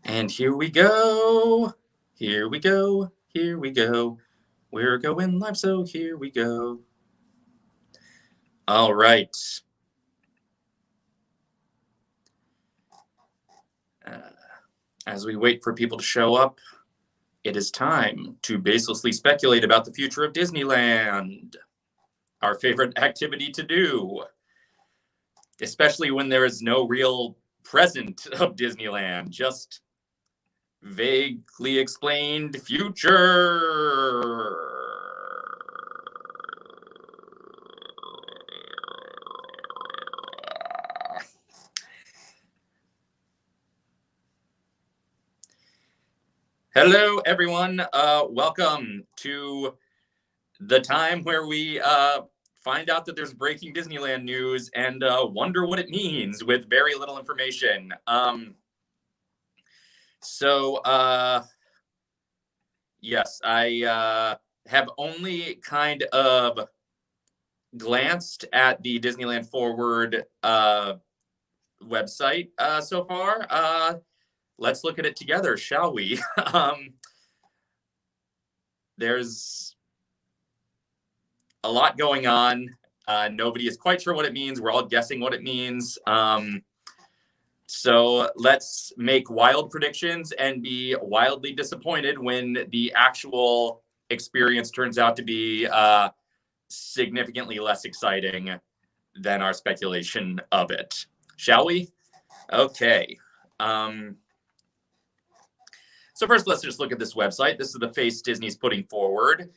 And here we go. Here we go. Here we go. We're going live, so here we go. All right. As we wait for people to show up, it is time to baselessly speculate about the future of Disneyland. Our favorite activity to do, especially when there is no real present of Disneyland, just vaguely explained future. Hello, everyone. Welcome to the time where we find out that there's breaking Disneyland news and wonder what it means with very little information. Yes, I have only kind of glanced at the DisneylandForward website so far. Let's look at it together, shall we? There's a lot going on. Nobody is quite sure what it means. We're all guessing what it means. So let's make wild predictions and be wildly disappointed when the actual experience turns out to be significantly less exciting than our speculation of it. Shall we? Okay. So first, let's just look at this website. This is the face Disney's putting forward.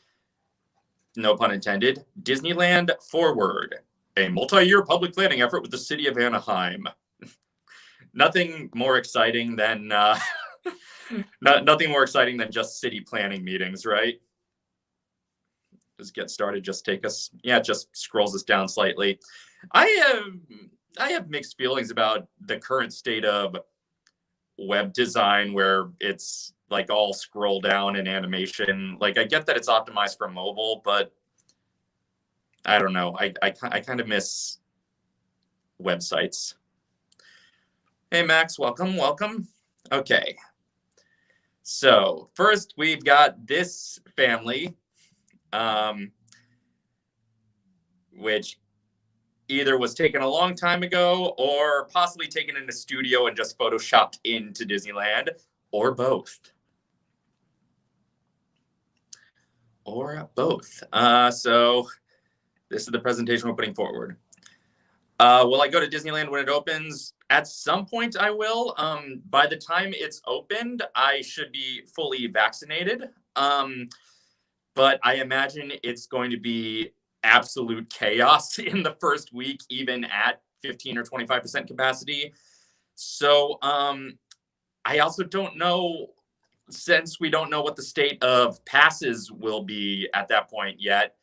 No pun intended. Disneyland Forward, a multi-year public planning effort with the city of Anaheim. Nothing more exciting than nothing more exciting than just city planning meetings, right? Just get started. Just take us. Yeah, it just scrolls us down slightly. I have mixed feelings about the current state of web design, where it's like all scroll down and animation. Like, I get that it's optimized for mobile, but I don't know. I kind of miss websites. Hey, Max, welcome. Okay. So first, we've got this family, which either was taken a long time ago or possibly taken in a studio and just photoshopped into Disneyland, or both. So this is the presentation we're putting forward. Will I go to Disneyland when it opens? At some point I will. By the time it's opened, I should be fully vaccinated. But I imagine it's going to be absolute chaos in the first week, even at 15 or 25% capacity. So I also don't know, since we don't know what the state of passes will be at that point yet,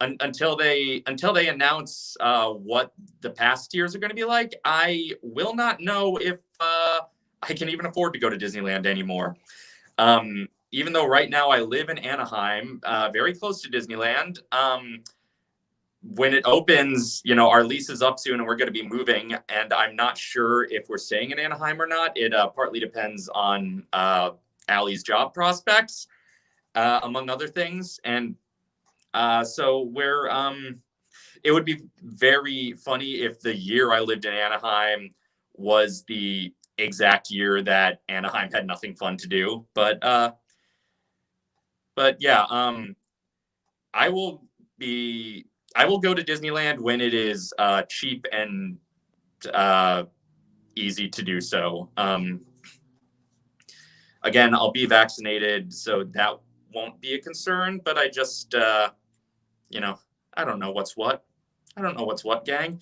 until they announce what the pass tiers are going to be like, I will not know if I can even afford to go to Disneyland anymore. Even though right now I live in Anaheim, very close to Disneyland. When it opens, our lease is up soon and we're going to be moving, and I'm not sure if we're staying in Anaheim or not. It partly depends on Allie's job prospects, among other things. And so it would be very funny if the year I lived in Anaheim was the exact year that Anaheim had nothing fun to do. But yeah, I will go to Disneyland when it is cheap and easy to do so. Again, I'll be vaccinated, so that won't be a concern, but I just, I don't know what's what. I don't know what's what, gang.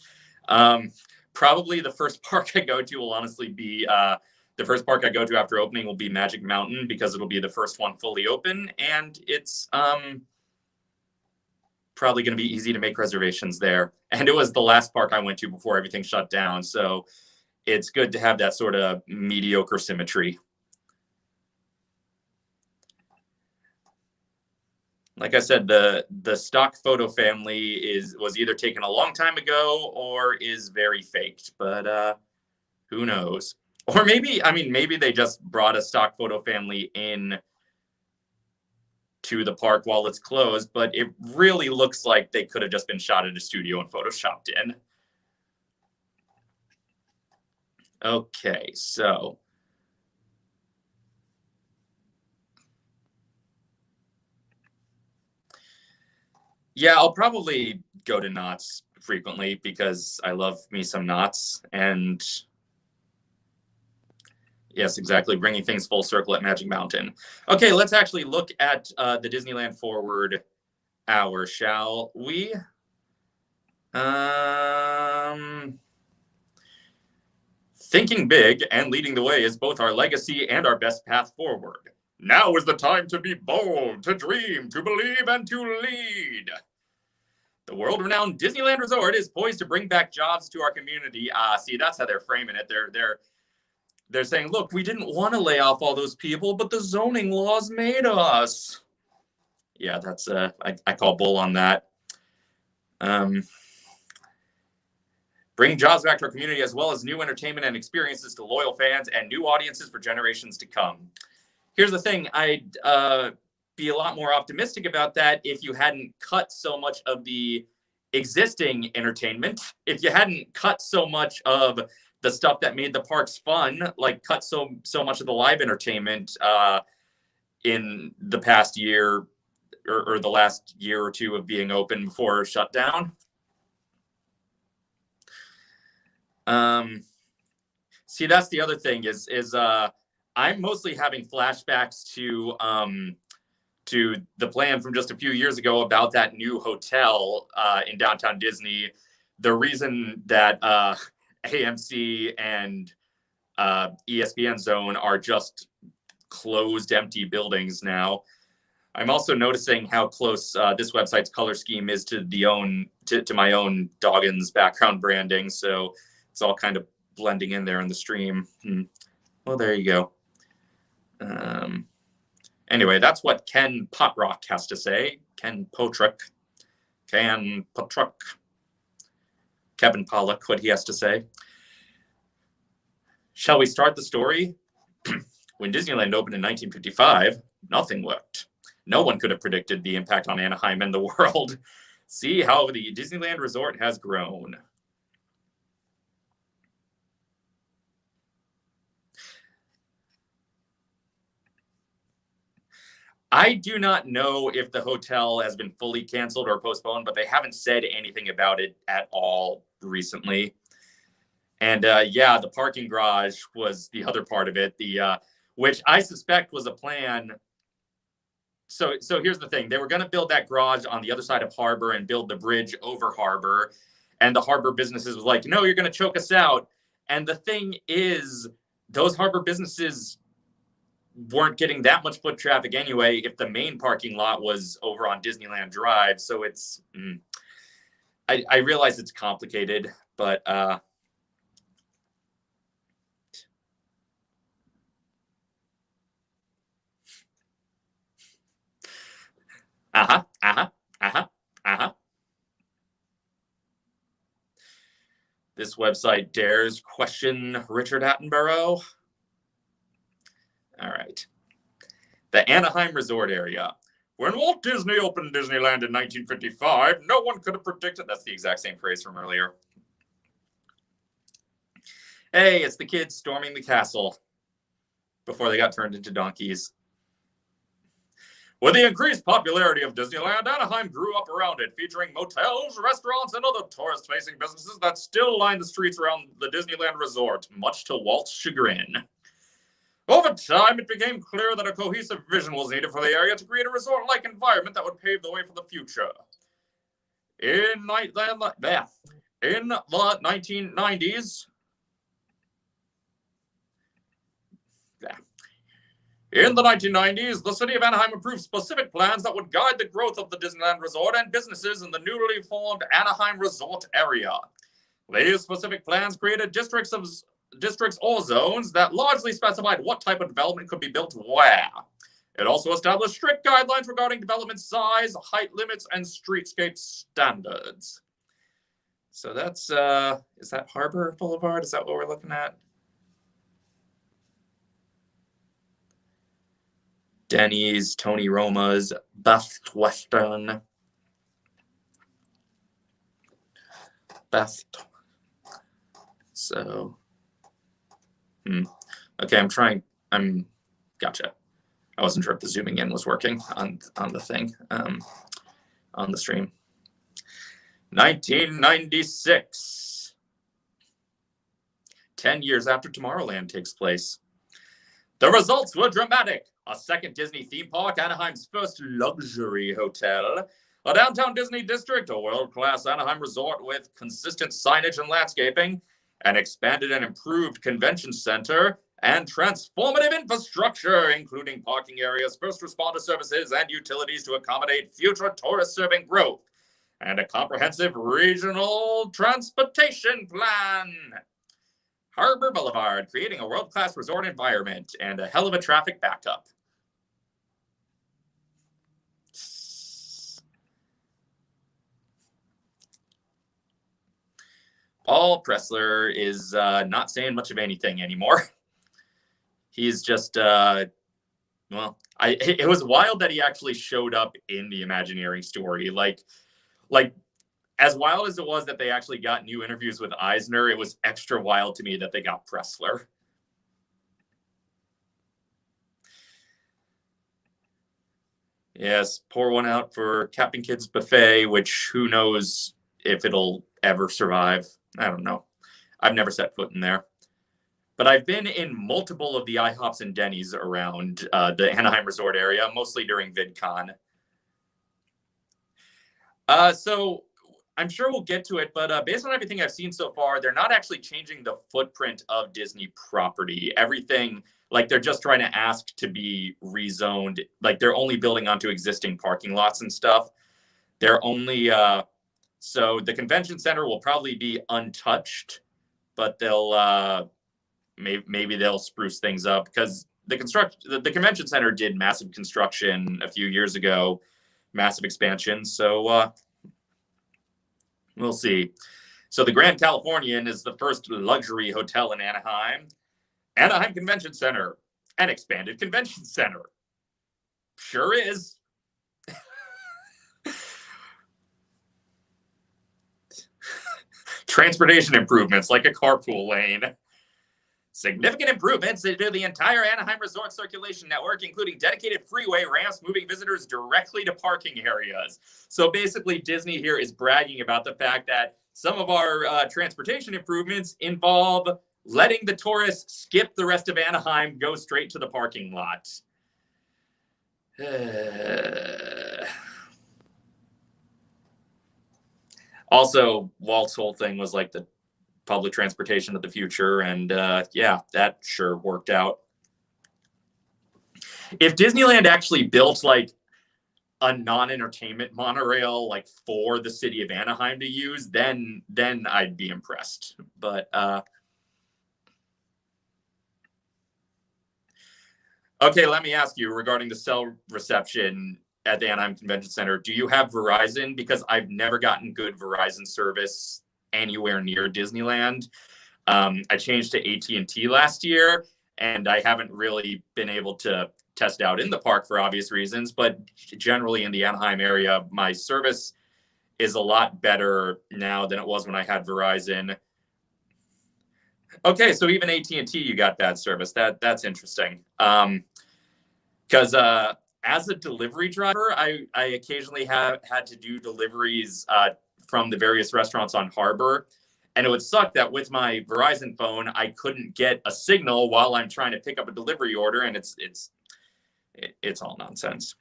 Probably the first park I go to will honestly be, the first park I go to after opening will be Magic Mountain, because it'll be the first one fully open, and it's probably going to be easy to make reservations there. And it was the last park I went to before everything shut down, so it's good to have that sort of mediocre symmetry. Like I said, the stock photo family was either taken a long time ago or is very faked, but who knows? Or maybe, I mean, maybe they just brought a stock photo family in to the park while it's closed, but it really looks like they could have just been shot at a studio and photoshopped in. Okay, so yeah, I'll probably go to Knott's frequently because I love me some Knott's. And yes, exactly, bringing things full circle at Magic Mountain. Okay, let's actually look at the Disneyland Forward hour, shall we? Thinking big and leading the way is both our legacy and our best path forward. Now is the time to be bold, to dream, to believe, and to lead. The world-renowned Disneyland Resort is poised to bring back jobs to our community. See, that's how they're framing it. They're saying, look, we didn't want to lay off all those people, but the zoning laws made us. Yeah, that's I call bull on that. Bring jobs back to our community as well as new entertainment and experiences to loyal fans and new audiences for generations to come. Here's the thing, I'd be a lot more optimistic about that if you hadn't cut so much of the existing entertainment, if you hadn't cut so much of the stuff that made the parks fun, like cut so much of the live entertainment in the past year or the last year or two of being open before shutdown. See, that's the other thing is I'm mostly having flashbacks to the plan from just a few years ago about that new hotel in downtown Disney. The reason that AMC and ESPN Zone are just closed, empty buildings now. I'm also noticing how close this website's color scheme is to my own Doggins background branding. So it's all kind of blending in there in the stream. Well, there you go. Anyway, that's what Ken Potrock has to say. Ken Potrock. Kevin Pollack, what he has to say. Shall we start the story? When Disneyland opened in 1955, nothing worked. No one could have predicted the impact on Anaheim and the world. See how the Disneyland Resort has grown. I do not know if the hotel has been fully canceled or postponed, but they haven't said anything about it at all recently. And yeah, the parking garage was the other part of it, which I suspect was a plan. So here's the thing. They were going to build that garage on the other side of Harbor and build the bridge over Harbor. And the Harbor businesses was like, no, you're going to choke us out. And the thing is, those Harbor businesses weren't getting that much foot traffic anyway if the main parking lot was over on Disneyland Drive. So it's, I realize it's complicated, but This website dares question Richard Attenborough. All right. The Anaheim Resort area. When Walt Disney opened Disneyland in 1955, no one could have predicted. That's the exact same phrase from earlier. Hey, it's the kids storming the castle before they got turned into donkeys. With the increased popularity of Disneyland, Anaheim grew up around it, featuring motels, restaurants, and other tourist-facing businesses that still line the streets around the Disneyland Resort, much to Walt's chagrin. Over time, it became clear that a cohesive vision was needed for the area to create a resort-like environment that would pave the way for the future. In the 1990s, the city of Anaheim approved specific plans that would guide the growth of the Disneyland Resort and businesses in the newly formed Anaheim Resort area. These specific plans created districts or zones that largely specified what type of development could be built where. It also established strict guidelines regarding development size, height limits, and streetscape standards. So that's, is that Harbor Boulevard? Is that what we're looking at? Denny's, Tony Roma's, Best Western. Best. So, okay, gotcha. I wasn't sure if the zooming in was working on the thing, on the stream. 1996. 10 years after Tomorrowland takes place. The results were dramatic. A second Disney theme park, Anaheim's first luxury hotel, a downtown Disney district, a world-class Anaheim resort with consistent signage and landscaping, an expanded and improved convention center, and transformative infrastructure, including parking areas, first responder services, and utilities to accommodate future tourist-serving growth, and a comprehensive regional transportation plan. Harbor Boulevard, creating a world-class resort environment and a hell of a traffic backup. Paul Pressler is not saying much of anything anymore. He's just, it was wild that he actually showed up in the Imagineering story. Like, as wild as it was that they actually got new interviews with Eisner, it was extra wild to me that they got Pressler. Yes, pour one out for Captain Kidd's Buffet, which who knows if it'll ever survive. I don't know. I've never set foot in there. But I've been in multiple of the IHOPs and Denny's around the Anaheim Resort area, mostly during VidCon. So I'm sure we'll get to it, but based on everything I've seen so far, they're not actually changing the footprint of Disney property. Everything, like they're just trying to ask to be rezoned. Like they're only building onto existing parking lots and stuff. They're only, so the convention center will probably be untouched, but they'll, maybe they'll spruce things up because the convention center did massive construction a few years ago, massive expansion. So, we'll see. So the Grand Californian is the first luxury hotel in Anaheim. Anaheim Convention Center, an expanded convention center. Sure is. Transportation improvements like a carpool lane. Significant improvements to the entire Anaheim Resort circulation network, including dedicated freeway ramps moving visitors directly to parking areas. So basically, Disney here is bragging about the fact that some of our transportation improvements involve letting the tourists skip the rest of Anaheim, go straight to the parking lot. Also, Walt's whole thing was like the public transportation of the future, and yeah, that sure worked out. If Disneyland actually built like a non-entertainment monorail like for the city of Anaheim to use, then I'd be impressed. But okay, let me ask you regarding the cell reception at the Anaheim Convention Center. Do you have Verizon? Because I've never gotten good Verizon service anywhere near Disneyland. I changed to AT&T last year, and I haven't really been able to test out in the park for obvious reasons, but generally in the Anaheim area, my service is a lot better now than it was when I had Verizon. Okay, so even AT&T, you got bad service. That's interesting. Because as a delivery driver, I occasionally have had to do deliveries from the various restaurants on Harbor. And it would suck that with my Verizon phone, I couldn't get a signal while I'm trying to pick up a delivery order. And it's all nonsense.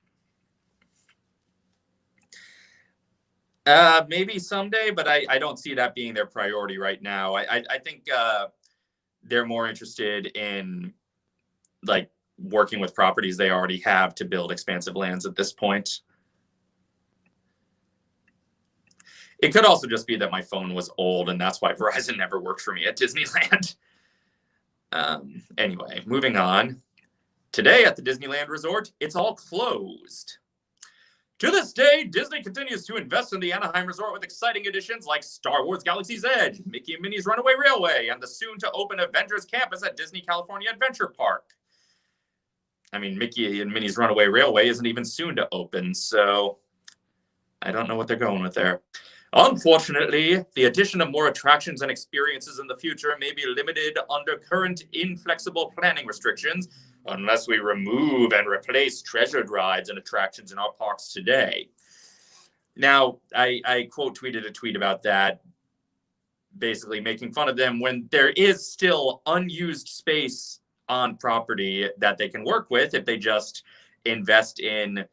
Maybe someday, but I don't see that being their priority right now. I think they're more interested in like working with properties they already have to build expansive lands at this point. It could also just be that my phone was old and that's why Verizon never worked for me at Disneyland. Anyway, moving on. Today at the Disneyland Resort, it's all closed. To this day, Disney continues to invest in the Anaheim Resort with exciting additions like Star Wars Galaxy's Edge, Mickey and Minnie's Runaway Railway, and the soon-to-open Avengers Campus at Disney California Adventure Park. I mean, Mickey and Minnie's Runaway Railway isn't even soon to open, so I don't know what they're going with there. Unfortunately, the addition of more attractions and experiences in the future may be limited under current inflexible planning restrictions unless we remove and replace treasured rides and attractions in our parks today. Now, I quote tweeted a tweet about that, basically making fun of them when there is still unused space on property that they can work with if they just invest in,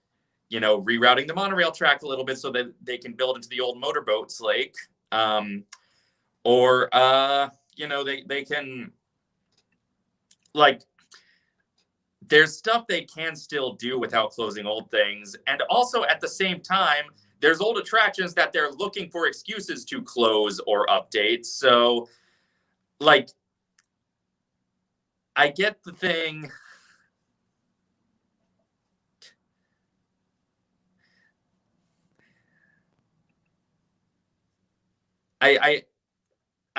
you know, rerouting the monorail track a little bit so that they can build into the old motorboats lake. Or, you know, they can, like, there's stuff they can still do without closing old things. And also at the same time, there's old attractions that they're looking for excuses to close or update. So, like, I get the thing. I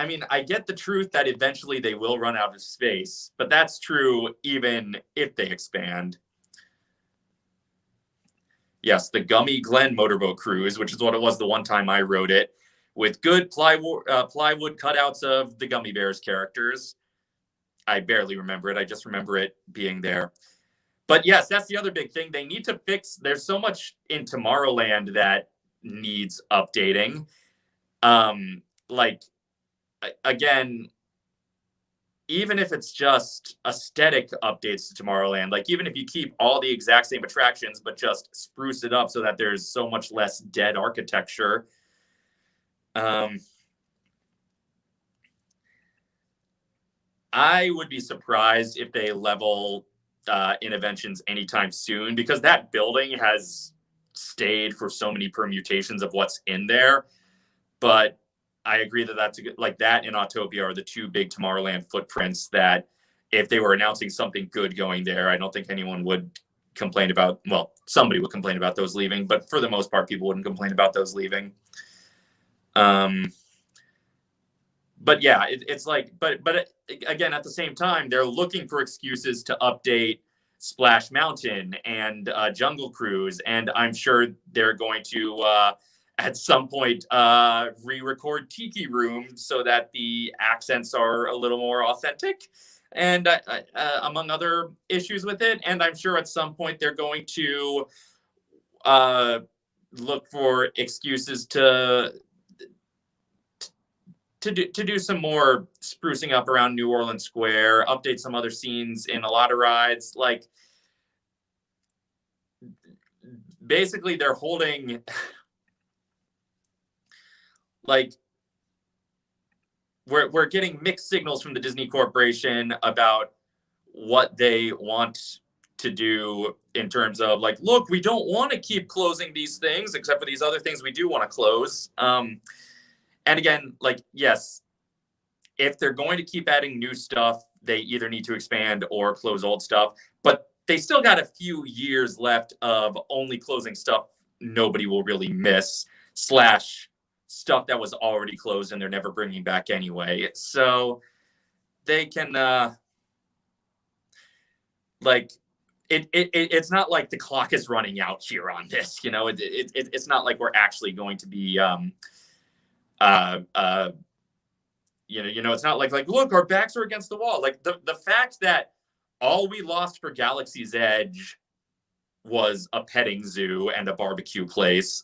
mean, I get the truth that eventually they will run out of space, but that's true even if they expand. Yes, the Gummy Glen Motorboat Cruise, which is what it was the one time I wrote it, with good plywood cutouts of the Gummy Bears characters. I barely remember it. I just remember it being there. But yes, that's the other big thing. They need to fix, there's so much in Tomorrowland that needs updating. Like, again, even if it's just aesthetic updates to Tomorrowland, like even if you keep all the exact same attractions, but just spruce it up so that there's so much less dead architecture. I would be surprised if they level Interventions anytime soon, because that building has stayed for so many permutations of what's in there. But I agree that that's a good, like that and Autopia are the two big Tomorrowland footprints that if they were announcing something good going there, I don't think anyone would complain about, well, somebody would complain about those leaving, but for the most part, people wouldn't complain about those leaving. But yeah, it's like, but again, at the same time, they're looking for excuses to update Splash Mountain and Jungle Cruise, and I'm sure they're going to at some point re-record Tiki Room so that the accents are a little more authentic, and among other issues with it. And I'm sure at some point they're going to look for excuses to do some more sprucing up around New Orleans Square, update some other scenes in a lot of rides. Like, basically, they're holding, like, we're getting mixed signals from the Disney Corporation about what they want to do in terms of, like, look, we don't want to keep closing these things, except for these other things we do want to close. And again, like, yes, if they're going to keep adding new stuff, they either need to expand or close old stuff. But they still got a few years left of only closing stuff nobody will really miss, / stuff that was already closed and they're never bringing back anyway. So they can, like, it's not like the clock is running out here on this. You know, it's not like we're actually going to be, you know, it's not like look, our backs are against the wall. Like the fact that all we lost for Galaxy's Edge was a petting zoo and a barbecue place,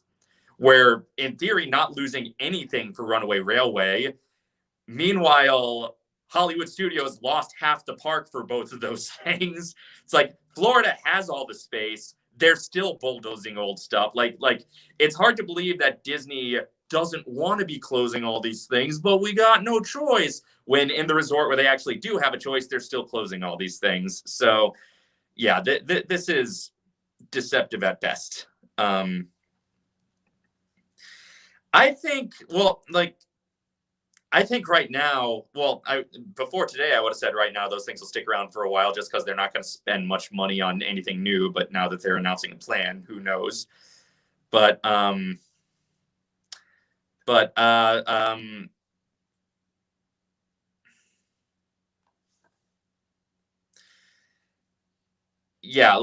where in theory not losing anything for Runaway Railway. Meanwhile, Hollywood Studios lost half the park for both of those things. It's like Florida has all the space. They're still bulldozing old stuff. Like it's hard to believe that Disney doesn't want to be closing all these things, but we got no choice. When in the resort where they actually do have a choice, they're still closing all these things. So yeah, this is deceptive at best. I think, well, like, I think right now, well, before today, I would have said right now those things will stick around for a while just because they're not going to spend much money on anything new. But now that they're announcing a plan, who knows? But yeah,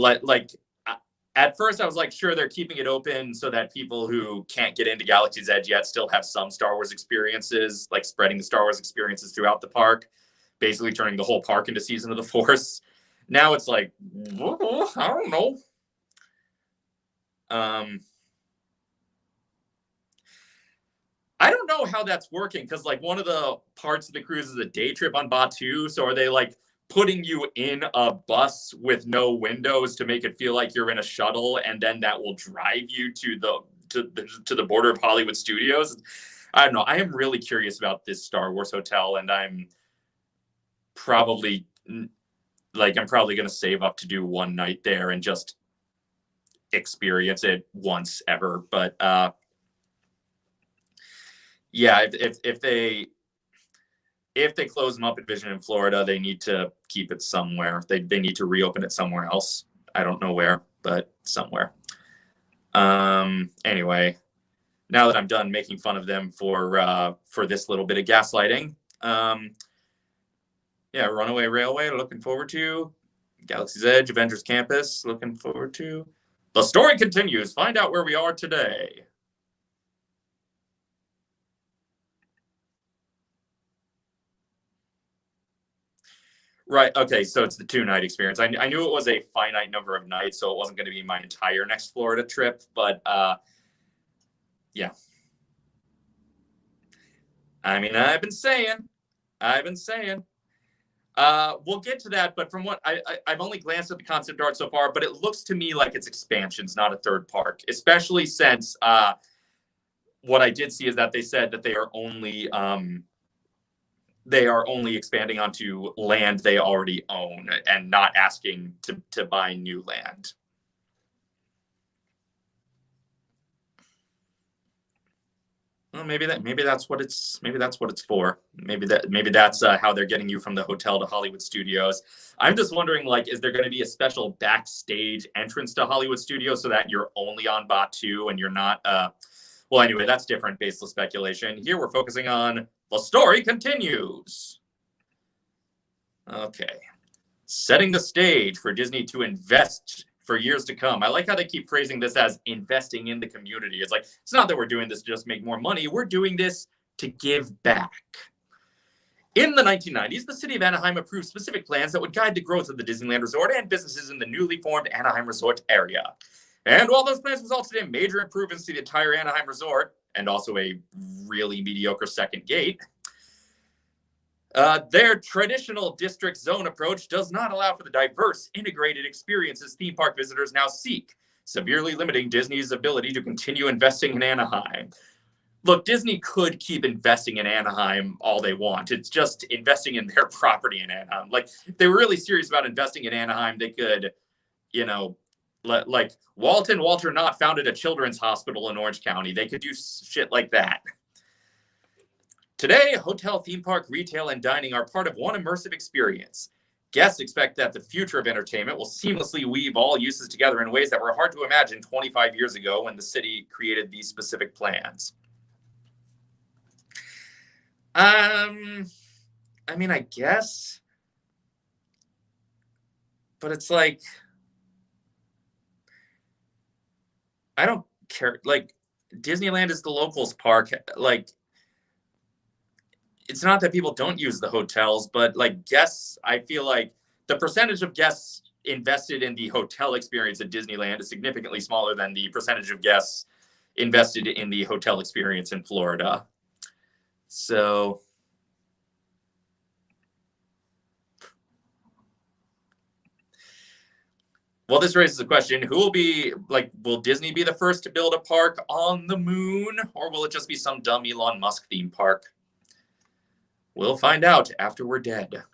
at first I was like, sure, they're keeping it open so that people who can't get into Galaxy's Edge yet still have some Star Wars experiences, like spreading the Star Wars experiences throughout the park, basically turning the whole park into Season of the Force. Now it's like, I don't know. I don't know how that's working, because like one of the parts of the cruise is a day trip on Batuu. So are they like putting you in a bus with no windows to make it feel like you're in a shuttle, and then that will drive you to the border of Hollywood Studios? I don't know. I am really curious about this Star Wars hotel, and I'm probably going to save up to do one night there and just experience it once ever. But yeah, if they close them up at Vision in Florida, they need to keep it somewhere. They need to reopen it somewhere else. I don't know where, but somewhere. Anyway, now that I'm done making fun of them for this little bit of gaslighting, yeah, Runaway Railway, looking forward to. Galaxy's Edge, Avengers Campus, looking forward to. The story continues. Find out where we are today. Right. Okay. So it's the 2-night experience. I knew it was a finite number of nights, so it wasn't going to be my entire next Florida trip. But yeah. I mean, I've been saying. We'll get to that, but from what I've only glanced at the concept art so far, but it looks to me like it's expansions, not a third park. Especially since what I did see is that they said that they are only expanding onto land they already own and not asking to buy new land. Well, maybe that's what it's for. Maybe that's how they're getting you from the hotel to Hollywood Studios. I'm just wondering, like, is there going to be a special backstage entrance to Hollywood Studios so that you're only on Batuu and you're not? Well, anyway, that's different. Baseless speculation. Here we're focusing on the story continues. Okay, setting the stage for Disney to invest for years to come. I like how they keep phrasing this as investing in the community. It's like, it's not that we're doing this to just make more money. We're doing this to give back. In the 1990s, the city of Anaheim approved specific plans that would guide the growth of the Disneyland Resort and businesses in the newly formed Anaheim Resort area. And while those plans resulted in major improvements to the entire Anaheim Resort, and also a really mediocre second gate, their traditional district zone approach does not allow for the diverse, integrated experiences theme park visitors now seek, severely limiting Disney's ability to continue investing in Anaheim. Look, Disney could keep investing in Anaheim all they want. It's just investing in their property in Anaheim. Like, if they were really serious about investing in Anaheim, they could, like Walter Knott founded a children's hospital in Orange County. They could do shit like that. Today, hotel, theme park, retail, and dining are part of one immersive experience. Guests expect that the future of entertainment will seamlessly weave all uses together in ways that were hard to imagine 25 years ago when the city created these specific plans. I mean, I guess. But it's like, I don't care. Like, Disneyland is the locals park. Like, it's not that people don't use the hotels, but like guests, I feel like the percentage of guests invested in the hotel experience at Disneyland is significantly smaller than the percentage of guests invested in the hotel experience in Florida. So, well, this raises a question. Who will be, like, will Disney be the first to build a park on the moon, or will it just be some dumb Elon Musk theme park? We'll find out after we're dead.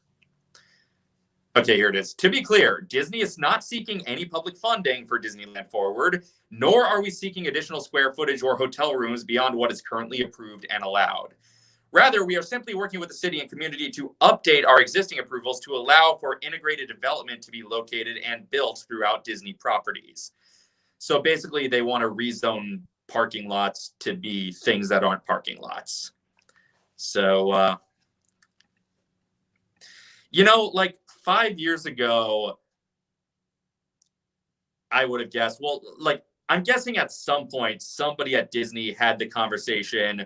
Okay, here it is. To be clear, Disney is not seeking any public funding for Disneyland Forward, nor are we seeking additional square footage or hotel rooms beyond what is currently approved and allowed. Rather, we are simply working with the city and community to update our existing approvals to allow for integrated development to be located and built throughout Disney properties. So basically, they want to rezone parking lots to be things that aren't parking lots. So, like 5 years ago, I would have guessed, well, like, I'm guessing at some point somebody at Disney had the conversation,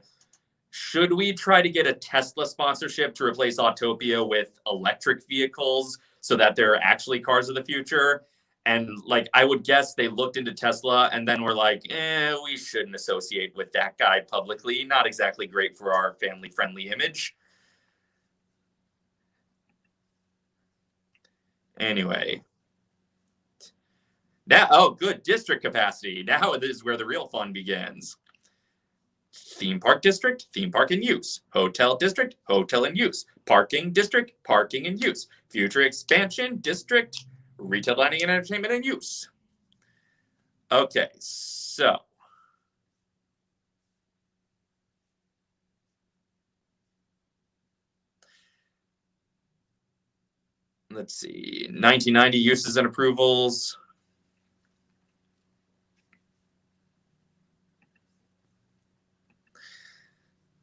should we try to get a Tesla sponsorship to replace Autopia with electric vehicles so that they're actually cars of the future? And like, I would guess they looked into Tesla and then were like, we shouldn't associate with that guy publicly. Not exactly great for our family-friendly image. Anyway. Now, oh, good, district capacity. Now this is where the real fun begins. Theme park district, theme park in use. Hotel district, hotel in use. Parking district, parking in use. Future expansion district, retail dining and entertainment in use. Okay, so. Let's see, 1990 uses and approvals.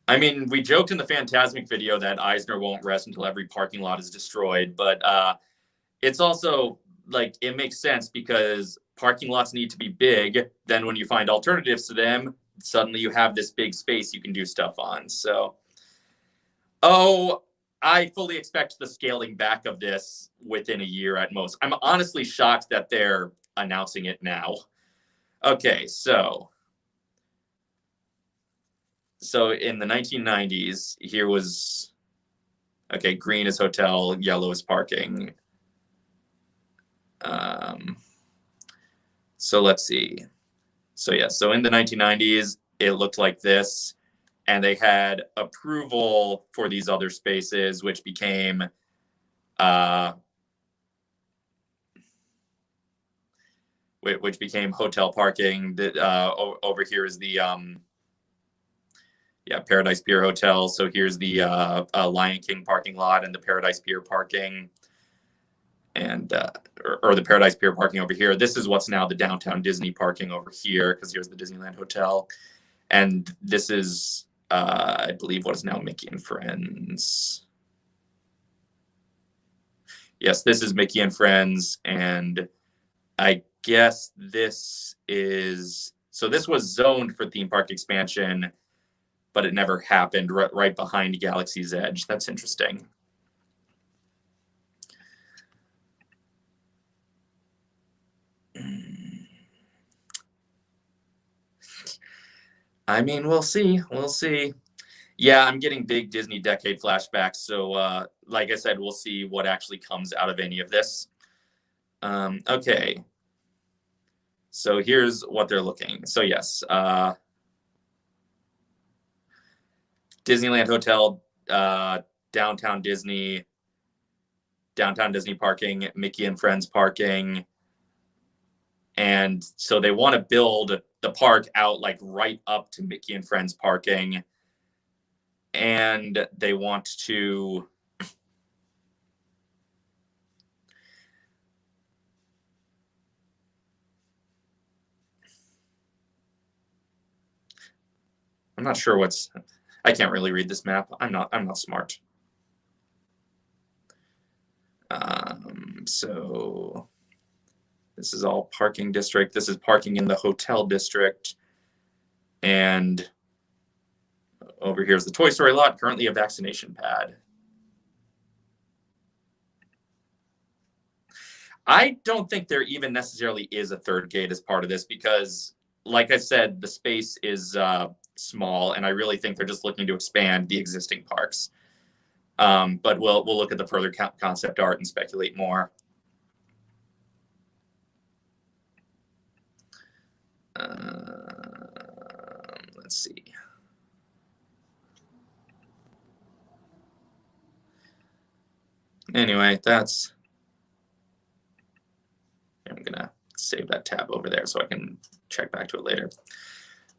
I mean, we joked in the Fantasmic video that Eisner won't rest until every parking lot is destroyed, but it's also, like, it makes sense because parking lots need to be big. Then when you find alternatives to them, suddenly you have this big space you can do stuff on. So, I fully expect the scaling back of this within a year at most. I'm honestly shocked that they're announcing it now. Okay, so in the 1990s, here was, okay, green is hotel, yellow is parking. So let's see. So yeah, so in the 1990s, it looked like this, and they had approval for these other spaces, which became, hotel parking. That over here is the Paradise Pier Hotel. So here's the Lion King parking lot and the Paradise Pier parking, and or the Paradise Pier parking over here. This is what's now the Downtown Disney parking over here, because here's the Disneyland Hotel, and this is I believe what is now Mickey and Friends. Yes, this is Mickey and Friends, and I guess this is, so this was zoned for theme park expansion, but it never happened, right behind Galaxy's Edge. That's interesting. I mean, we'll see. We'll see. Yeah, I'm getting big Disney decade flashbacks. So, like I said, we'll see what actually comes out of any of this. Okay. So here's what they're looking. So yes, Disneyland Hotel, Downtown Disney parking, Mickey and Friends parking. And so they want to build the park out like right up to Mickey and Friends parking. And they want to I'm not sure I can't really read this map. I'm not smart. So this is all parking district. This is parking in the hotel district. And over here is the Toy Story lot, currently a vaccination pad. I don't think there even necessarily is a third gate as part of this because, like I said, the space is small, and I really think they're just looking to expand the existing parks. But we'll look at the further concept art and speculate more. Let's see. Anyway, I'm gonna save that tab over there so I can check back to it later.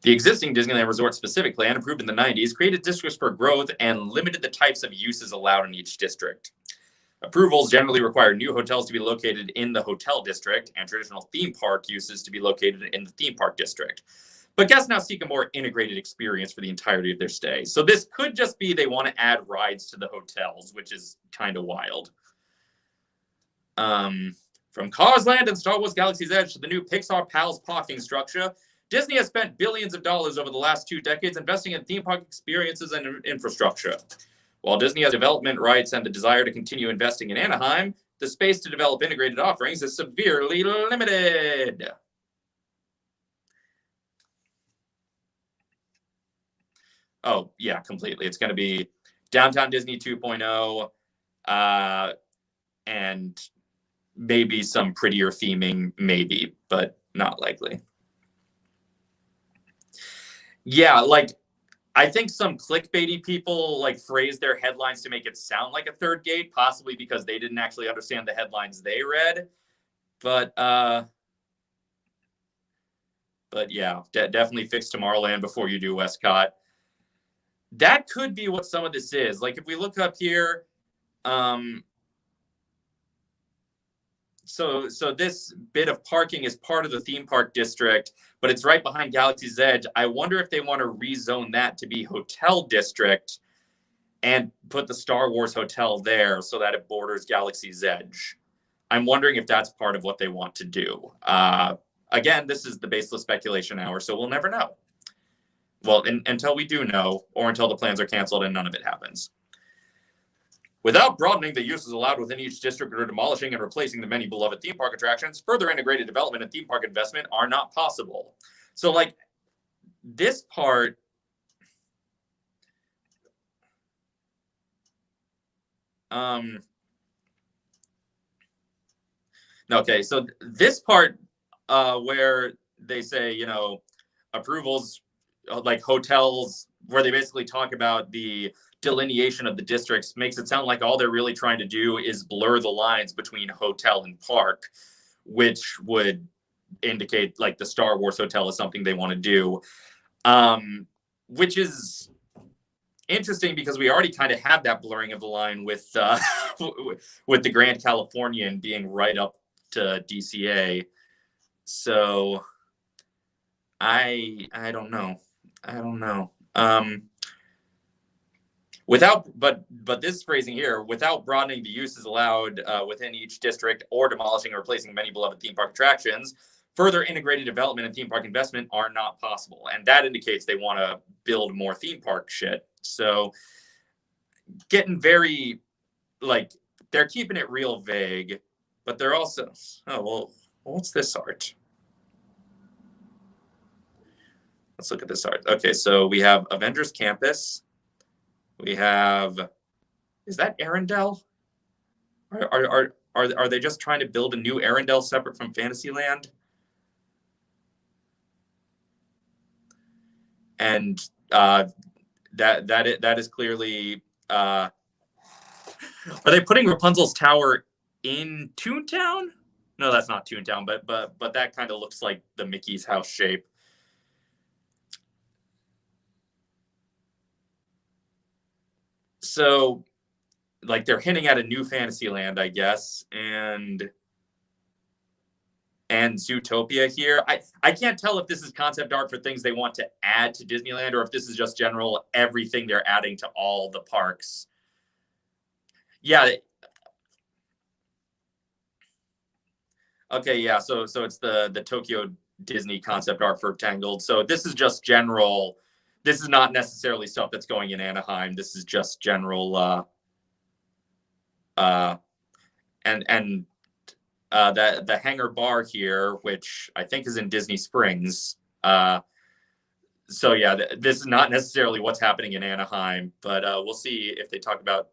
The existing Disneyland Resort specific plan, approved in the 90s, created districts for growth and limited the types of uses allowed in each district. Approvals generally require new hotels to be located in the hotel district and traditional theme park uses to be located in the theme park district. But guests now seek a more integrated experience for the entirety of their stay. So this could just be they want to add rides to the hotels, which is kind of wild. From Cars Land and Star Wars Galaxy's Edge to the new Pixar Pals parking structure, Disney has spent billions of dollars over the last 2 decades investing in theme park experiences and infrastructure. While Disney has development rights and the desire to continue investing in Anaheim, the space to develop integrated offerings is severely limited. Oh, yeah, completely. It's going to be Downtown Disney 2.0, and maybe some prettier theming, maybe, but not likely. Yeah, like, I think some clickbaity people like phrase their headlines to make it sound like a third gate, possibly because they didn't actually understand the headlines they read. But yeah, definitely fix Tomorrowland before you do Westcott. That could be what some of this is. Like if we look up here, so this bit of parking is part of the theme park district, but it's right behind Galaxy's Edge. I wonder if they want to rezone that to be hotel district and put the Star Wars hotel there so that it borders Galaxy's Edge. I'm wondering if that's part of what they want to do. Again, this is the baseless speculation hour, so we'll never know. Well, until we do know, or until the plans are canceled and none of it happens. Without broadening the uses allowed within each district or demolishing and replacing the many beloved theme park attractions, further integrated development and theme park investment are not possible. So, like, this part, okay, so this part where they say, you know, approvals, like hotels, where they basically talk about the delineation of the districts, makes it sound like all they're really trying to do is blur the lines between hotel and park, which would indicate like the Star Wars hotel is something they want to do, which is interesting because we already kind of have that blurring of the line with with the Grand Californian being right up to DCA. So I don't know. But this phrasing here, without broadening the uses allowed within each district or demolishing or replacing many beloved theme park attractions, further integrated development and theme park investment are not possible. And that indicates they want to build more theme park shit. So getting very, like, they're keeping it real vague, but they're also, oh, well, what's this art? Let's look at this art. Okay, so we have Avengers Campus. We have, is that Arendelle? Are they just trying to build a new Arendelle separate from Fantasyland? And that is clearly. Are they putting Rapunzel's Tower in Toontown? No, that's not Toontown, but that kind of looks like the Mickey's house shape. So, like, they're hinting at a new Fantasyland, I guess, and Zootopia here. I can't tell if this is concept art for things they want to add to Disneyland or if this is just general everything they're adding to all the parks. Yeah. Okay, yeah, so it's the Tokyo Disney concept art for Tangled. So this is just general. This is not necessarily stuff that's going in Anaheim. This is just general and the hangar bar here, which I think is in Disney Springs. So yeah, this is not necessarily what's happening in Anaheim, but we'll see if they talk about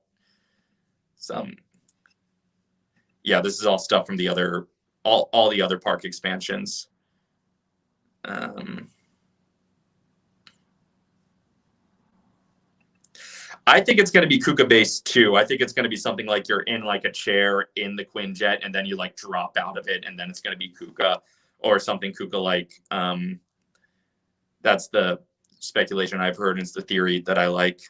some. Yeah, this is all stuff from the other, all the other park expansions. I think it's going to be Kuka based too. I think it's going to be something like you're in like a chair in the Quinjet and then you like drop out of it and then it's going to be Kuka or something Kuka like. That's the speculation I've heard. It's the theory that I like.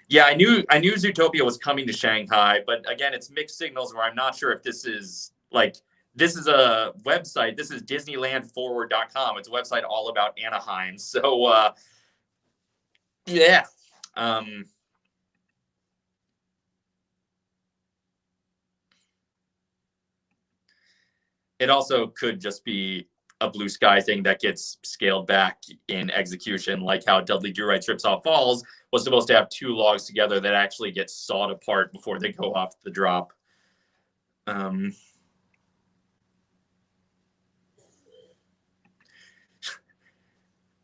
Yeah, I knew Zootopia was coming to Shanghai, but again, it's mixed signals where I'm not sure if this is like, this is a website. This is DisneylandForward.com. It's a website all about Anaheim. So, yeah. it also could just be a blue sky thing that gets scaled back in execution, like how Dudley Do Right Strips Off Falls was supposed to have 2 logs together that actually get sawed apart before they go off the drop.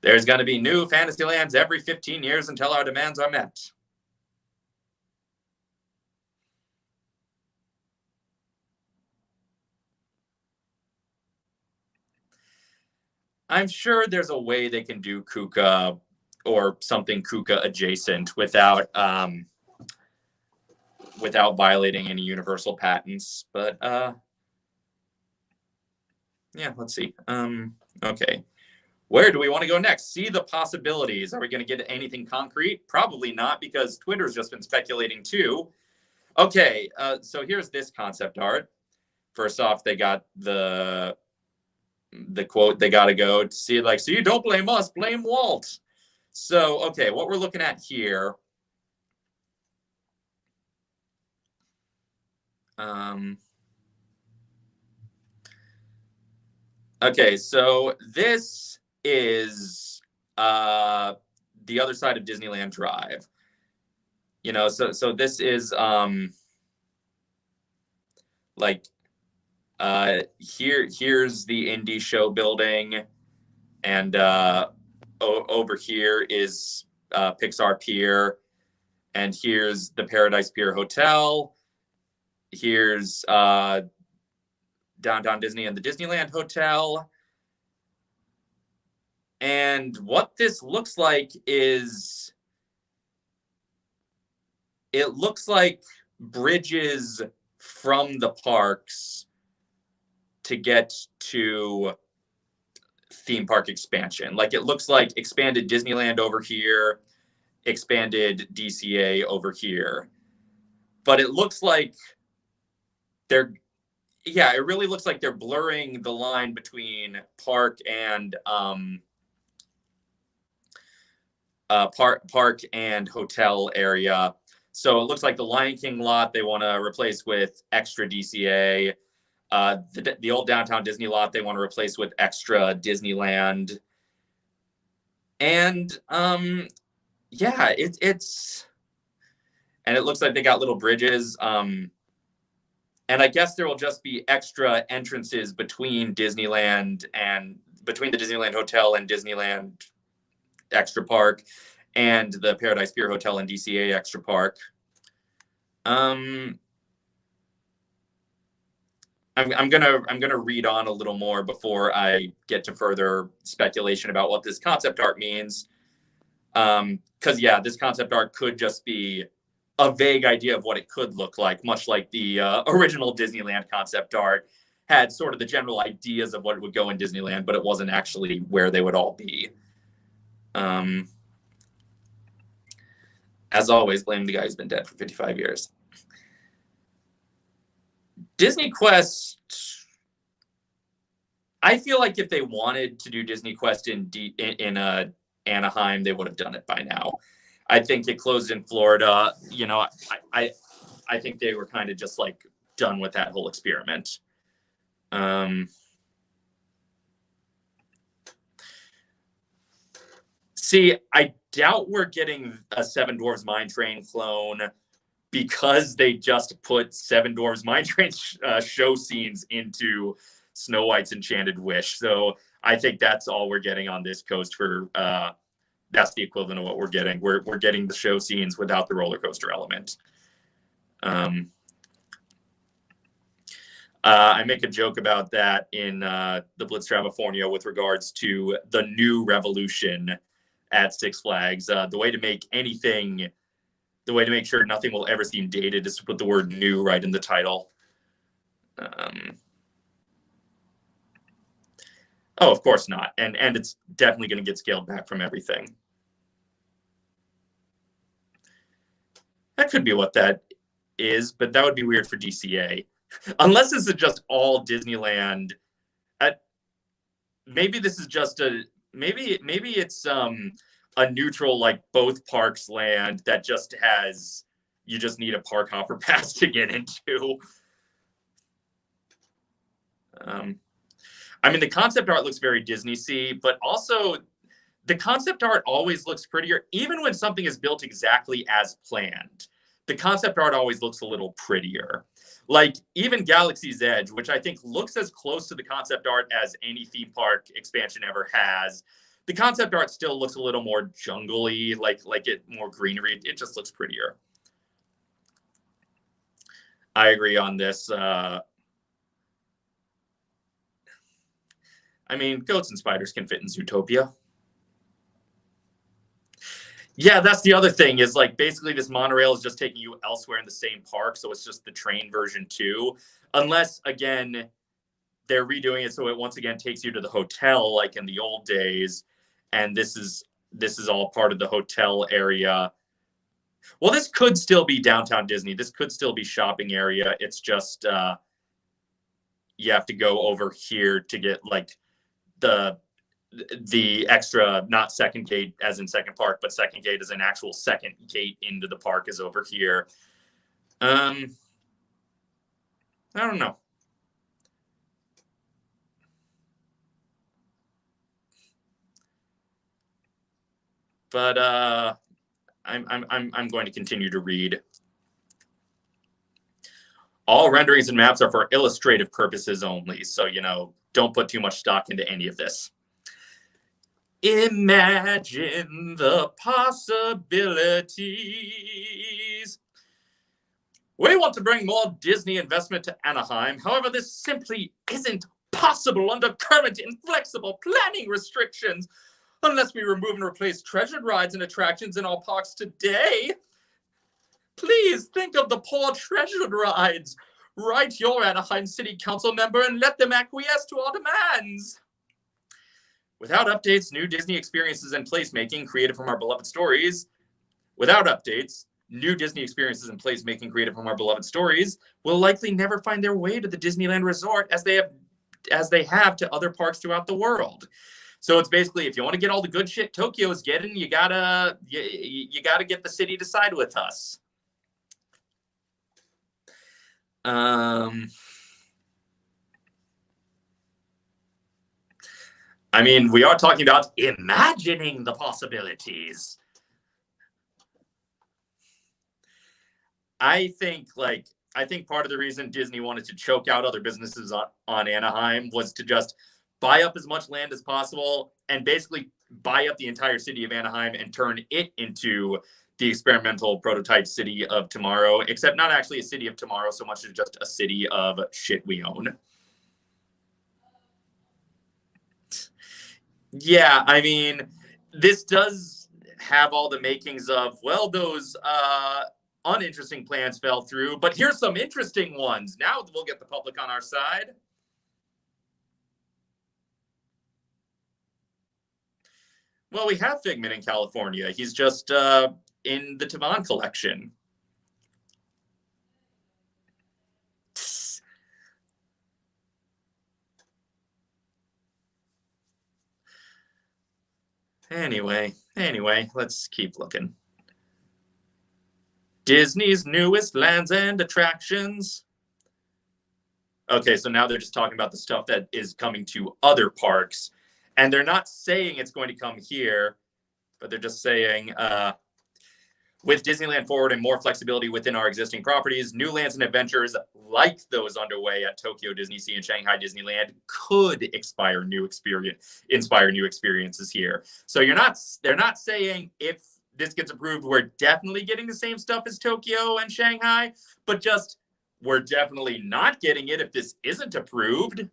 There's going to be new Fantasylands every 15 years until our demands are met. I'm sure there's a way they can do Kuka or something Kuka adjacent without violating any universal patents. But yeah, let's see. Okay. Where do we want to go next? See the possibilities. Are we going to get anything concrete? Probably not, because Twitter's just been speculating too. Okay, so here's this concept art. First off, they got the quote, they got to go to see, like, so you don't blame us, blame Walt. So, okay, what we're looking at here. Okay, so this is the other side of Disneyland Drive. You know, so this is like here's the indie show building, and over here is Pixar Pier, and here's the Paradise Pier Hotel. Here's Downtown Disney and the Disneyland Hotel. And what this looks like is, it looks like bridges from the parks to get to theme park expansion. Like, it looks like expanded Disneyland over here, expanded DCA over here. But it looks like it really looks like they're blurring the line between park and park and hotel area. So it looks like the Lion King lot they want to replace with extra DCA. The old Downtown Disney lot they want to replace with extra Disneyland. And yeah, it's and it looks like they got little bridges. And I guess there will just be extra entrances between Disneyland and between the Disneyland Hotel and Disneyland Extra Park and the Paradise Pier Hotel and DCA Extra Park. I'm gonna read on a little more before I get to further speculation about what this concept art means. Because yeah, this concept art could just be a vague idea of what it could look like, much like the original Disneyland concept art had sort of the general ideas of what would go in Disneyland, but it wasn't actually where they would all be. As always, blame the guy who's been dead for 55 years. Disney Quest, I feel like if they wanted to do Disney Quest in Anaheim, they would have done it by now. I think it closed in Florida. You know, I think they were kind of just like done with that whole experiment. See, I doubt we're getting a Seven Dwarfs Mine Train clone because they just put Seven Dwarfs Mine Train show scenes into Snow White's Enchanted Wish. So I think that's all we're getting on this coast for. That's the equivalent of what we're getting. We're getting the show scenes without the roller coaster element. I make a joke about that in the Blitz Travifornia with regards to the new revolution at Six Flags. The way to make sure nothing will ever seem dated is to put the word new right in the title. Oh, of course not. And it's definitely going to get scaled back from everything. That could be what that is, but that would be weird for DCA. Unless this is just all Disneyland. Maybe this is just maybe it's a neutral, like both parks land that just has, you just need a park hopper pass to get into. I mean, the concept art looks very Disney-y, but also the concept art always looks prettier, even when something is built exactly as planned. The concept art always looks a little prettier. Like even Galaxy's Edge, which I think looks as close to the concept art as any theme park expansion ever has. The concept art still looks a little more jungle-y, like it more greenery. It just looks prettier. I agree on this. I mean, goats and spiders can fit in Zootopia. Yeah, that's the other thing is like basically this monorail is just taking you elsewhere in the same park. So it's just the train version too. Unless, again, they're redoing it so it once again takes you to the hotel like in the old days. And this is all part of the hotel area. Well, this could still be downtown Disney. This could still be shopping area. It's just you have to go over here to get like the extra, not second gate as in second park, but second gate as an actual second gate into the park is over here. I don't know. But I'm going to continue to read. All renderings and maps are for illustrative purposes only. So, you know, don't put too much stock into any of this. Imagine the possibilities. We want to bring more Disney investment to Anaheim. However, this simply isn't possible under current inflexible planning restrictions. Unless we remove and replace treasured rides and attractions in all parks today. Please think of the poor treasured rides. Write your Anaheim City Council member and let them acquiesce to our demands. Without updates, new Disney experiences and placemaking created from our beloved stories. Without updates, new Disney experiences and placemaking created from our beloved stories will likely never find their way to the Disneyland Resort as they have to other parks throughout the world. So it's basically, if you want to get all the good shit Tokyo is getting, you gotta get the city to side with us. I mean, we are talking about imagining the possibilities. I think part of the reason Disney wanted to choke out other businesses on Anaheim was to just buy up as much land as possible and basically buy up the entire city of Anaheim and turn it into the experimental prototype city of tomorrow, except not actually a city of tomorrow so much as just a city of shit we own. Yeah, I mean, this does have all the makings of, well, those uninteresting plans fell through, but here's some interesting ones. Now we'll get the public on our side. Well, we have Figment in California. He's just in the Tavan collection. Anyway, let's keep looking. Disney's newest lands and attractions. Okay, so now they're just talking about the stuff that is coming to other parks. And they're not saying it's going to come here, but they're just saying, with Disneyland Forward and more flexibility within our existing properties, new lands and adventures like those underway at Tokyo DisneySea and Shanghai Disneyland could inspire new experiences here. So they're not saying if this gets approved, we're definitely getting the same stuff as Tokyo and Shanghai, but just we're definitely not getting it if this isn't approved.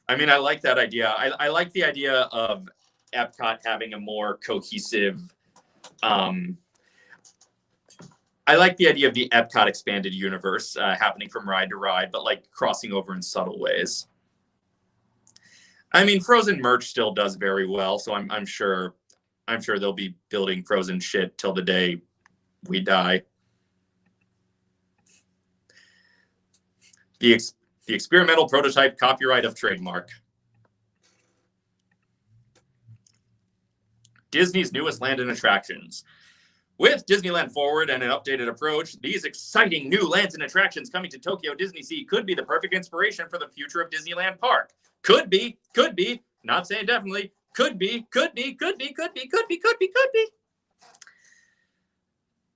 I mean, I like that idea. I like the idea of Epcot having a more cohesive. I like the idea of the Epcot expanded universe happening from ride to ride, but like crossing over in subtle ways. I mean, Frozen merch still does very well, so I'm sure they'll be building Frozen shit till the day we die. The experimental prototype copyright of trademark. Disney's newest land and attractions. With Disneyland Forward and an updated approach, these exciting new lands and attractions coming to Tokyo Disney Sea could be the perfect inspiration for the future of Disneyland Park. Could be, not saying definitely, could be.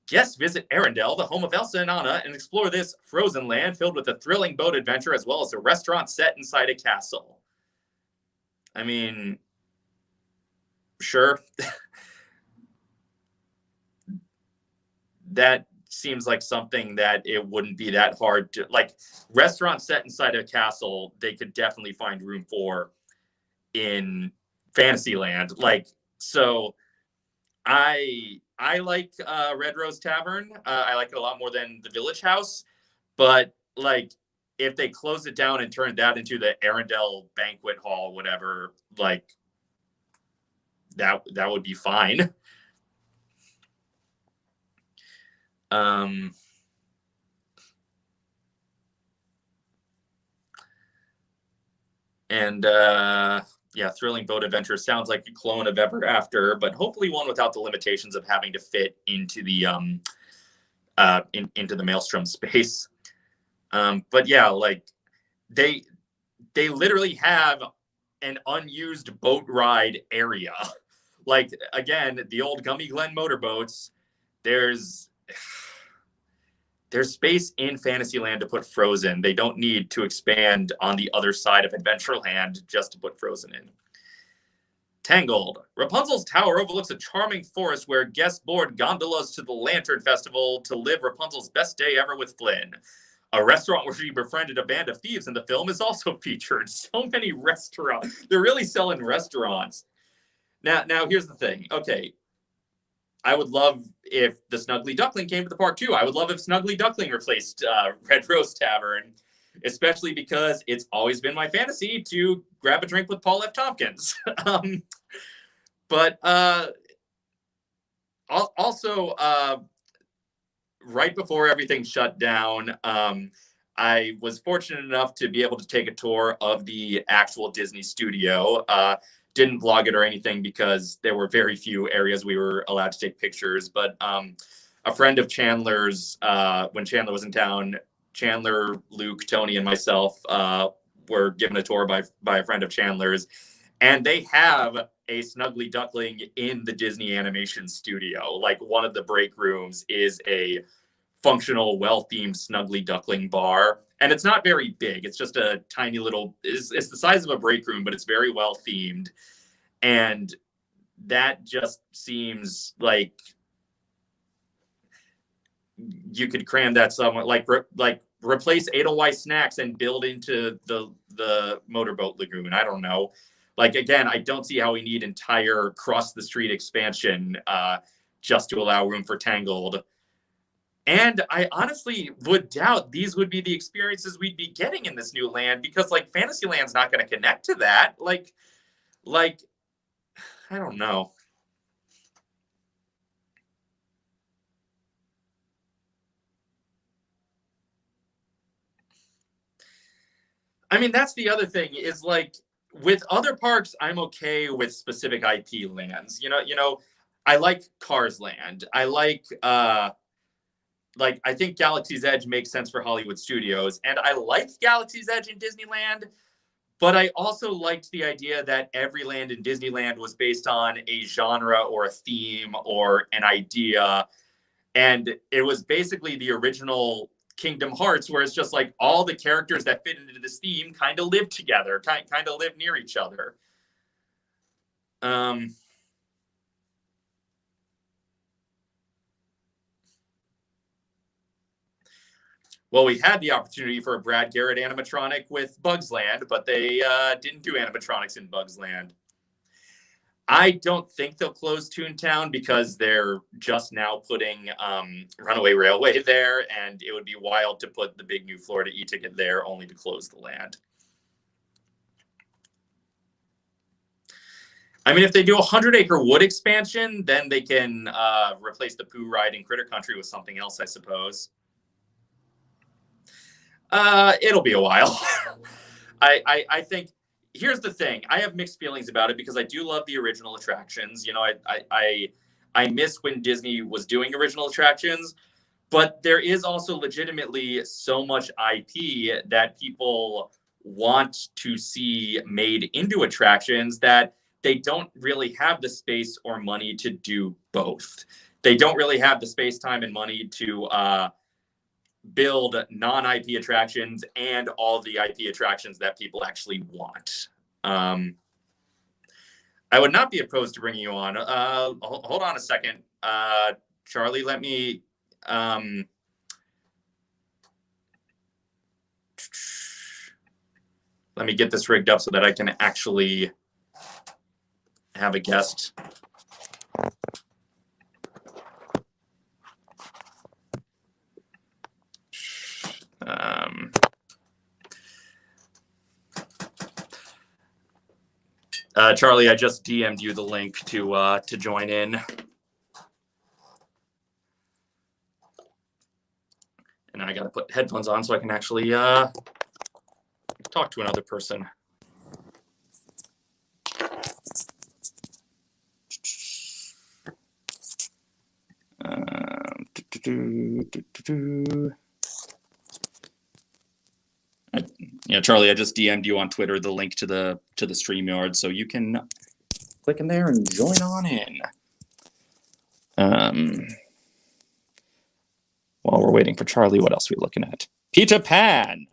Guests visit Arendelle, the home of Elsa and Anna, and explore this frozen land filled with a thrilling boat adventure as well as a restaurant set inside a castle. I mean, sure. That seems like something that it wouldn't be that hard to, like, restaurant set inside a castle, they could definitely find room for in Fantasyland. Like, so I like Red Rose Tavern. I like it a lot more than the Village House, but like if they close it down and turn that into the Arendelle Banquet Hall, whatever, like that would be fine. Yeah, thrilling boat adventure sounds like a clone of Ever After, but hopefully one without the limitations of having to fit into the into the Maelstrom space. But yeah, like they literally have an unused boat ride area. Like, again, the old Gummy Glen motorboats, there's space in Fantasyland to put Frozen. They don't need to expand on the other side of Adventureland just to put Frozen in. Tangled. Rapunzel's Tower overlooks a charming forest where guests board gondolas to the Lantern Festival to live Rapunzel's best day ever with Flynn. A restaurant where she befriended a band of thieves in the film is also featured. So many restaurants. They're really selling restaurants. Now here's the thing. Okay, I would love if the Snuggly Duckling came to the park too. I would love if Snuggly Duckling replaced Red Rose Tavern, especially because it's always been my fantasy to grab a drink with Paul F. Tompkins. But also, right before everything shut down, I was fortunate enough to be able to take a tour of the actual Disney studio. Didn't vlog it or anything because there were very few areas we were allowed to take pictures. But a friend of Chandler's, when Chandler was in town, Chandler, Luke, Tony, and myself were given a tour by a friend of Chandler's. And they have a Snuggly Duckling in the Disney Animation Studio. Like, one of the break rooms is a functional, well-themed Snuggly Duckling bar. And it's not very big. It's just a tiny little, it's the size of a break room, but it's very well-themed. And that just seems like you could cram that somewhere, like replace Edelweiss Snacks and build into the motorboat lagoon. I don't know. Like, again, I don't see how we need entire cross-the-street expansion just to allow room for Tangled. And I honestly would doubt these would be the experiences we'd be getting in this new land because, like, Fantasyland's not going to connect to that. Like, I don't know. I mean, that's the other thing is, like, with other parks, I'm okay with specific IP lands. You know, I like Cars Land. I like I think Galaxy's Edge makes sense for Hollywood Studios, and I liked Galaxy's Edge in Disneyland, but I also liked the idea that every land in Disneyland was based on a genre or a theme or an idea, and it was basically the original Kingdom Hearts, where it's just like all the characters that fit into this theme kind of live together, kind of live near each other. Well, we had the opportunity for a Brad Garrett animatronic with Bugs Land, but they didn't do animatronics in Bugs Land. I don't think they'll close Toontown because they're just now putting Runaway Railway there, and it would be wild to put the big new Florida e-ticket there only to close the land. I mean, if they do a 100-acre wood expansion, then they can replace the Pooh ride in Critter Country with something else, I suppose. It'll be a while. I think, here's the thing. I have mixed feelings about it because I do love the original attractions. You know, I I miss when Disney was doing original attractions. But there is also legitimately so much IP that people want to see made into attractions that they don't really have the space or money to do both. They don't really have the space, time, and money to build non-IP attractions and all the IP attractions that people actually want. I would not be opposed to bringing you on. Hold on a second. Charlie, let me... let me get this rigged up so that I can actually have a guest. Charlie, I just DM'd you the link to join in. And I got to put headphones on so I can actually talk to another person. Yeah, Charlie, I just DM'd you on Twitter the link to the StreamYard, so you can click in there and join on in. While we're waiting for Charlie, what else are we looking at? Peter Pan.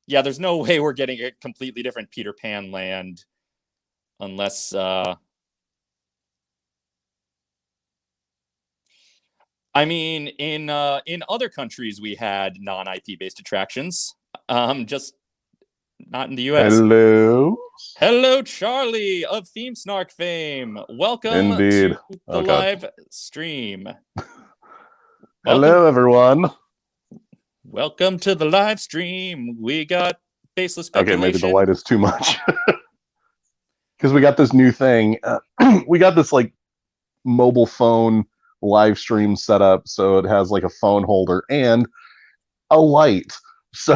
Yeah, there's no way we're getting a completely different Peter Pan land unless I mean, in other countries we had non-IP based attractions. Just not in the US. Hello, Charlie of Theme Snark fame. Welcome to the live stream. Hello, everyone. Welcome to the live stream. We got Baseless speculation. Okay, maybe the light is too much. Because we got this new thing. We got this like mobile phone live stream set up, so it has like a phone holder and a light. So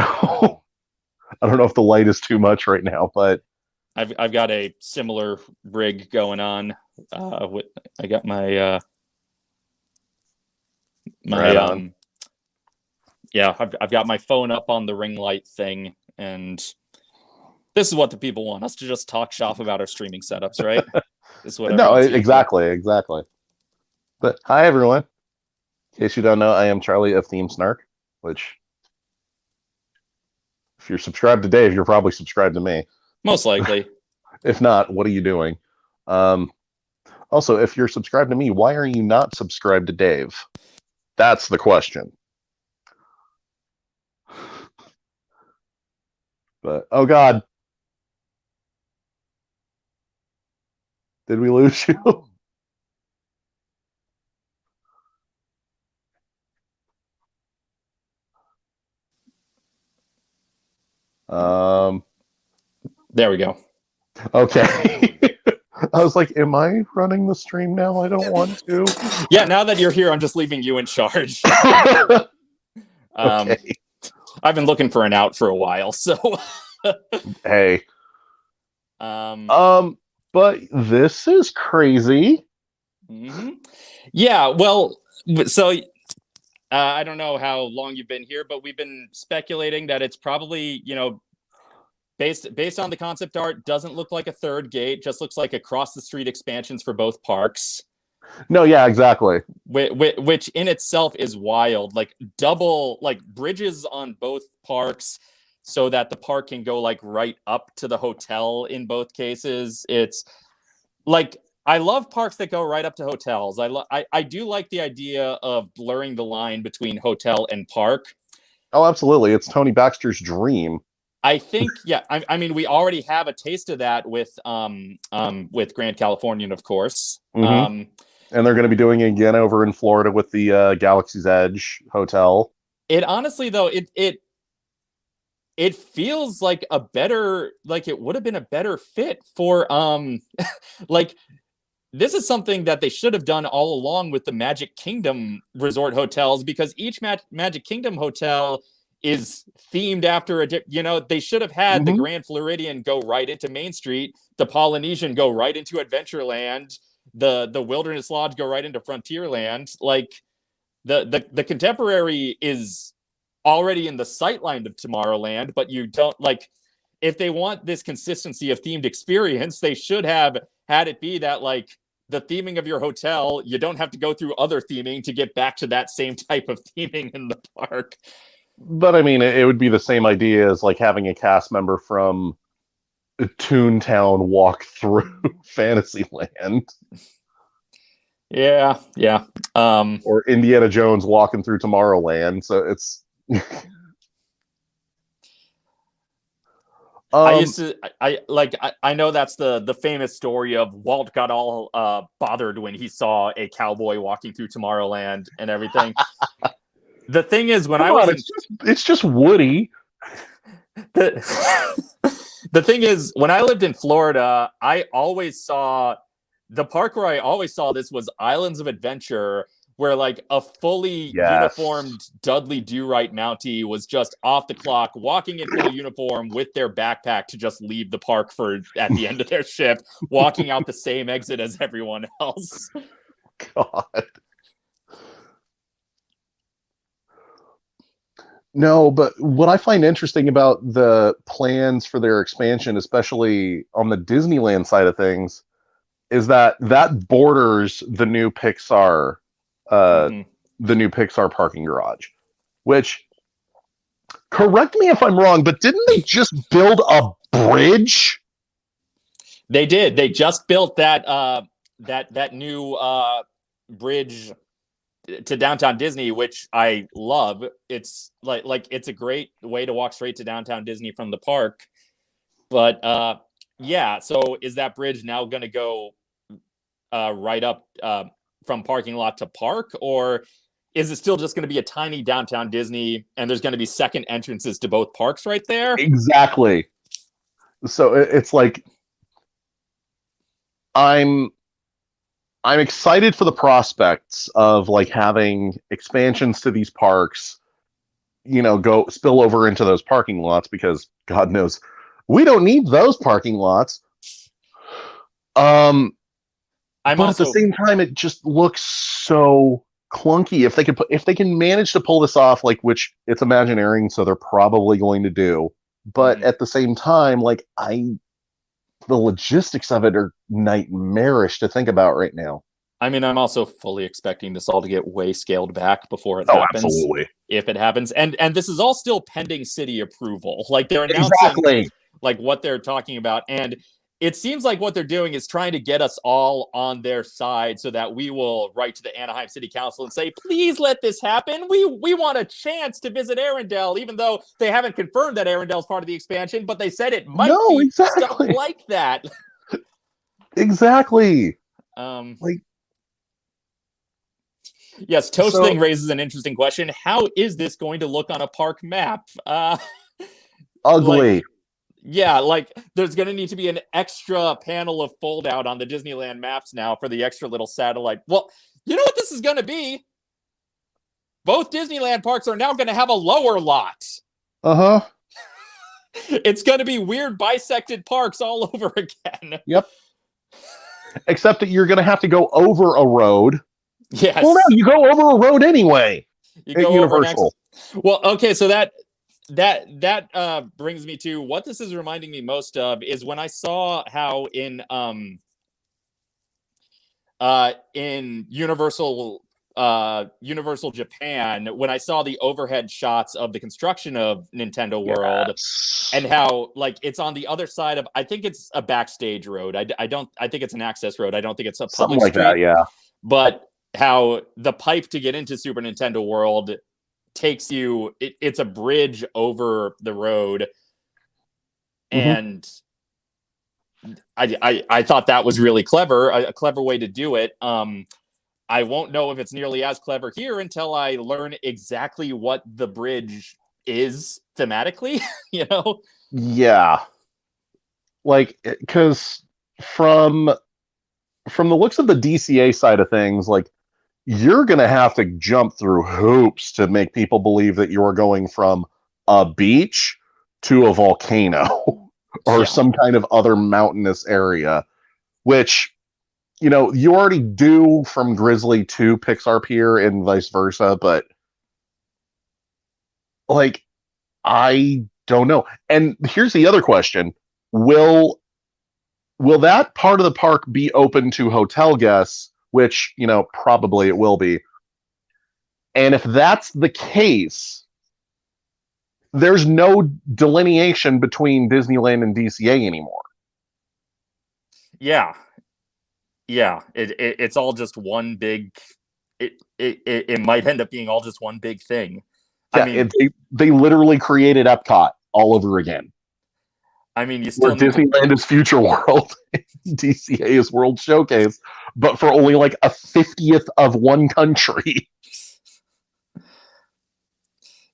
I don't know if the light is too much right now, but I've got a similar rig going on. I got my yeah, I've got my phone up on the ring light thing, and this is what the people want us to just talk shop about our streaming setups, right? This is what exactly. But hi, everyone. In case you don't know, I am Charlie of Theme Snark, which, if you're subscribed to Dave, you're probably subscribed to me. Most likely. If not, what are you doing? Also, if you're subscribed to me, why are you not subscribed to Dave? That's the question. But, oh God. Did we lose you? There we go. Okay. I was like, am I running the stream now? I don't want to. Yeah, now that you're here, I'm just leaving you in charge. Okay. I've been looking for an out for a while, so hey. But this is crazy. Mm-hmm. Yeah, well, so I don't know how long you've been here, but we've been speculating that it's probably, based on the concept art, doesn't look like a third gate, just looks like across the street expansions for both parks. No, yeah, exactly. Which in itself is wild. Like double, like bridges on both parks so that the park can go like right up to the hotel in both cases. It's like, I love parks that go right up to hotels. I do like the idea of blurring the line between hotel and park. Oh, absolutely. It's Tony Baxter's dream. I think, yeah. I mean, we already have a taste of that with Grand Californian, of course. Mm-hmm. And they're going to be doing it again over in Florida with the Galaxy's Edge Hotel. It honestly, though, it feels like a better, like it would have been a better fit for like, this is something that they should have done all along with the Magic Kingdom resort hotels, because each Magic Kingdom hotel is themed after they should have had the Grand Floridian go right into Main Street, the Polynesian go right into Adventureland, the Wilderness Lodge go right into Frontierland. Like the Contemporary is already in the sightline of Tomorrowland, but you don't like. If they want this consistency of themed experience, they should have had it be that like the theming of your hotel, you don't have to go through other theming to get back to that same type of theming in the park. But I mean, it would be the same idea as like having a cast member from Toontown walk through Fantasyland. Yeah. Or Indiana Jones walking through Tomorrowland. So it's I know that's the famous story of Walt got all bothered when he saw a cowboy walking through Tomorrowland and everything. The thing is, when it's just Woody. The thing is, when I lived in Florida, I always saw the park where I always saw this was Islands of Adventure, where like a fully uniformed Dudley Do-Right Mountie was just off the clock, walking in full uniform with their backpack to just leave the park for at the end of their shift, walking out the same exit as everyone else. God. No, but what I find interesting about the plans for their expansion, especially on the Disneyland side of things, is that borders the new Pixar the new Pixar parking garage, which, correct me if I'm wrong, but didn't they just build a bridge? They did. They just built that new bridge to downtown Disney, which I love. It's like it's a great way to walk straight to downtown Disney from the park. But so is that bridge now going to go right up from parking lot to park, or is it still just going to be a tiny downtown Disney and there's going to be second entrances to both parks right there? Exactly. So it's like I'm excited for the prospects of like having expansions to these parks, go spill over into those parking lots, because God knows we don't need those parking lots. But at the same time, it just looks so clunky. If they can manage to pull this off, like, which it's Imagineering, so they're probably going to do. But at the same time, like the logistics of it are nightmarish to think about right now. I mean, I'm also fully expecting this all to get way scaled back before it happens. Absolutely. If it happens. And this is all still pending city approval. Like they're announcing like what they're talking about. And it seems like what they're doing is trying to get us all on their side so that we will write to the Anaheim City Council and say, please let this happen. We want a chance to visit Arendelle, even though they haven't confirmed that Arendelle is part of the expansion, but they said it might be stuff like that. Exactly. Yes, Toast thing raises an interesting question. How is this going to look on a park map? Ugly. There's going to need to be an extra panel of fold out on the Disneyland maps now for the extra little satellite. Well, you know what this is going to be? Both Disneyland parks are now going to have a lower lot. Uh-huh. It's going to be weird bisected parks all over again. Yep. Except that you're going to have to go over a road. Yes. Well, no, you go over a road anyway. You go Universal. Well, okay, so that brings me to what this is reminding me most of is when I saw how in Universal Japan, when I saw the overhead shots of the construction of Nintendo World, and how like it's on the other side of, I think it's a backstage road. I think it's an access road. I don't think it's a public street. That, yeah. But how the pipe to get into Super Nintendo World takes you, it's a bridge over the road. And I thought that was really clever, a clever way to do it. I won't know if it's nearly as clever here until I learn exactly what the bridge is thematically, Yeah. Like, because from the looks of the DCA side of things, like, you're going to have to jump through hoops to make people believe that you're going from a beach to a volcano or some kind of other mountainous area, which you already do from Grizzly to Pixar Pier and vice versa, but like, I don't know. And here's the other question. Will that part of the park be open to hotel guests, which, probably it will be. And if that's the case, there's no delineation between Disneyland and DCA anymore. Yeah. It's all just one big. It might end up being all just one big thing. Yeah, I mean, they literally created Epcot all over again. I mean, you still Disneyland is Future World, DCA is World Showcase, but for only like a 50th of one country.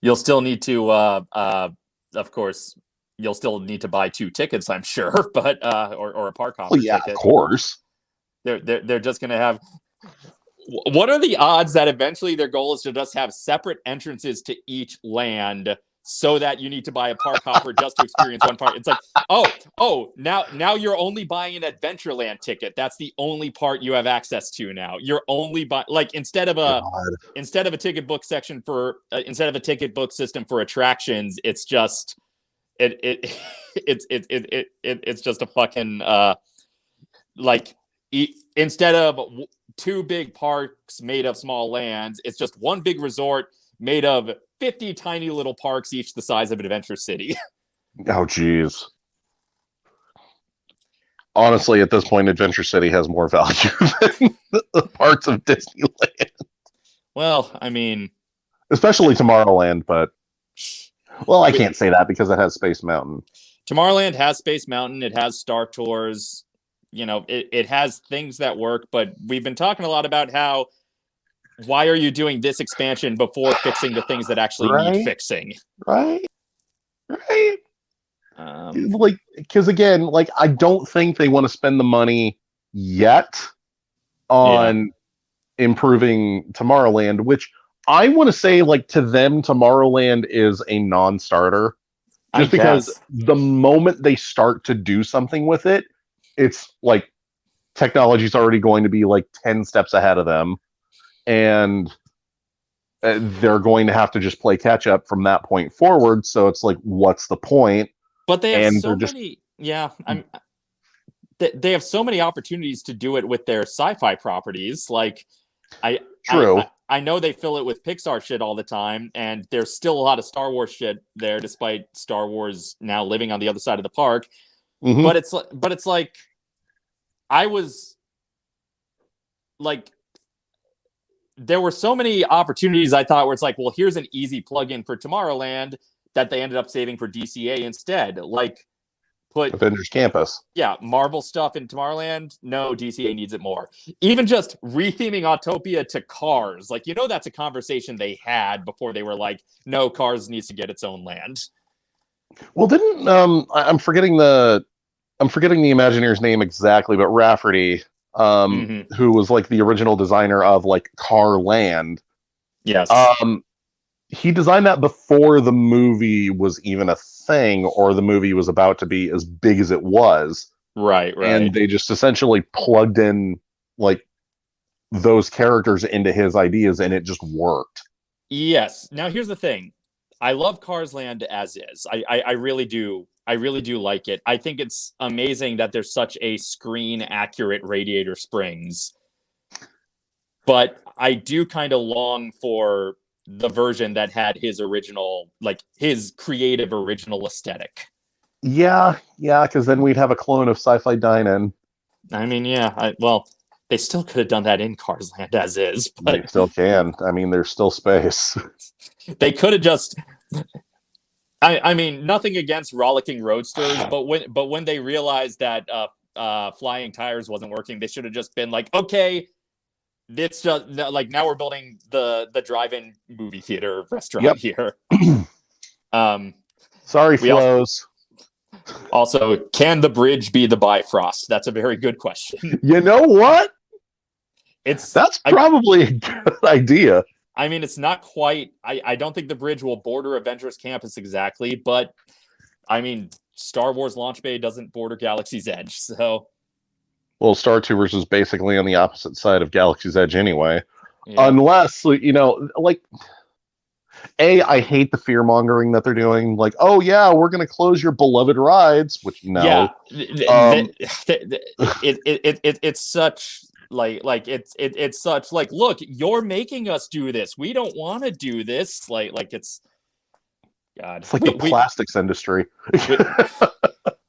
You'll still need to, of course, you'll still need to buy 2 tickets, I'm sure, but or a park hopper ticket. Of course. They're just going to have. What are the odds that eventually their goal is to just have separate entrances to each land, so that you need to buy a park hopper just to experience one part? It's like, now you're only buying an Adventureland ticket. That's the only part you have access to now. You're only instead of a ticket book section for instead of a ticket book system for attractions, it's just it's just a fucking instead of 2 big parks made of small lands, it's just one big resort made of 50 tiny little parks, each the size of an Adventure City. Oh, geez. Honestly, at this point, Adventure City has more value than the parts of Disneyland. Well, I mean... especially Tomorrowland, but... well, I can't say that because it has Space Mountain. Tomorrowland has Space Mountain. It has Star Tours. It has things that work, but we've been talking a lot about how why are you doing this expansion before fixing the things that actually need fixing? Right. Because again, I don't think they want to spend the money yet on improving Tomorrowland, which I want to say, to them, Tomorrowland is a non-starter. Just because the moment they start to do something with it, it's technology's already going to be 10 steps ahead of them. And they're going to have to just play catch up from that point forward. So it's what's the point? But they have many. Yeah, they have so many opportunities to do it with their sci-fi properties. True. I know they fill it with Pixar shit all the time, and there's still a lot of Star Wars shit there, despite Star Wars now living on the other side of the park. Mm-hmm. But it's I was there were so many opportunities I thought where it's well, here's an easy plug-in for Tomorrowland that they ended up saving for DCA instead. Put Avengers Campus. Yeah, Marvel stuff in Tomorrowland. No, DCA needs it more. Even just retheming Autopia to Cars. That's a conversation they had before they were no, Cars needs to get its own land. Well, didn't I'm forgetting the Imagineer's name exactly, but Rafferty, who was the original designer of Car Land. Yes. He designed that before the movie was even a thing, or the movie was about to be as big as it was. Right. And they just essentially plugged in those characters into his ideas, and it just worked. Yes. Now here's the thing. I love Cars Land as is. I really do. I really do like it. I think it's amazing that there's such a screen accurate Radiator Springs. But I do kind of long for the version that had his original, his creative original aesthetic. Yeah, because then we'd have a clone of Sci-Fi Dine-In. I mean, they still could have done that in Cars Land as is. But they still can. I mean, there's still space. They could have just... I mean, nothing against rollicking roadsters, but when they realized that flying tires wasn't working, they should have just been okay, it's just now we're building the drive-in movie theater restaurant here. Sorry, Flows. Also, can the bridge be the Bifrost? That's a very good question. You know what? That's probably a good idea. I mean, it's not quite... I don't think the bridge will border Avengers Campus exactly, but I mean, Star Wars Launch Bay doesn't border Galaxy's Edge, so... Well, Star Tours is basically on the opposite side of Galaxy's Edge anyway. Yeah. Unless, like, I hate the fear mongering that they're doing. Like, oh yeah, we're gonna close your beloved rides, which no. Yeah. It's such it's such like, look, you're making us do this. We don't want to do this. Like it's God. It's like the plastics industry.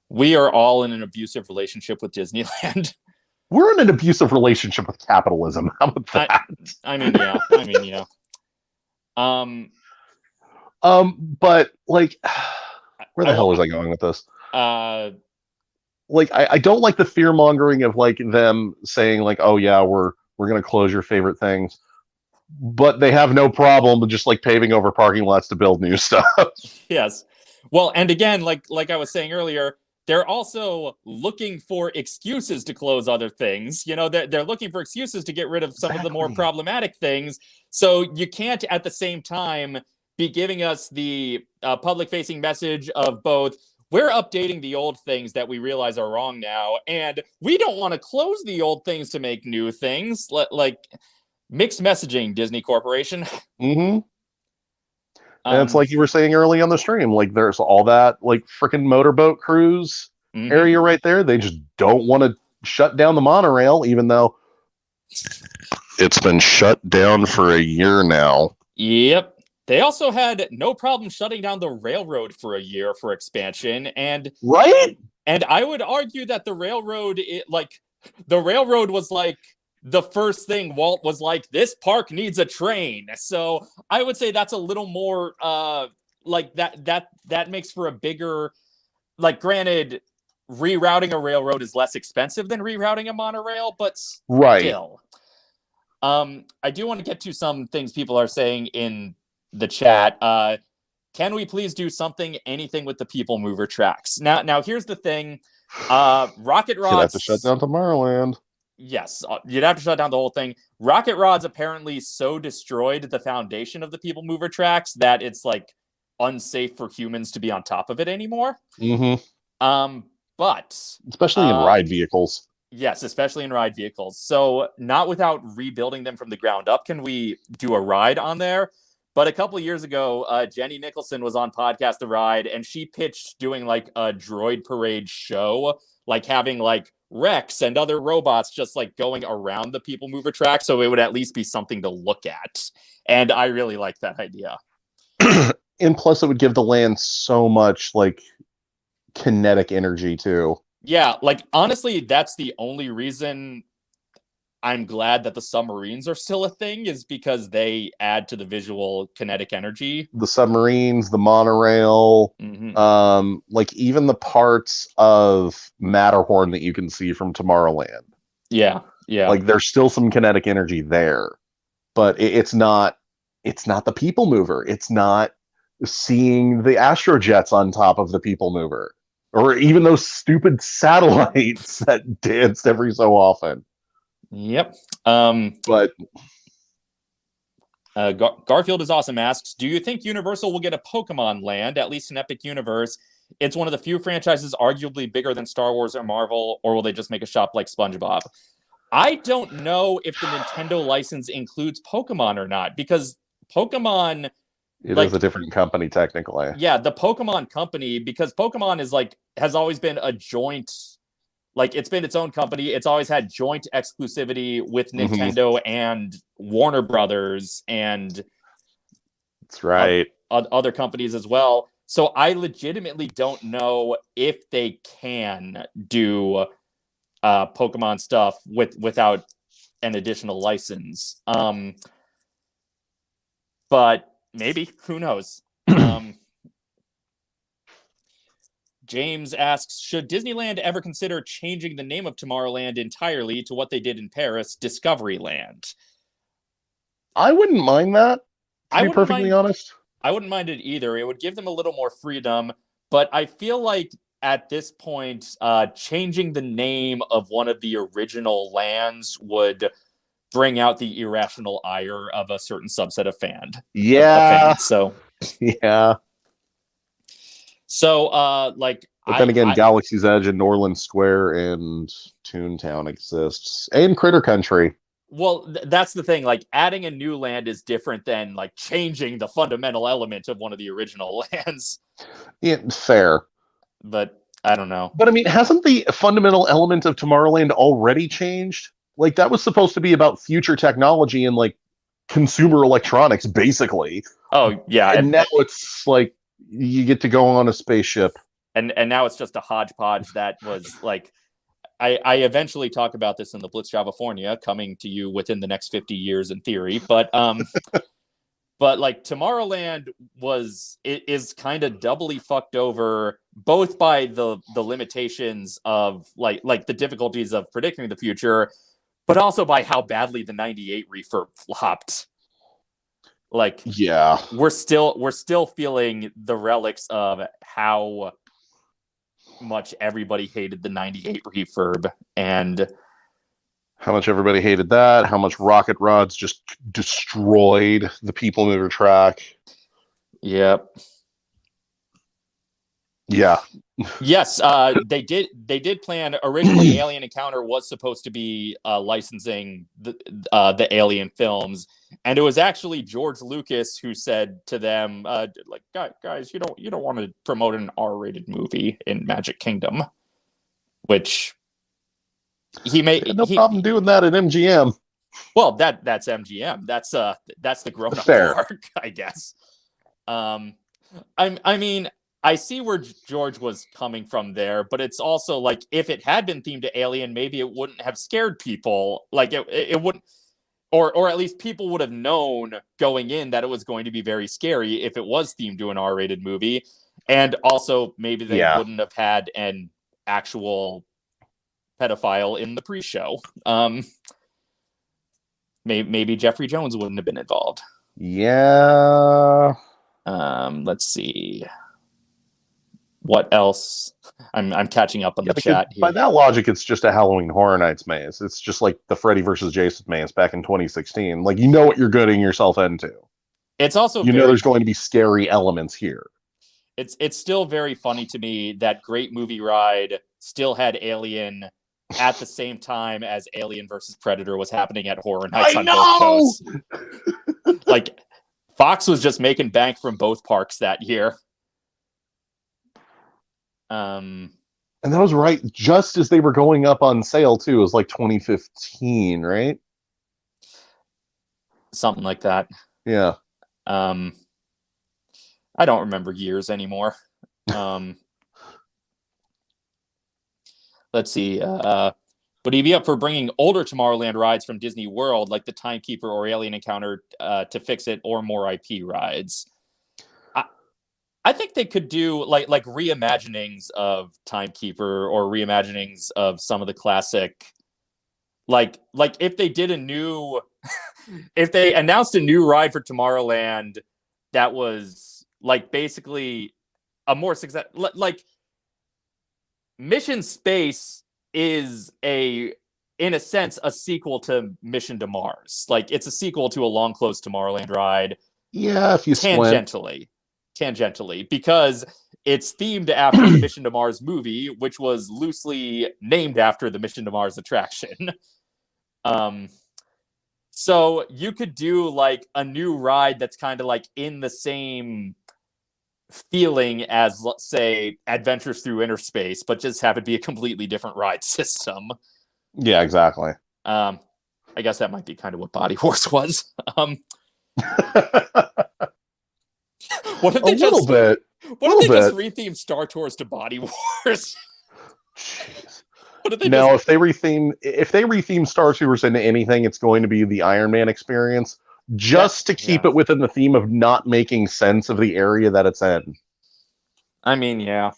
We are all in an abusive relationship with Disneyland. We're in an abusive relationship with capitalism. How about that? I mean, yeah. But like, where the hell was I going with this? Like, I don't like the fear mongering of like them saying like, oh yeah, we're gonna close your favorite things, but they have no problem with just like paving over parking lots to build new stuff. Yes. Well, and again, like I was saying earlier, they're also looking for excuses to close other things. They're looking for excuses to get rid of some of the more problematic things. So you can't at the same time be giving us the public-facing message of both, we're updating the old things that we realize are wrong now, and we don't want to close the old things to make new things. Like, mixed messaging, Disney Corporation. Mm-hmm. And it's like you were saying early on the stream, like there's all that like freaking motorboat cruise area right there. They just don't want to shut down the monorail, even though it's been shut down for a year now. Yep. They also had no problem shutting down the railroad for a year for expansion. And I would argue that the railroad was like the first thing Walt was like, this park needs a train. So I would say that's a little more like that makes for a bigger, like, granted, rerouting a railroad is less expensive than rerouting a monorail, but still. I do want to get to some things people are saying in the chat. Can we please do anything with the People Mover tracks? Now here's the thing. Rocket Rods. You'd have to shut down Tomorrowland. Yes, you'd have to shut down the whole thing. Rocket Rods apparently so destroyed the foundation of the People Mover tracks that it's like unsafe for humans to be on top of it anymore. But especially in ride vehicles. Yes, especially in ride vehicles. So not without rebuilding them from the ground up can we do a ride on there. But a couple of years ago, Jenny Nicholson was on Podcast The Ride, and she pitched doing like a droid parade show, like having like Rex and other robots just like going around the People Mover track, so it would at least be something to look at. And I really like that idea. And plus it would give the land so much like kinetic energy too. Yeah, like honestly, that's the only reason I'm glad that the submarines are still a thing, is because they add to the visual kinetic energy. The submarines, the monorail, like even the parts of Matterhorn that you can see from Tomorrowland. Yeah. Like there's still some kinetic energy there, but it's not the People Mover. It's not seeing the Astrojets on top of the People Mover, or even those stupid satellites that danced every so often. Yep. But Garfield is awesome asks, do you think Universal will get a Pokemon land, at least in Epic Universe? It's one of the few franchises arguably bigger than Star Wars or Marvel, or will they just make a shop like SpongeBob? I don't know if the Nintendo license includes Pokemon or not, because Pokemon... It is a different company, technically. Yeah, the Pokemon company, because Pokemon is like, has always been a joint... Like, it's been its own company. It's always had joint exclusivity with Nintendo and Warner Brothers and that's right, other companies as well. So I legitimately don't know if they can do Pokemon stuff without an additional license. But maybe, who knows? James asks, should Disneyland ever consider changing the name of Tomorrowland entirely to what they did in Paris, Discoveryland? I wouldn't mind that, to be perfectly honest. I wouldn't mind it either. It would give them a little more freedom, but I feel like at this point, changing the name of one of the original lands would bring out the irrational ire of a certain subset of fans. Yeah. So, yeah. So, like, But then again, Galaxy's Edge and Norland Square and Toontown exists, and Critter Country. Well, that's the thing. Like, adding a new land is different than like changing the fundamental element of one of the original lands. Yeah, fair. But I don't know. But I mean, hasn't the fundamental element of Tomorrowland already changed? Like, that was supposed to be about future technology and like consumer electronics, basically. Oh yeah, and now it's like you get to go on a spaceship. And now it's just a hodgepodge that was like, I eventually talk about this in the Blitz Javafornia, coming to you within the next 50 years in theory. But but like Tomorrowland is kind of doubly fucked over, both by the limitations of like the difficulties of predicting the future, but also by how badly the 98 refurb flopped. Like, yeah, we're still feeling the relics of how much everybody hated the 98 refurb, and how much everybody hated that, how much Rocket Rods just destroyed the People Mover track. Yep. Yeah. Yes, they did plan. Originally, Alien Encounter was supposed to be licensing the Alien films, and it was actually George Lucas who said to them, like, guys, you don't want to promote an R-rated movie in Magic Kingdom, which he made no problem doing that at MGM. Well, that's MGM. That's the grown-up park, I guess. I mean, I see where George was coming from there, but it's also like, if it had been themed to Alien, maybe it wouldn't have scared people. Like, it wouldn't, or at least people would have known going in that it was going to be very scary if it was themed to an R-rated movie. And also, maybe they wouldn't have had an actual pedophile in the pre-show. Maybe Jeffrey Jones wouldn't have been involved. Yeah. Let's see. What else? I'm catching up on the chat here. By that logic, it's just a Halloween Horror Nights maze. It's just like the Freddy versus Jason maze back in 2016. Like, you know what you're getting yourself into. It's also know there's going to be scary elements here. It's still very funny to me that Great Movie Ride still had Alien at the same time as Alien versus Predator was happening at Horror Nights on both coasts. Like, Fox was just making bank from both parks that year. And that was right just as they were going up on sale too. It was like 2015, right? Something like that. Yeah. I don't remember years anymore. Let's see. But he'd be up for bringing older Tomorrowland rides from Disney World, like the Timekeeper or Alien Encounter, to fix it, or more IP rides. I think they could do like reimaginings of Timekeeper, or reimaginings of some of the classic, like if they did a new, if they announced a new ride for Tomorrowland that was like basically a more success, like Mission Space is in a sense a sequel to Mission to Mars. Like, it's a sequel to a Long Close Tomorrowland ride. Yeah, if you tangentially, because it's themed after the Mission to Mars movie, which was loosely named after the Mission to Mars attraction. So you could do like a new ride that's kind of like in the same feeling as, let's say, Adventures Through Inner Space, but just have it be a completely different ride system. Yeah, exactly. I guess that might be kind of what Body Horse was. What if they just retheme Star Tours to Body Wars? Jeez. If they retheme Star Tours into anything, it's going to be the Iron Man experience, just to keep it within the theme of not making sense of the area that it's in. I mean, yeah.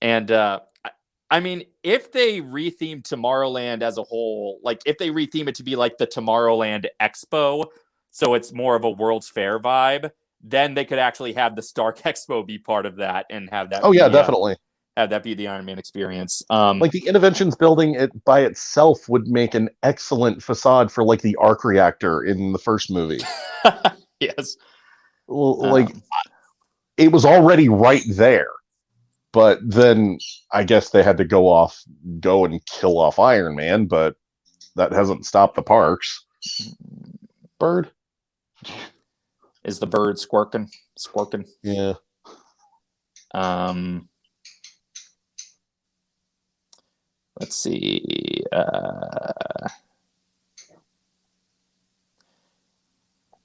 And I mean, if they retheme Tomorrowland as a whole, like if they retheme it to be like the Tomorrowland Expo, so it's more of a World's Fair vibe, then they could actually have the Stark Expo be part of that and have that. Definitely. Have that be the Iron Man experience. Like the Innovations building, it by itself would make an excellent facade for like the arc reactor in the first movie. Yes. Like, it was already right there. But then I guess they had to go and kill off Iron Man, but that hasn't stopped the parks. Bird? Is the bird squirking? Yeah. Let's see.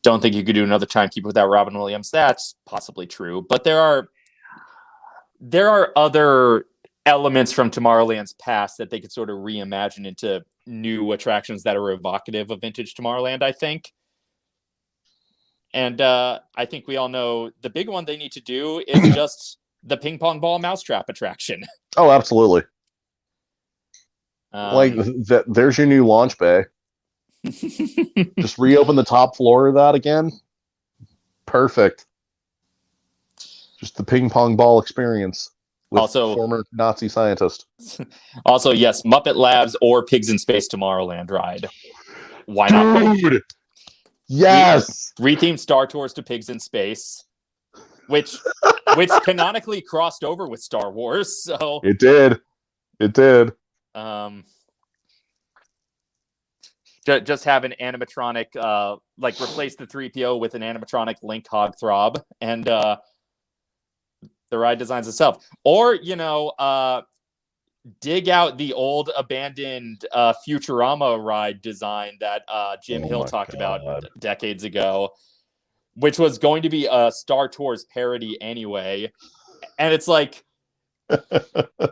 Don't think you could do another timekeeper without Robin Williams. That's possibly true, but there are other elements from Tomorrowland's past that they could sort of reimagine into new attractions that are evocative of vintage Tomorrowland, I think. And I think we all know the big one they need to do is just the ping pong ball mousetrap attraction. Oh, absolutely. There's your new launch bay. Just reopen the top floor of that again. Perfect. Just the ping pong ball experience with also former Nazi scientist. Also, yes, Muppet Labs or Pigs in Space Tomorrowland ride. Why not? Dude! Yes! Retheme Star Tours to Pigs in Space, which canonically crossed over with Star Wars. So it did. Just have an animatronic, replace the 3PO with an animatronic Link Hog Throb, and the ride designs itself. Or, dig out the old abandoned Futurama ride design that Jim Hill talked about decades ago, which was going to be a Star Tours parody anyway. And it's like,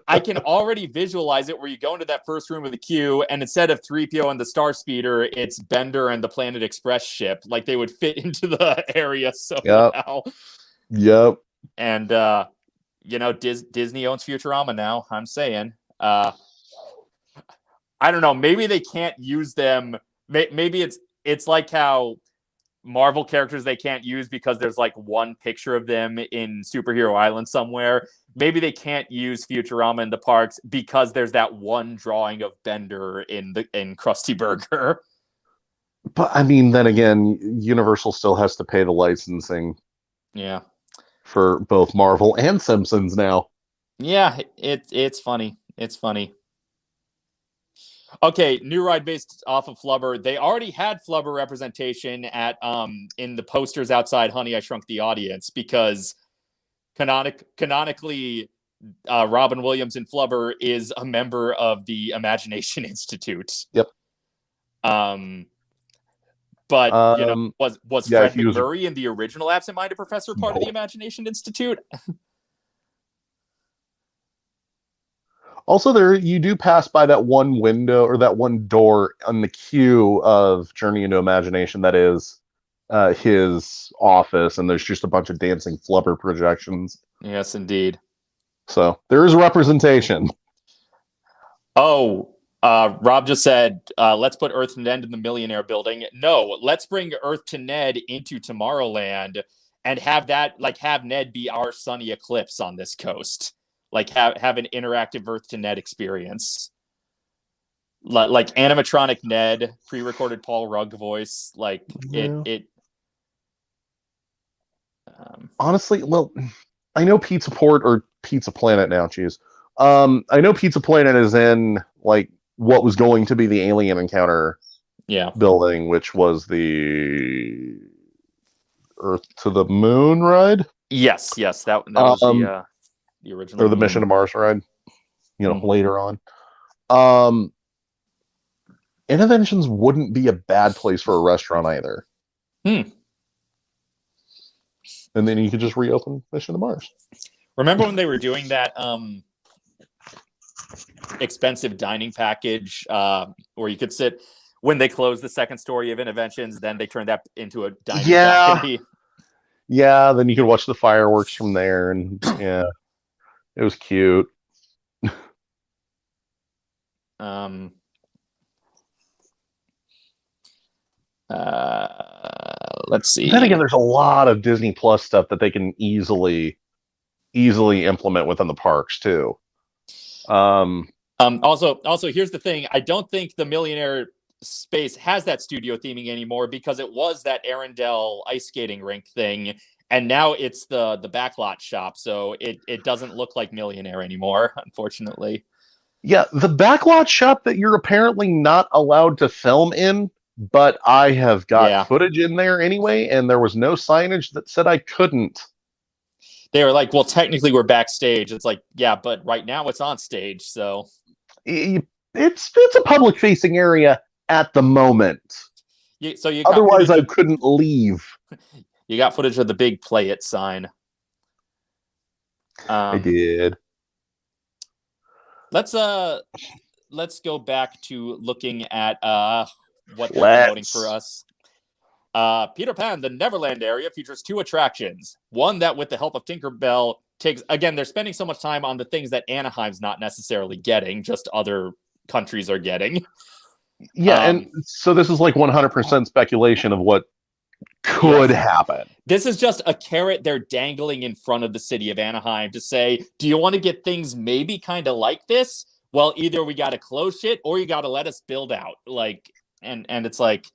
I can already visualize it where you go into that first room of the queue, and instead of 3PO and the Star Speeder, it's Bender and the Planet Express ship. Like, they would fit into the area somehow. Yep. And, Disney owns Futurama now, I'm saying. I don't know. Maybe they can't use them. Maybe it's like how Marvel characters they can't use because there's like one picture of them in Superhero Island somewhere. Maybe they can't use Futurama in the parks because there's that one drawing of Bender in Krusty Burger. But I mean, then again, Universal still has to pay the licensing. Yeah. For both Marvel and Simpsons now. Yeah, it's funny. It's funny. Okay, new ride based off of Flubber. They already had Flubber representation at in the posters outside Honey, I Shrunk the Audience, because canonically Robin Williams in Flubber is a member of the Imagination Institute. Yep. But was Fred McMurray in the original Absent-Minded Professor part of the Imagination Institute? Also, you do pass by that one window or that one door on the queue of Journey into Imagination that is his office, and there's just a bunch of dancing Flubber projections. Yes, indeed. So there is representation. Oh, Rob just said, let's put Earth to Ned in the Millionaire Building. No, let's bring Earth to Ned into Tomorrowland and have Ned be our sunny eclipse on this coast. Like have an interactive Earth to Ned experience. Like animatronic Ned, pre-recorded Paul Rugg voice. Honestly, well, I know Pizza Port or Pizza Planet now, geez. I know Pizza Planet is in like what was going to be the Alien Encounter building, which was the Earth to the Moon ride. Yes, that was the original, or the Mission to Mars ride. Later on. Interventions wouldn't be a bad place for a restaurant either. And then you could just reopen Mission to Mars. Remember when they were doing that expensive dining package where you could sit when they closed the second story of Interventions, then they turned that into a dining balcony. Yeah, then you could watch the fireworks from there, and it was cute. Let's see. Then again, there's a lot of Disney Plus stuff that they can easily implement within the parks too. Also, here's the thing. I don't think the Millionaire Space has that studio theming anymore because it was that Arendelle ice skating rink thing, And now it's the backlot shop, so it doesn't look like Millionaire anymore, unfortunately. Yeah, the backlot shop that you're apparently not allowed to film in, but I have got footage in there anyway, and there was no signage that said I couldn't. They were like, well, technically we're backstage. It's like, yeah, but right now it's on stage, so it's a public facing area at the moment. So you otherwise I couldn't leave. You got footage of the big "Play It" sign. I did. Let's go back to looking at what they're promoting for us. Peter Pan, the Neverland area, features 2 attractions. One that, with the help of Tinkerbell, takes, again, they're spending so much time on the things that Anaheim's not necessarily getting, just other countries are getting. Yeah, and so this is like 100% speculation of what could happen. This is just a carrot they're dangling in front of the city of Anaheim to say, do you want to get things maybe kind of like this? Well, either we got to close shit or you got to let us build out. Like, and it's like,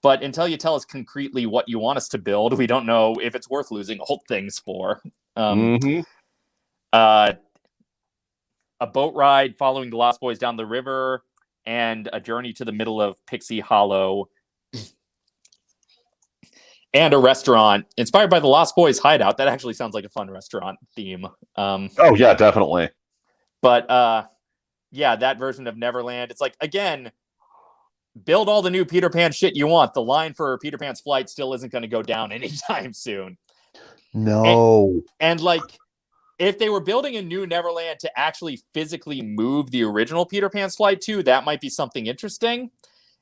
but until you tell us concretely what you want us to build, we don't know if it's worth losing old things for. A boat ride following the Lost Boys down the river, and a journey to the middle of Pixie Hollow, and a restaurant inspired by the Lost Boys hideout. That actually sounds like a fun restaurant theme. Oh yeah, definitely. But yeah, that version of Neverland. It's like, again, build all the new Peter Pan shit you want. The line for Peter Pan's flight still isn't going to go down anytime soon. No. And like, if they were building a new Neverland to actually physically move the original Peter Pan's flight to, that might be something interesting.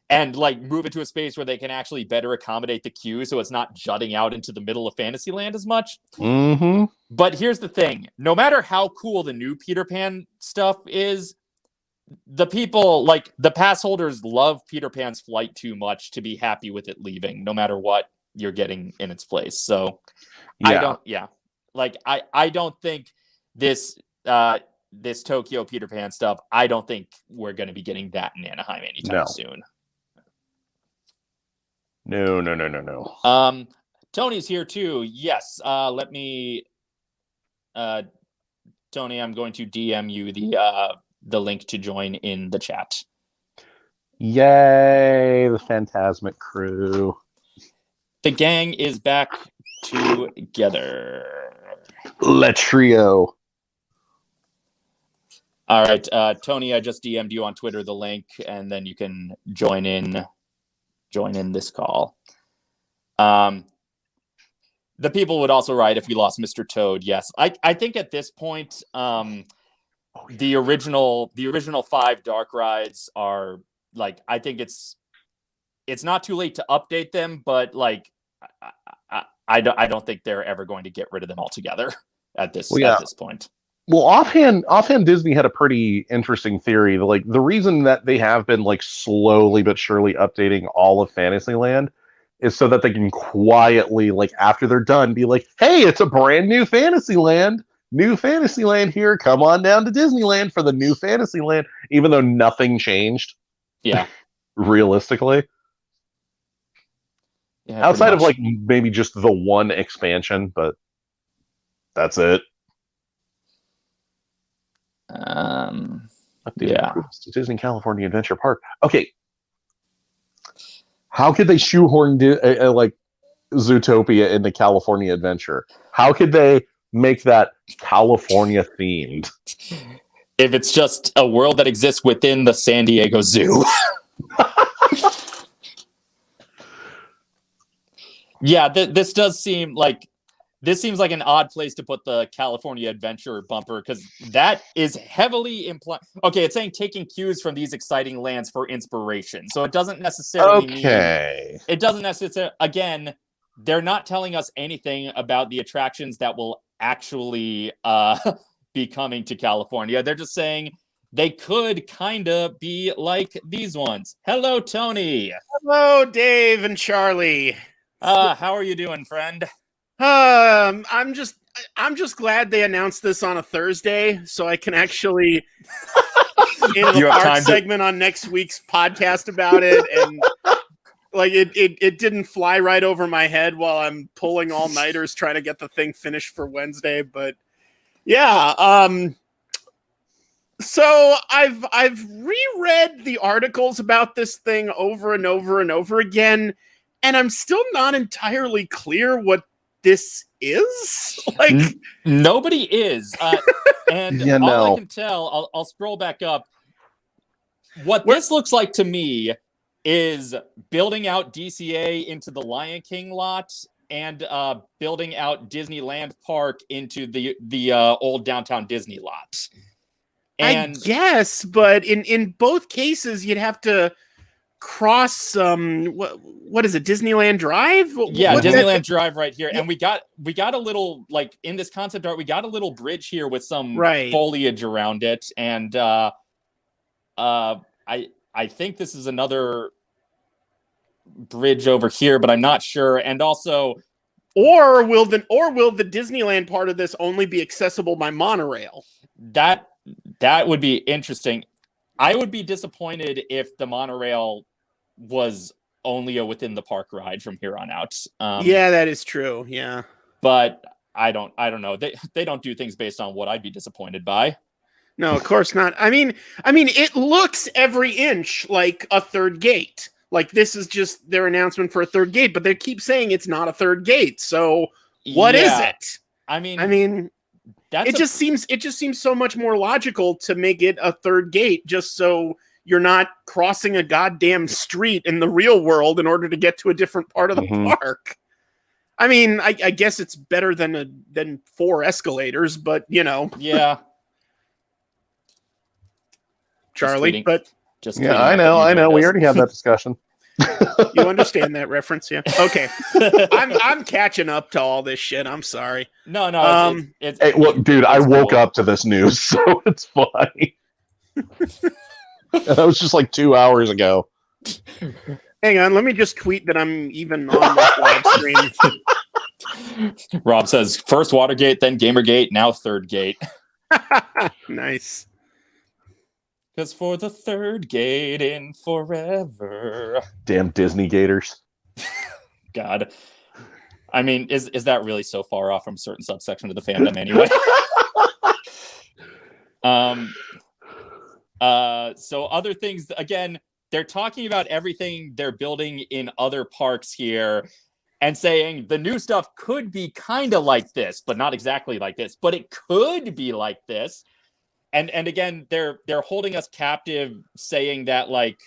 And like move it to a space where they can actually better accommodate the queue so it's not jutting out into the middle of Fantasyland as much. But here's the thing. No matter how cool the new Peter Pan stuff is, the people, like the pass holders, love Peter Pan's flight too much to be happy with it leaving, no matter what you're getting in its place. So I don't think this Tokyo Peter Pan stuff, I don't think we're going to be getting that in Anaheim anytime soon. No. Tony's here too. Yes. Let me, Tony, I'm going to DM you the link to join in the chat. Yay, the Phantasmic crew. The gang is back together. Le trio. All right, Tony, I just DM'd you on Twitter the link, and then you can join in this call. The people would also write, if we lost Mr. Toad. Yes, I think at this point, the original 5 dark rides are like, I think it's not too late to update them, but like I don't think they're ever going to get rid of them altogether at this point. Well, offhand, Disney had a pretty interesting theory. Like, the reason that they have been like slowly but surely updating all of Fantasyland is so that they can quietly, like after they're done, be like, "Hey, it's a brand new Fantasyland. New Fantasyland here. Come on down to Disneyland for the new Fantasyland," even though nothing changed. Yeah, realistically. Yeah, outside of like maybe just the one expansion, but that's it. To Disney California Adventure Park. Okay, how could they shoehorn like Zootopia into California Adventure? How could they make that California themed? If it's just a world that exists within the San Diego Zoo. Yeah, this seems like an odd place to put the California Adventure bumper, because that is heavily implied. Okay, it's saying taking cues from these exciting lands for inspiration. So it doesn't necessarily mean... It doesn't necessarily... Again, they're not telling us anything about the attractions that will actually be coming to California. They're just saying they could kind of be like these ones. Hello, Tony. Hello, Dave and Charlie. How are you doing, friend? I'm just glad they announced this on a Thursday, so I can actually in the part segment on next week's podcast about it, and Like it didn't fly right over my head while I'm pulling all-nighters trying to get the thing finished for Wednesday. But yeah, so I've reread the articles about this thing over and over and over again, and I'm still not entirely clear what this is. Like Nobody is. And Yeah, all no. I can tell, I'll scroll back up. What this looks like to me is building out DCA into the Lion King lot and building out Disneyland Park into the old downtown Disney lot. And I guess, but in both cases, you'd have to cross what is it, Disneyland Drive? yeah, What- Disneyland Drive right here. Yeah. And we got a little, like, in this concept art, we got a little bridge here with some Right. foliage around it. And I think this is another bridge over here, but I'm not sure. And also, Or will the Disneyland part of this only be accessible by monorail? that would be interesting. I would be disappointed if the monorail was only a within the park ride from here on out. Yeah, that is true. Yeah. But I don't know. They don't do things based on what I'd be disappointed by. No, of course not. I mean, it looks every inch like a third gate. Like this is just their announcement for a third gate, but they keep saying it's not a third gate. So what is Yeah. it? I mean, It just seems so much more logical to make it a third gate, just so you're not crossing a goddamn street in the real world in order to get to a different part of the park. I mean, I guess it's better than 4 escalators, but yeah. Charlie, tweeting. but Just Yeah, tweeting I out know. that you joined We us. already had that discussion. you understand that reference, yeah? Okay, I'm catching up to all this shit. I'm sorry. No, it's Hey, look, dude, I it's woke cool. up to this news, so it's fine. And that was just like 2 hours ago. Hang on, let me just tweet that I'm even on this live stream. Rob says first Watergate, then Gamergate, now third gate. Nice. Because for the third gate in forever. Damn Disney Gators. God. I mean, is that really so far off from a certain subsection of the fandom anyway? So other things, again, they're talking about everything they're building in other parks here and saying the new stuff could be kind of like this, but not exactly like this, but it could be like this. And again, they're holding us captive, saying that like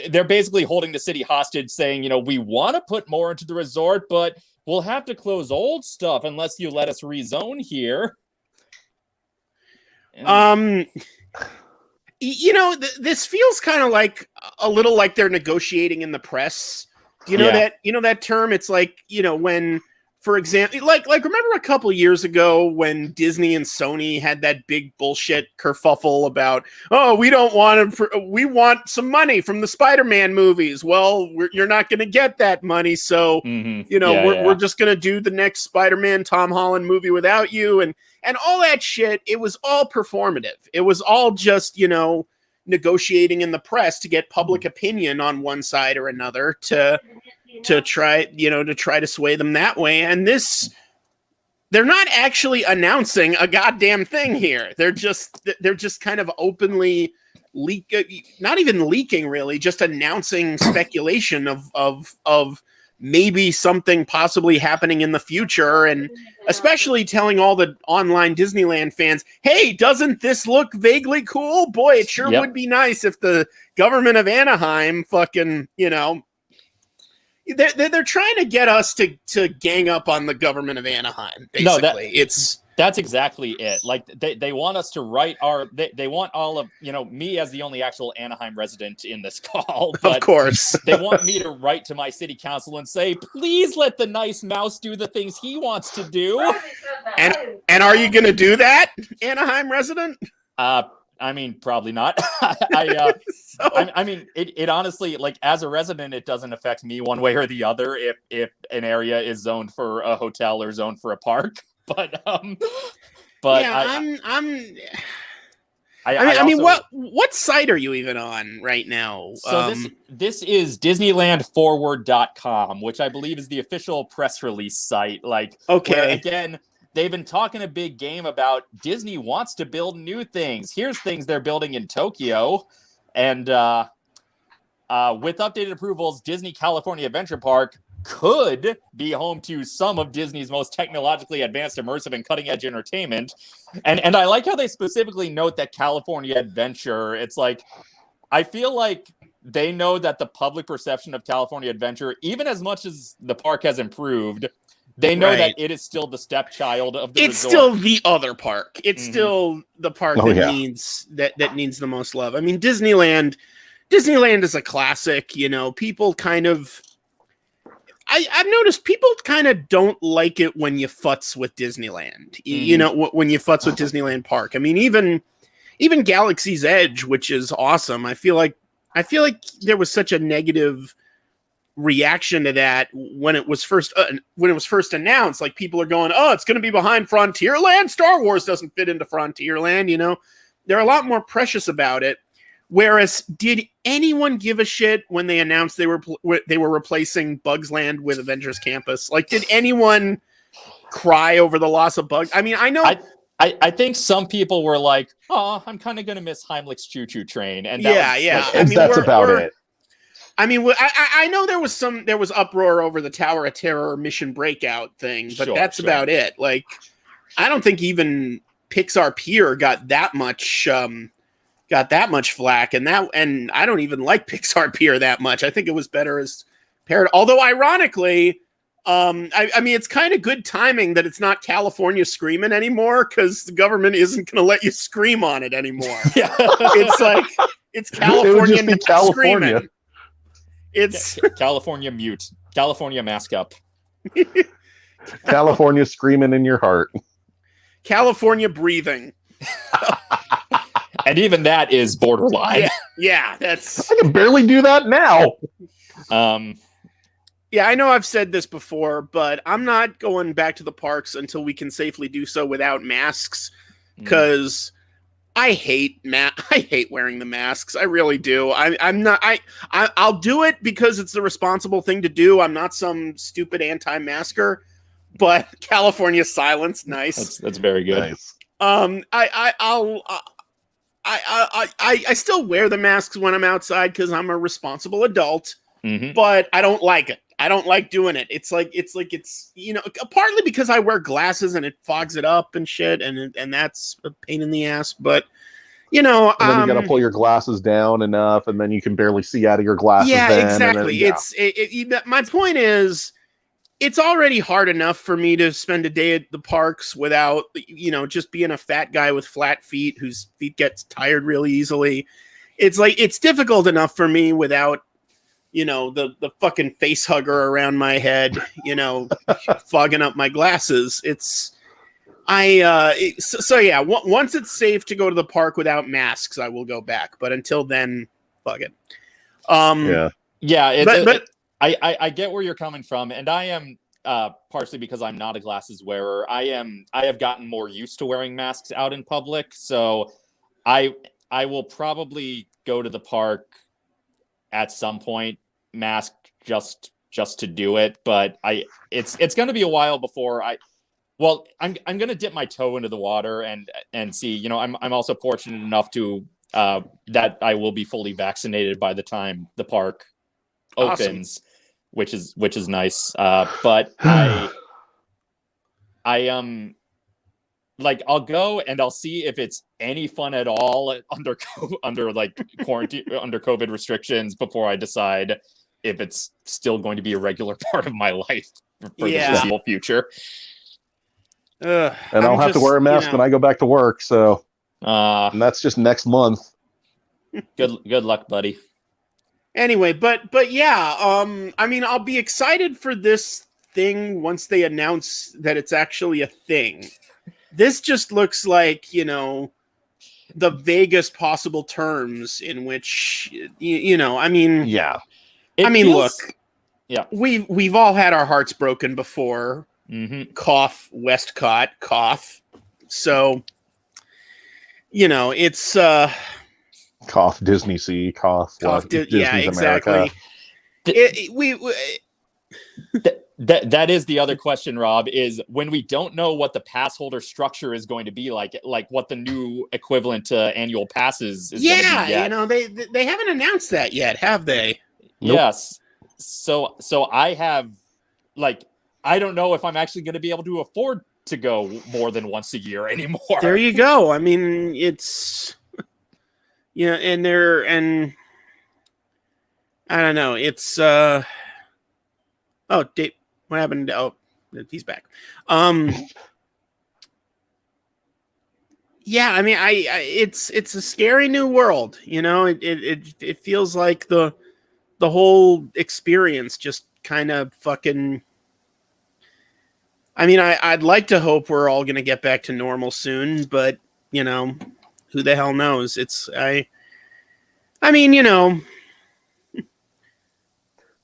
they're basically holding the city hostage, saying, we want to put more into the resort, but we'll have to close old stuff unless you let us rezone here. This feels kind of like a little like they're negotiating in the press. That term? It's like, when, for example, like remember a couple years ago when Disney and Sony had that big bullshit kerfuffle about, we want some money from the Spider-Man movies. Well, you're not going to get that money, so we're just going to do the next Spider-Man Tom Holland movie without you, and all that shit. It was all performative. It was all just negotiating in the press to get public opinion on one side or another to try to sway them that way. And they're not actually announcing a goddamn thing here. They're just kind of openly not even leaking really, just announcing speculation of maybe something possibly happening in the future, and especially telling all the online Disneyland fans, hey, doesn't this look vaguely cool? Boy, it sure would be nice if the government of Anaheim fucking, they're trying to get us to gang up on the government of Anaheim. Basically, that's exactly it. Like they want us to write they want all of me as the only actual Anaheim resident in this call. But of course, they want me to write to my city council and say, please let the nice mouse do the things he wants to do. And are you going to do that, Anaheim resident? I mean, probably not. I mean, it honestly, like, as a resident, it doesn't affect me one way or the other if an area is zoned for a hotel or zoned for a park. But yeah, I mean, what site are you even on right now? So this is DisneylandForward.com, which I believe is the official press release site. Like, okay, where, again, they've been talking a big game about Disney wants to build new things. Here's things they're building in Tokyo, and with updated approvals, Disney California Adventure Park could be home to some of Disney's most technologically advanced, immersive, and cutting-edge entertainment. And I like how they specifically note that California Adventure. It's like, I feel like they know that the public perception of California Adventure, even as much as the park has improved, they know that it is still the stepchild of the resort. Still the other park. It's still the park needs that needs the most love. I mean, Disneyland is a classic, you know. People kind of I've noticed people kind of don't like it when you futz with Disneyland. You know, when you futz with Disneyland Park. I mean, even Galaxy's Edge, which is awesome. I feel like there was such a negative reaction to that when it was first announced. Like, people are going, "Oh, it's going to be behind Frontierland. Star Wars doesn't fit into Frontierland." You know, they're a lot more precious about it. Whereas, did anyone give a shit when they announced they were replacing Bugs Land with Avengers Campus? Like, did anyone cry over the loss of Bugs? I mean, I know. I think some people were like, "Oh, I'm kind of gonna miss Heimlich's Choo Choo Train," and I mean, that's about it. I mean, I know there was uproar over the Tower of Terror Mission Breakout thing, but that's about it. Like, I don't think even Pixar Pier got that much flack, and I don't even like Pixar Pier that much. I think it was better as paired. Although, ironically, I mean, it's kind of good timing that it's not California Screaming anymore, because the government isn't going to let you scream on it anymore. Yeah. It's like, it's California Screaming. It's California Mute, California Mask Up, California Screaming in your heart, California Breathing. And even that is borderline. Yeah, that's. I can barely do that now. Yeah, I know I've said this before, but I'm not going back to the parks until we can safely do so without masks, because I hate wearing the masks. I really do. I'll do it because it's the responsible thing to do. I'm not some stupid anti-masker, but California silence, nice. That's very good. Nice. I still wear the masks when I'm outside because I'm a responsible adult, but I don't like it. I don't like doing it. It's you know, partly because I wear glasses and it fogs it up and shit, and that's a pain in the ass. But you know, and then you got to pull your glasses down enough, and then you can barely see out of your glasses. Yeah, exactly. My point is, it's already hard enough for me to spend a day at the parks without, you know, just being a fat guy with flat feet whose feet gets tired really easily. It's like, it's difficult enough for me without, you know, the fucking face hugger around my head, you know, fogging up my glasses. So yeah, once it's safe to go to the park without masks, I will go back. But until then, fuck it. I get where you're coming from, and I am partially because I'm not a glasses wearer. I have gotten more used to wearing masks out in public, so I will probably go to the park at some point, mask just to do it. But it's going to be a while before I'm going to dip my toe into the water and see. You know, I'm also fortunate enough to that I will be fully vaccinated by the time the park opens. Awesome. Which is nice. But I like, I'll go and I'll see if it's any fun at all under like quarantine, under COVID restrictions, before I decide if it's still going to be a regular part of my life for the foreseeable future. And I'll have to wear a mask when I go back to work. So, and that's just next month. Good luck, buddy. Anyway, but yeah, I mean, I'll be excited for this thing once they announce that it's actually a thing. This just looks like, you know, the vaguest possible terms in which, you know, I mean, yeah. Look, yeah, we've all had our hearts broken before. Cough, Westcott, cough. So, it's Cough Disney Sea, cough Disney's yeah, exactly. America. That is the other question, Rob, is when we don't know what the pass holder structure is going to be like what the new equivalent to annual passes is going to be yet. They haven't announced that yet, have they? Nope. Yes. So I have I don't know if I'm actually going to be able to afford to go more than once a year anymore. There you go. I mean, it's and I don't know. It's Dave, what happened? Oh, he's back. Yeah, I mean, it's a scary new world. It feels like the whole experience just kind of fucking. I mean, I'd like to hope we're all going to get back to normal soon, but who the hell knows? I mean,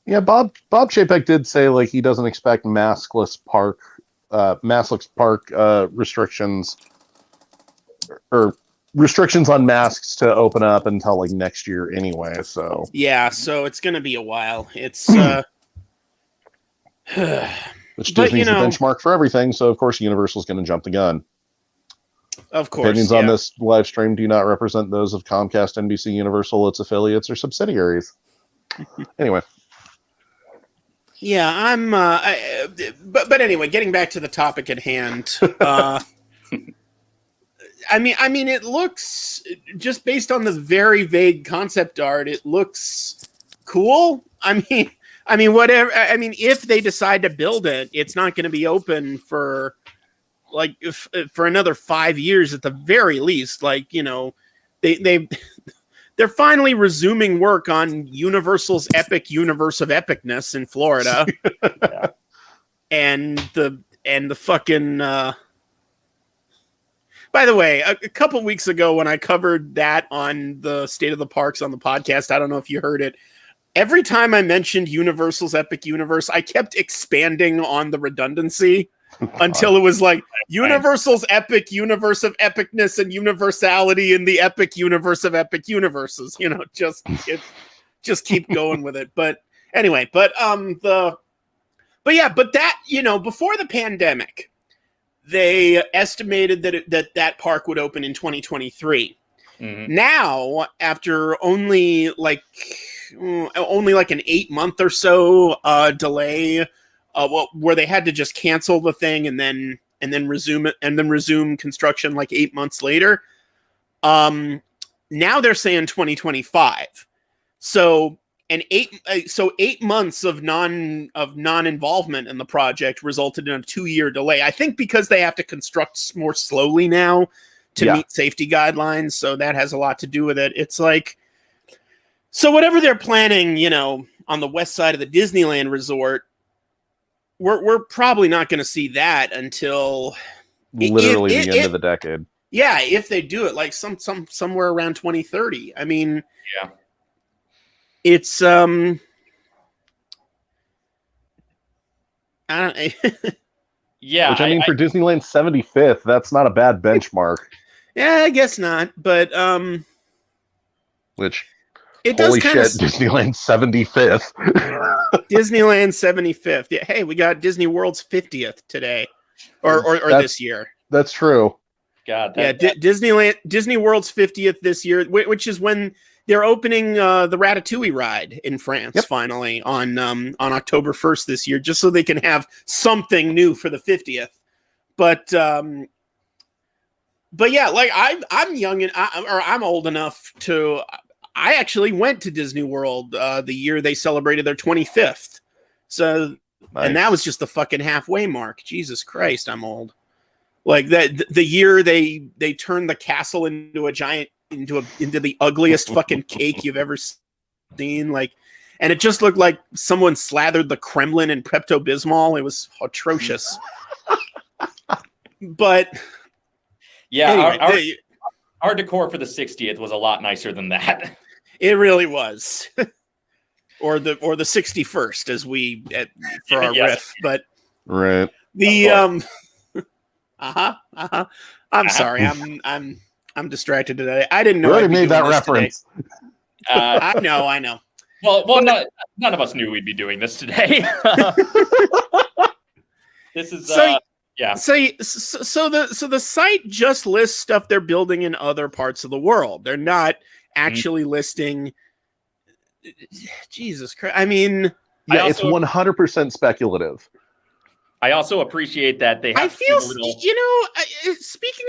Yeah, Bob Chapek did say he doesn't expect maskless park restrictions or restrictions on masks to open up until next year anyway. So yeah, so it's going to be a while. It's which Disney's the benchmark for everything. So of course Universal's going to jump the gun. Of course, opinions on this live stream do not represent those of Comcast, NBC, Universal, its affiliates, or subsidiaries. Anyway. Yeah, but anyway, getting back to the topic at hand. I mean, it looks, just based on the very vague concept art, it looks cool. I mean, whatever. I mean, if they decide to build it, it's not going to be open for for another 5 years at the very least. They're finally resuming work on Universal's epic universe of epicness in Florida. Yeah. And the fucking by the way, a couple weeks ago when I covered that on the State of the Parks on the podcast, I don't know if you heard it. Every time I mentioned Universal's epic universe, I kept expanding on the redundancy until it was Universal's epic universe of epicness and universality in the epic universe of epic universes. Just keep going with it. But anyway, but that, before the pandemic, they estimated that park would open in 2023. Mm-hmm. Now, after only an 8 month or so delay, where they had to just cancel the thing and then resume it and then resume construction 8 months later. Now they're saying 2025. So 8 months of non-involvement in the project resulted in a 2-year delay. I think because they have to construct more slowly now to meet safety guidelines. So that has a lot to do with it. It's so whatever they're planning, on the west side of the Disneyland resort, we're probably not going to see that until literally the end of the decade. Yeah, if they do it somewhere around 2030. I mean, yeah, it's yeah. Which for Disneyland's 75th, that's not a bad benchmark. Yeah, I guess not, but which it holy does shit, Disneyland's 75th. Disneyland 75th. Yeah, hey, we got Disney World's 50th today, or this year. That's true. God, Disney World's 50th this year, which is when they're opening the Ratatouille ride in France finally on October 1st this year, just so they can have something new for the 50th. But yeah, I'm young and I'm old enough to. I actually went to Disney World the year they celebrated their 25th. So, nice. And that was just the fucking halfway mark. Jesus Christ, I'm old. The year they turned the castle into a giant into the ugliest fucking cake you've ever seen. And it just looked like someone slathered the Kremlin in Pepto-Bismol. It was atrocious. But yeah, anyway, our decor for the 60th was a lot nicer than that. It really was. or the 61st as we for our riff, but right. The I'm sorry. I'm I'm distracted today. I didn't know. We already I'd be made doing that this reference. I know. Well, But- none of us knew we'd be doing this today. This is yeah. So the site just lists stuff they're building in other parts of the world. They're not actually listing. Jesus Christ! I mean, Yeah, it's 100% speculative. I also appreciate that they have. I feel, speaking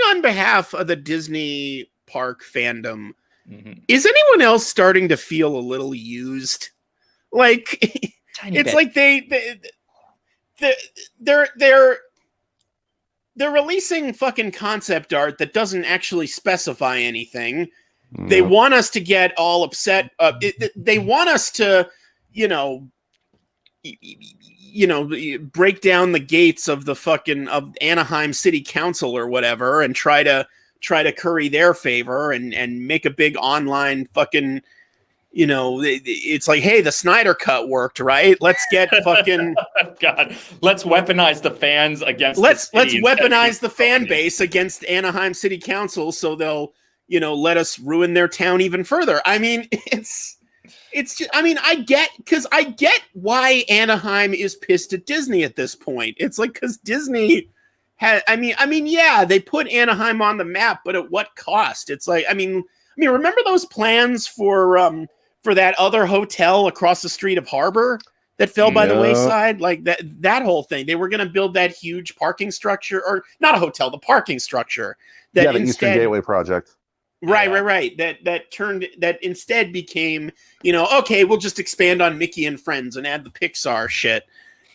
on behalf of the Disney park fandom, is anyone else starting to feel a little used? Like, it's like they're releasing fucking concept art that doesn't actually specify anything. No. They want us to get all upset. They want us to, break down the gates of the fucking of Anaheim City Council or whatever, and try to curry their favor and make a big online fucking. It's like, hey, the Snyder Cut worked, right? Let's get fucking God. Let's weaponize the fans against. Let's weaponize the fan base against Anaheim City Council, so they'll let us ruin their town even further. I mean, it's just, I mean, I get why Anaheim is pissed at Disney at this point. It's like, because Disney had, I mean, yeah, they put Anaheim on the map, but at what cost? It's like, I mean, remember those plans for that other hotel across the street of Harbor that fell by the wayside? Like that whole thing. They were going to build that huge parking structure, or not a hotel, the parking structure. The Eastern Gateway project. Right. That instead became, okay, we'll just expand on Mickey and Friends and add the Pixar shit.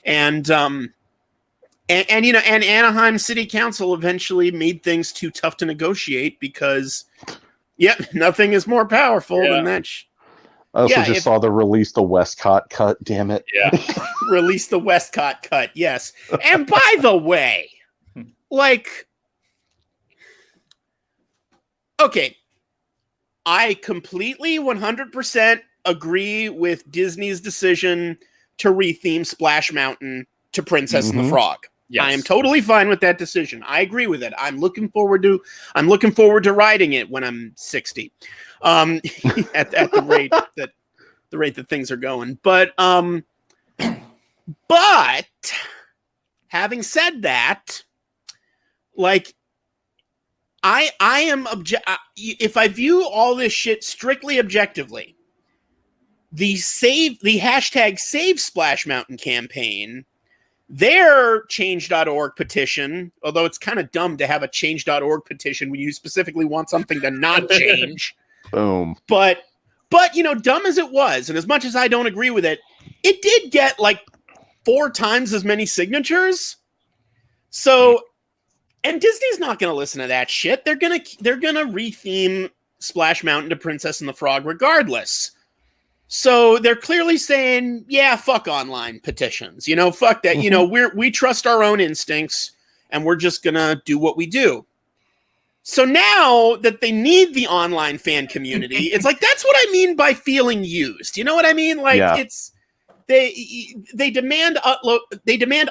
And Anaheim City Council eventually made things too tough to negotiate because, nothing is more powerful than that. I also saw the release the Westcott cut. Damn it! Yeah, release the Westcott cut. Yes, and by the way, okay, I completely 100% agree with Disney's decision to retheme Splash Mountain to Princess and the Frog. Yes. I am totally fine with that decision. I agree with it. I'm looking forward to riding it when I'm 60. At the rate that things are going. But having said that, like, I am if I view all this shit strictly objectively, the hashtag Save Splash Mountain campaign, their change.org petition, although it's kind of dumb to have a change.org petition when you specifically want something to not change. Boom. But dumb as it was, and as much as I don't agree with it, it did get like 4 times as many signatures. So, and Disney's not going to listen to that shit. They're going to retheme Splash Mountain to Princess and the Frog regardless. So they're clearly saying, yeah, fuck online petitions. Fuck that. We trust our own instincts, and we're just going to do what we do. So now that they need the online fan community, it's like, that's what I mean by feeling used. You know what I mean? Like, it's they demand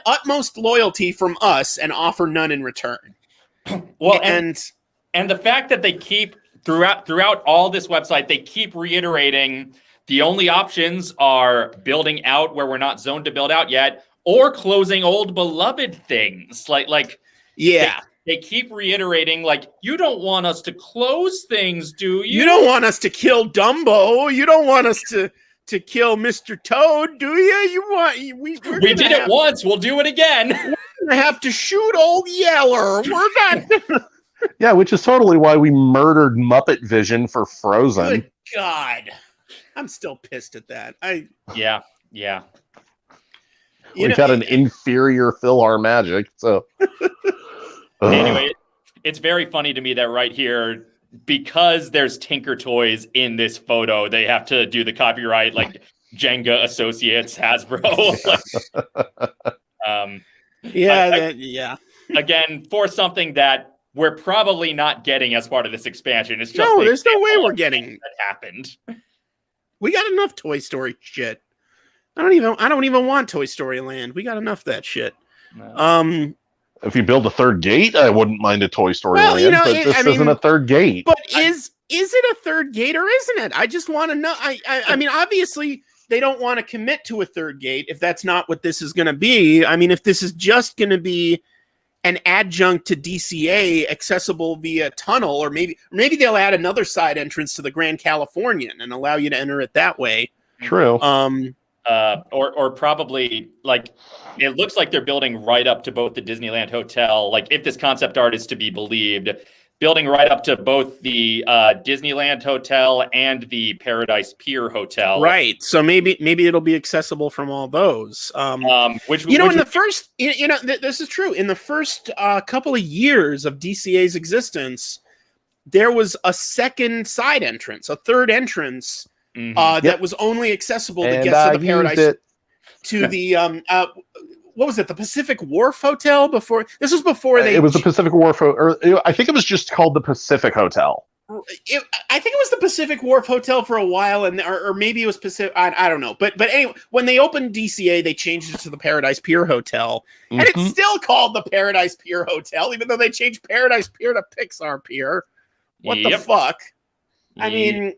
utmost loyalty from us and offer none in return. Well, and the fact that they keep throughout all this website, they keep reiterating the only options are building out where we're not zoned to build out yet, or closing old beloved things. They keep reiterating, like, you don't want us to close things, do you? You don't want us to kill Dumbo. You don't want us to kill Mr. Toad, do you? We did it once. We'll do it again. We're going to have to shoot old Yeller. We're not. Yeah, which is totally why we murdered Muppet Vision for Frozen. Good God. I'm still pissed at that. Yeah. We've got an inferior PhilharMagic, so... Anyway, it's very funny to me that right here, because there's Tinker Toys in this photo, they have to do the copyright, like Jenga Associates, Hasbro. Again, for something that we're probably not getting as part of this expansion. It's just there's no way we're getting that happened. We got enough Toy Story shit. I don't even want Toy Story Land. We got enough of that shit. No. If you build a third gate, I wouldn't mind a Toy Story Well, Land, you know, but this isn't a third gate. But is it a third gate or isn't it? I just want to know. I mean, obviously they don't want to commit to a third gate if that's not what this is going to be. I mean, if this is just going to be an adjunct to DCA accessible via tunnel, or maybe they'll add another side entrance to the Grand Californian and allow you to enter it that way. True. Or probably, like, it looks like they're building right up to both the Disneyland Hotel. Like, if this concept art is to be believed, building right up to both the Disneyland Hotel and the Paradise Pier Hotel. Right. So maybe it'll be accessible from all those. This is true. In the first couple of years of DCA's existence, there was a second side entrance, a third entrance. That was only accessible to guests of the Paradise to the what was it, the Pacific Wharf Hotel? Before this was before they. It was the Pacific Wharf, or I think it was just called the Pacific Hotel. I think it was the Pacific Wharf Hotel for a while, or maybe it was Pacific. I don't know, but anyway, when they opened DCA, they changed it to the Paradise Pier Hotel, and it's still called the Paradise Pier Hotel, even though they changed Paradise Pier to Pixar Pier. What the fuck? I mean.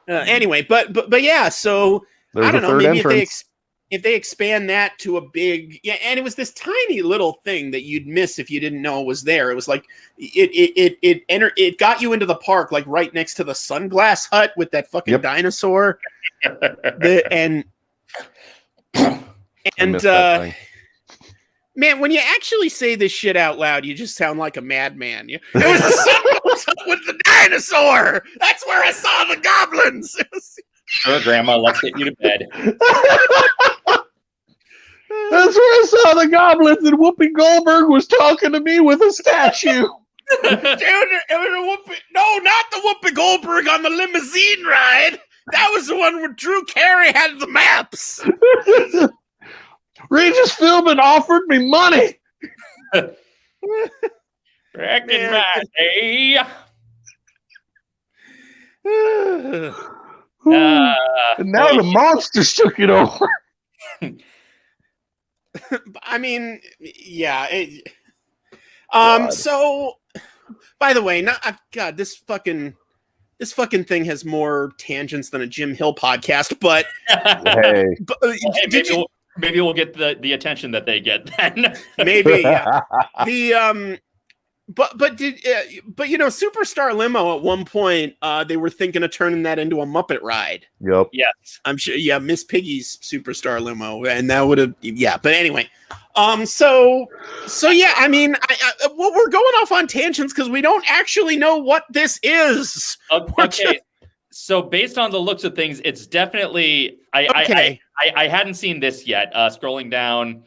Anyway, but yeah, so there's I don't know. Maybe entrance. if they expand that to a big, and it was this tiny little thing that you'd miss if you didn't know it was there. It was like it got you into the park, like right next to the Sunglass Hut with that fucking dinosaur. Man, when you actually say this shit out loud, you just sound like a madman. It was the Sunglass with the dinosaur. That's where I saw the goblins. Sure, Grandma, let's get you to bed. That's where I saw the goblins, and Whoopi Goldberg was talking to me with a statue. Dude, it was no, not the Whoopi Goldberg on the limousine ride. That was the one where Drew Carey had the maps. Regis Philbin offered me money. Back in my day. And now the monsters took it over. I mean, yeah. So, by the way, God, this fucking thing has more tangents than a Jim Hill podcast. But, maybe we'll get the attention that they get then. Maybe, yeah. But you know, Superstar Limo at one point they were thinking of turning that into a Muppet ride. Yep. Yes. I'm sure. Yeah, Miss Piggy's Superstar Limo, and that would have. Yeah, but anyway, so yeah. I mean, well, we're going off on tangents because we don't actually know what this is. Okay. So based on the looks of things, it's definitely. I hadn't seen this yet. Scrolling down.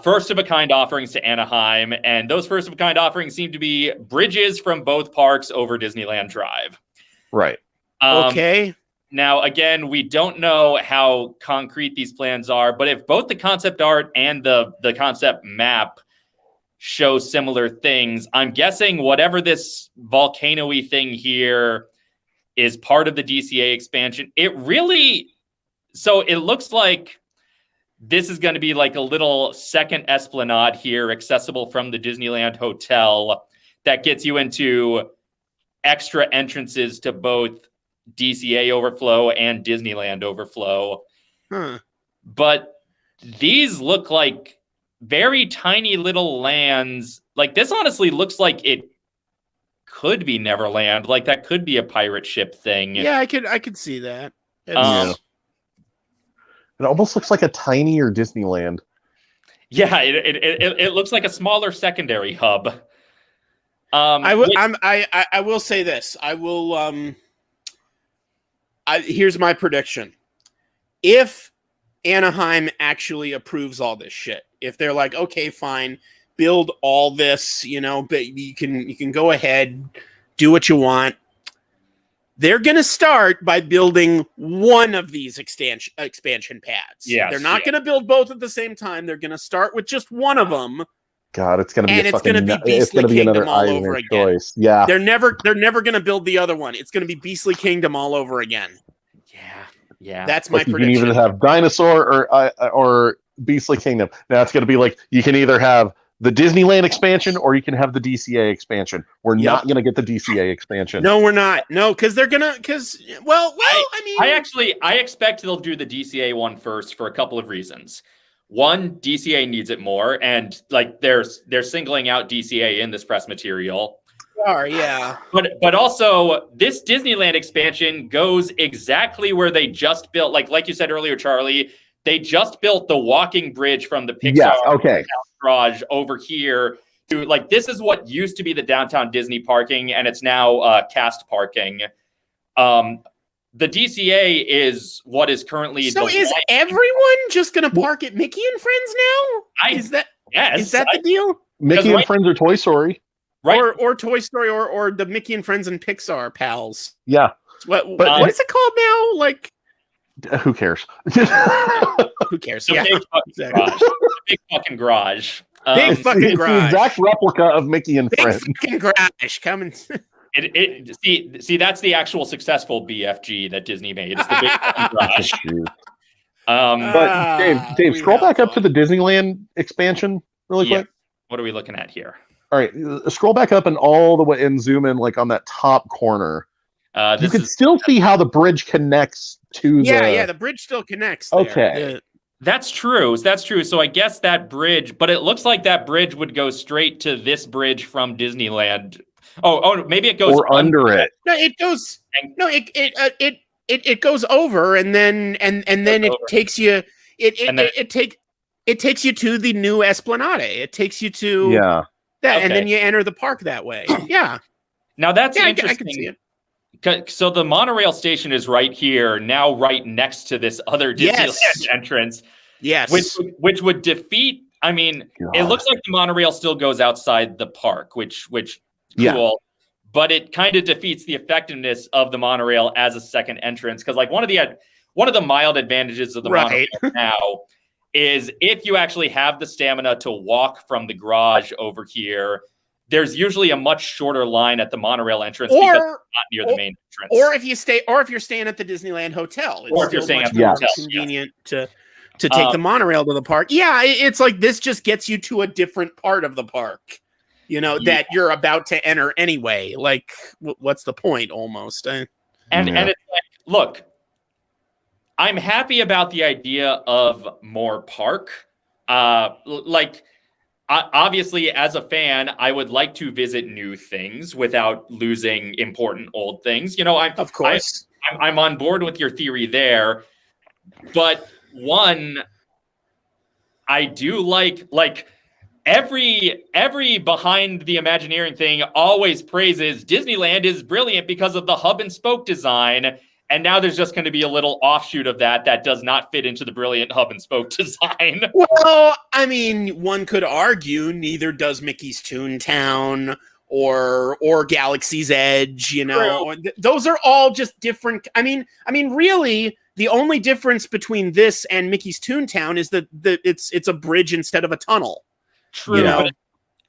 First of a kind offerings to Anaheim, and those first of a kind offerings seem to be bridges from both parks over Disneyland Drive. Right. Okay. Now, again, we don't know how concrete these plans are, but if both the concept art and the concept map show similar things, I'm guessing whatever this volcano-y thing here is part of the DCA expansion. It looks like this is going to be like a little second esplanade here, accessible from the Disneyland Hotel, that gets you into extra entrances to both DCA overflow and Disneyland overflow. But these look like very tiny little lands. Like, this honestly looks like it could be Neverland. Like, that could be a pirate ship thing. Yeah, I could see that. It almost looks like a tinier Disneyland. Yeah, it looks like a smaller secondary hub. I will say this. Here's my prediction. If Anaheim actually approves all this shit, if they're like, okay, fine, build all this, but you can go ahead, do what you want. They're going to start by building one of these expansion pads. Yes, they're not going to build both at the same time. They're going to start with just one of them. God, it's going to be it's going to be Beastly Kingdom all over again. Choice. Yeah, they're never going to build the other one. It's going to be Beastly Kingdom all over again. Yeah. That's my prediction. You can either have dinosaur or Beastly Kingdom. Now it's going to be like you can either have the Disneyland expansion or you can have the DCA expansion. We're not going to get the DCA expansion. No, we're not. No, because they're gonna. I expect they'll do the DCA one first for a couple of reasons. One, DCA needs it more, and like they're singling out DCA in this press material. Yeah. But also this Disneyland expansion goes exactly where they just built. Like you said earlier, Charlie, they just built the walking bridge from the Pixar garage over here to like this is what used to be the downtown Disney parking, and it's now cast parking. The DCA is what is currently. So is everyone just going to park at Mickey and Friends now? Is that the deal? Mickey and Friends or Toy Story, right? Or Toy Story, or the Mickey and Friends and Pixar pals. Yeah. What is it called now? Like, who cares? Who cares? The big fucking garage. Big fucking garage. Big fucking garage. The exact replica of Mickey and Friends. Big fucking garage. Come and. See, that's the actual successful BFG that Disney made. It's the big fucking garage. But Dave, scroll back up to the Disneyland expansion really quick. What are we looking at here? All right, scroll back up and all the way and zoom in like on that top corner. You can still see how the bridge connects to the bridge still connects there. Okay. That's true. So I guess that bridge, but it looks like that bridge would go straight to this bridge from Disneyland. Oh, maybe it goes under it. No, it goes. No, it goes over, and then it takes you. It takes you to the new Esplanade. It takes you to that, and then you enter the park that way. Yeah. Now that's interesting. I can see it. So the monorail station is right here, now right next to this other Disneyland entrance. Yes. Which would defeat. I mean, it looks like the monorail still goes outside the park, which cool. But it kind of defeats the effectiveness of the monorail as a second entrance, because like one of the mild advantages of the monorail now is if you actually have the stamina to walk from the garage over here, there's usually a much shorter line at the monorail entrance because it's not near the main entrance. Or if you're staying at the Disneyland Hotel, it's still much more convenient to take the monorail to the park. Yeah, it's like this just gets you to a different part of the park. That you're about to enter anyway. Like, what's the point? Almost. And it's like, look, I'm happy about the idea of more park. Obviously, as a fan, I would like to visit new things without losing important old things. Of course, I'm on board with your theory there. But one, I do like. Every behind the Imagineering thing always praises Disneyland is brilliant because of the hub and spoke design. And now there's just going to be a little offshoot of that does not fit into the brilliant hub and spoke design. Well, I mean, one could argue neither does Mickey's Toontown or Galaxy's Edge, Those are all just different. I mean, really, the only difference between this and Mickey's Toontown is that it's a bridge instead of a tunnel. True.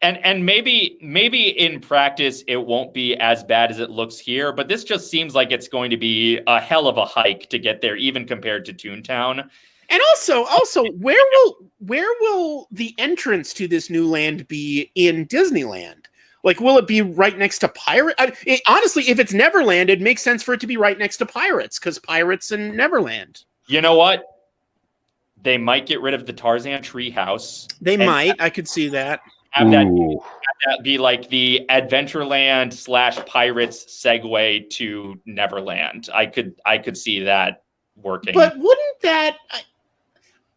And maybe in practice it won't be as bad as it looks here, but this just seems like it's going to be a hell of a hike to get there, even compared to Toontown. And also, where will the entrance to this new land be in Disneyland? Like, will it be right next to Pirate? Honestly, if it's Neverland, it makes sense for it to be right next to Pirates, because Pirates and Neverland. You know what? They might get rid of the Tarzan treehouse. They might. I could see that. Have that be like the Adventureland / Pirates segue to Neverland. I could see that working. But wouldn't that?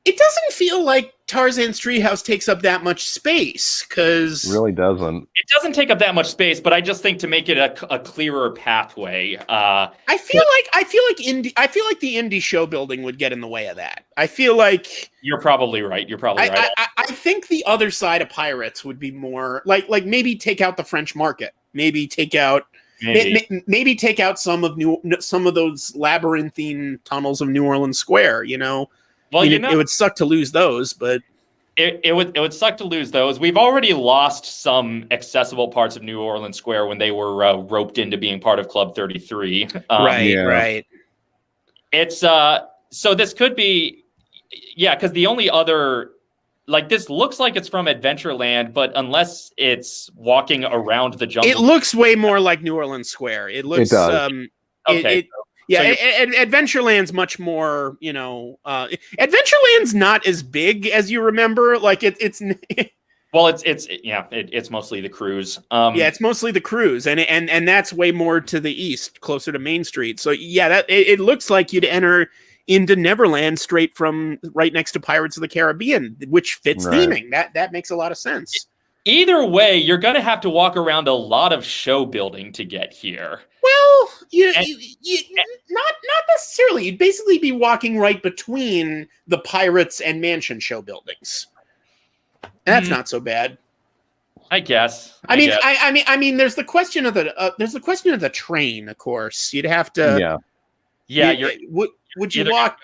It doesn't feel like Tarzan's treehouse takes up that much space, because really doesn't. It doesn't take up that much space, but I just think to make it a clearer pathway. I feel like the indie show building would get in the way of that. I feel like you're probably right. I think the other side of Pirates would be more like maybe take out the French Market, maybe take out some of those labyrinthine tunnels of New Orleans Square. Well, it would suck to lose those, but it would suck to lose those. We've already lost some accessible parts of New Orleans Square when they were roped into being part of Club 33. Right. It's so this could be. Yeah, because the only other, like, this looks like it's from Adventureland, but unless it's walking around the jungle. It looks way more like New Orleans Square. It looks. It does. Okay. Adventureland's much more, Adventureland's not as big as you remember. Like it's well, it's mostly the cruise. It's mostly the cruise, and that's way more to the east, closer to Main Street. So yeah, it looks like you'd enter into Neverland straight from right next to Pirates of the Caribbean, which fits theming. That makes a lot of sense. Either way, you're going to have to walk around a lot of show building to get here. Well, not necessarily. You'd basically be walking right between the Pirates and Mansion show buildings. That's not so bad, I guess. I mean, there's the question of the train. Of course, you'd have to. Yeah. Would you walk?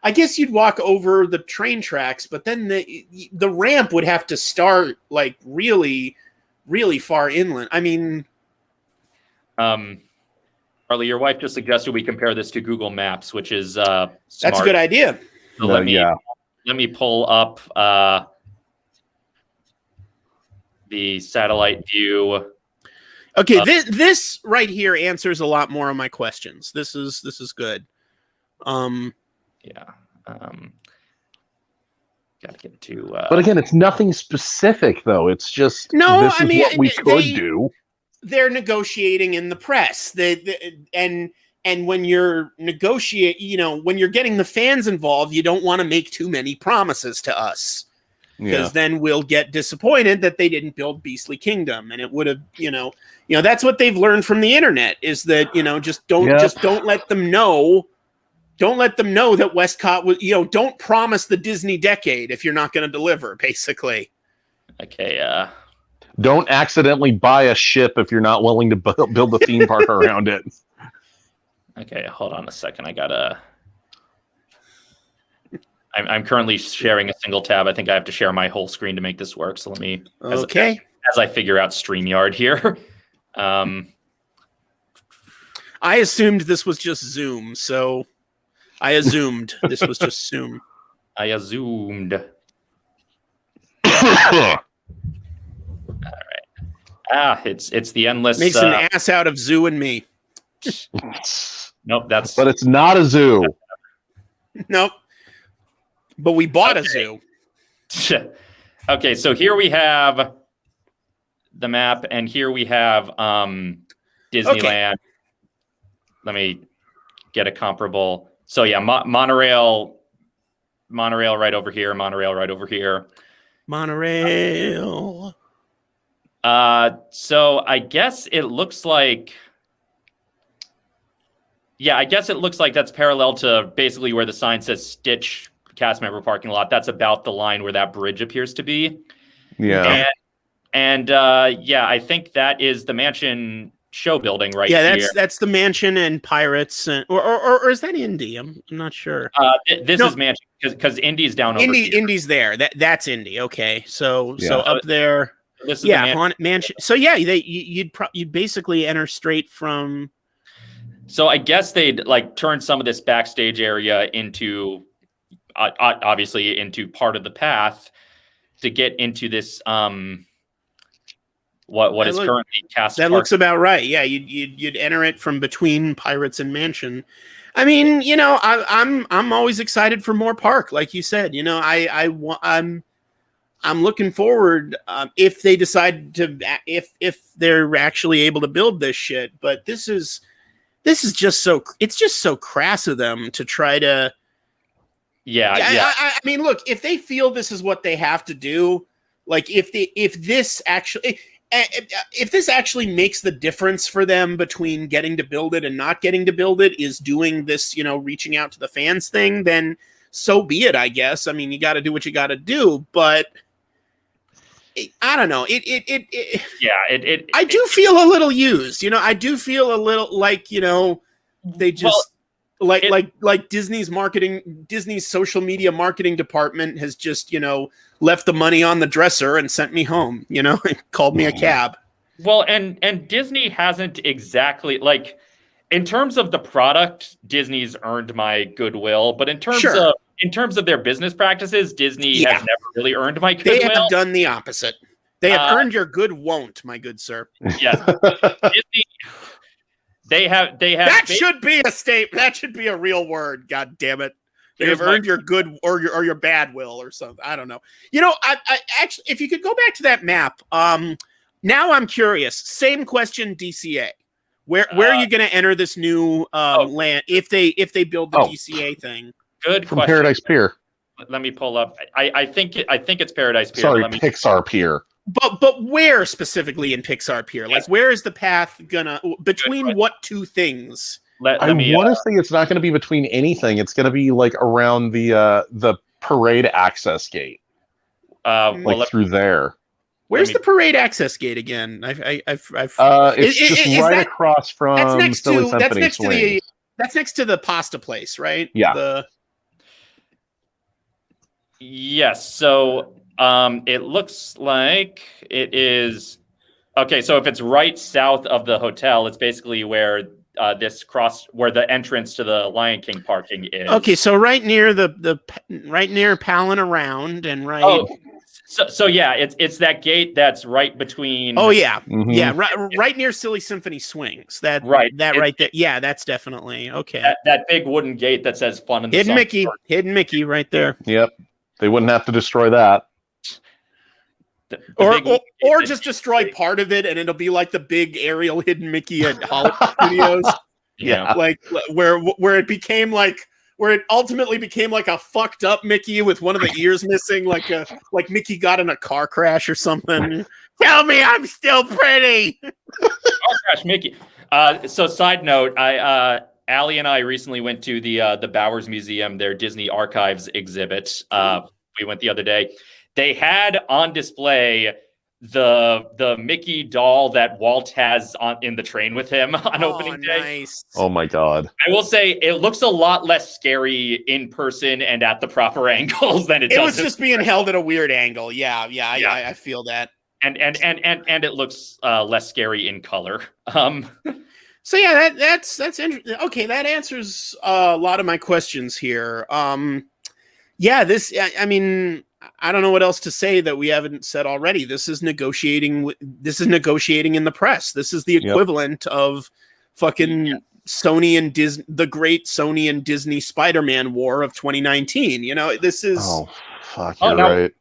I guess you'd walk over the train tracks, but then the ramp would have to start like really, really far inland. I mean, Harley, your wife just suggested we compare this to Google Maps, which is smart. That's a good idea. So let me pull up the satellite view. Okay, this right here answers a lot more of my questions. This is good. Gotta get to. But again, it's nothing specific, though. It's just what we could do. They're negotiating in the press. And when you're when you're getting the fans involved, you don't want to make too many promises to us, because then we'll get disappointed that they didn't build Beastly Kingdom, and it would have, that's what they've learned from the internet, is that just don't let them know. Don't let them know that Westcott was, don't promise the Disney decade if you're not going to deliver, basically. Okay. Don't accidentally buy a ship if you're not willing to build a theme park around it. Okay, hold on a second. I'm currently sharing a single tab. I think I have to share my whole screen to make this work. So let me, as I figure out StreamYard here. I assumed this was just Zoom, so I assumed this was just Zoom. I assumed. All right. It's the endless. Makes an ass out of Zoo and me. Nope, But it's not a zoo. Nope. But we bought a zoo. Okay, so here we have the map, and here we have Disneyland. Okay. Let me get a comparable. So yeah, monorail right over here, monorail right over here. Monorail. So I guess it looks like, that's parallel to basically where the sign says Stitch cast member parking lot. That's about the line where that bridge appears to be. Yeah. And I think that is the Mansion show building right here. Yeah, that's the Mansion and Pirates, or is that Indy? I'm not sure. This is Mansion, because Indy's down over here. Indy's there. That's Indy. Okay, so up there. This is the Mansion. So yeah, you'd basically enter straight from. So I guess they'd turn some of this backstage area into, obviously, into part of the path to get into this. What is currently cast? That looks about right. Yeah, you'd enter it from between Pirates and Mansion. I mean, I'm always excited for more park, like you said. I'm looking forward if they decide to, if they're actually able to build this shit. But this is just so crass of them to try to. Yeah. I mean, look, if they feel this is what they have to do, like if this actually makes the difference for them between getting to build it and not getting to build it is doing this, reaching out to the fans thing, then so be it, I guess. I mean, you got to do what you got to do, but I don't know. I do feel a little used, I do feel a little like, they just like Disney's social media marketing department has just, left the money on the dresser and sent me home, and called me a cab. Well, and Disney hasn't exactly, in terms of the product, Disney's earned my goodwill, but in terms of in terms of their business practices, Disney Yeah. has never really earned my They goodwill. have done the opposite. They have earned your good won't, my good sir. Yes, Disney. They have. That should be a statement. That should be a real word. God damn it. They have earned your good or your bad will or something. I don't know. I actually, if you could go back to that map. Now I'm curious. Same question, DCA. Where are you going to enter this new land if they build the DCA thing? Good From question. Paradise Pier. Let me pull up. I think it's Paradise Pier. Sorry, Pixar Pier. But where specifically in Pixar Pier? Like, where is the path gonna between what two things? I want to say it's not going to be between anything. It's going to be like around the parade access gate, through there. Where's the parade access gate again? It's just right across from Silly Symphony Swings. That's next to the pasta place, right? Yeah. Yes. So it looks like it is. Okay, so if it's right south of the hotel, it's basically where where the entrance to the Lion King parking is. Okay, so right near right near Palin Around and right. Oh, so yeah, it's that gate that's right between. Oh yeah, mm-hmm. Yeah, right near Silly Symphony Swings. That right there. Yeah, that's definitely okay. That big wooden gate that says "Fun in the Hidden Mickey, right there. Yep, they wouldn't have to destroy that. Or just destroy part of it, and it'll be like the big aerial Hidden Mickey at Hollywood Studios. Yeah, like where it ultimately became like a fucked up Mickey with one of the ears missing, like Mickey got in a car crash or something. Tell me I'm still pretty. Car crash Mickey. So side note, Allie and I recently went to the Bowers Museum, their Disney Archives exhibit. We went the other day. They had on display the Mickey doll that Walt has in the train with him on opening day. Nice. Oh my God. I will say it looks a lot less scary in person and at the proper angles than it does. It was just being held at a weird angle. Yeah. I feel that. And it looks less scary in color. So yeah, that's interesting. Okay, that answers a lot of my questions here. I mean, I don't know what else to say that we haven't said already. This is negotiating in the press. This is the equivalent of fucking Sony and Disney, the great Sony and Disney Spider-Man war of 2019. This is. Oh fuck! You're right.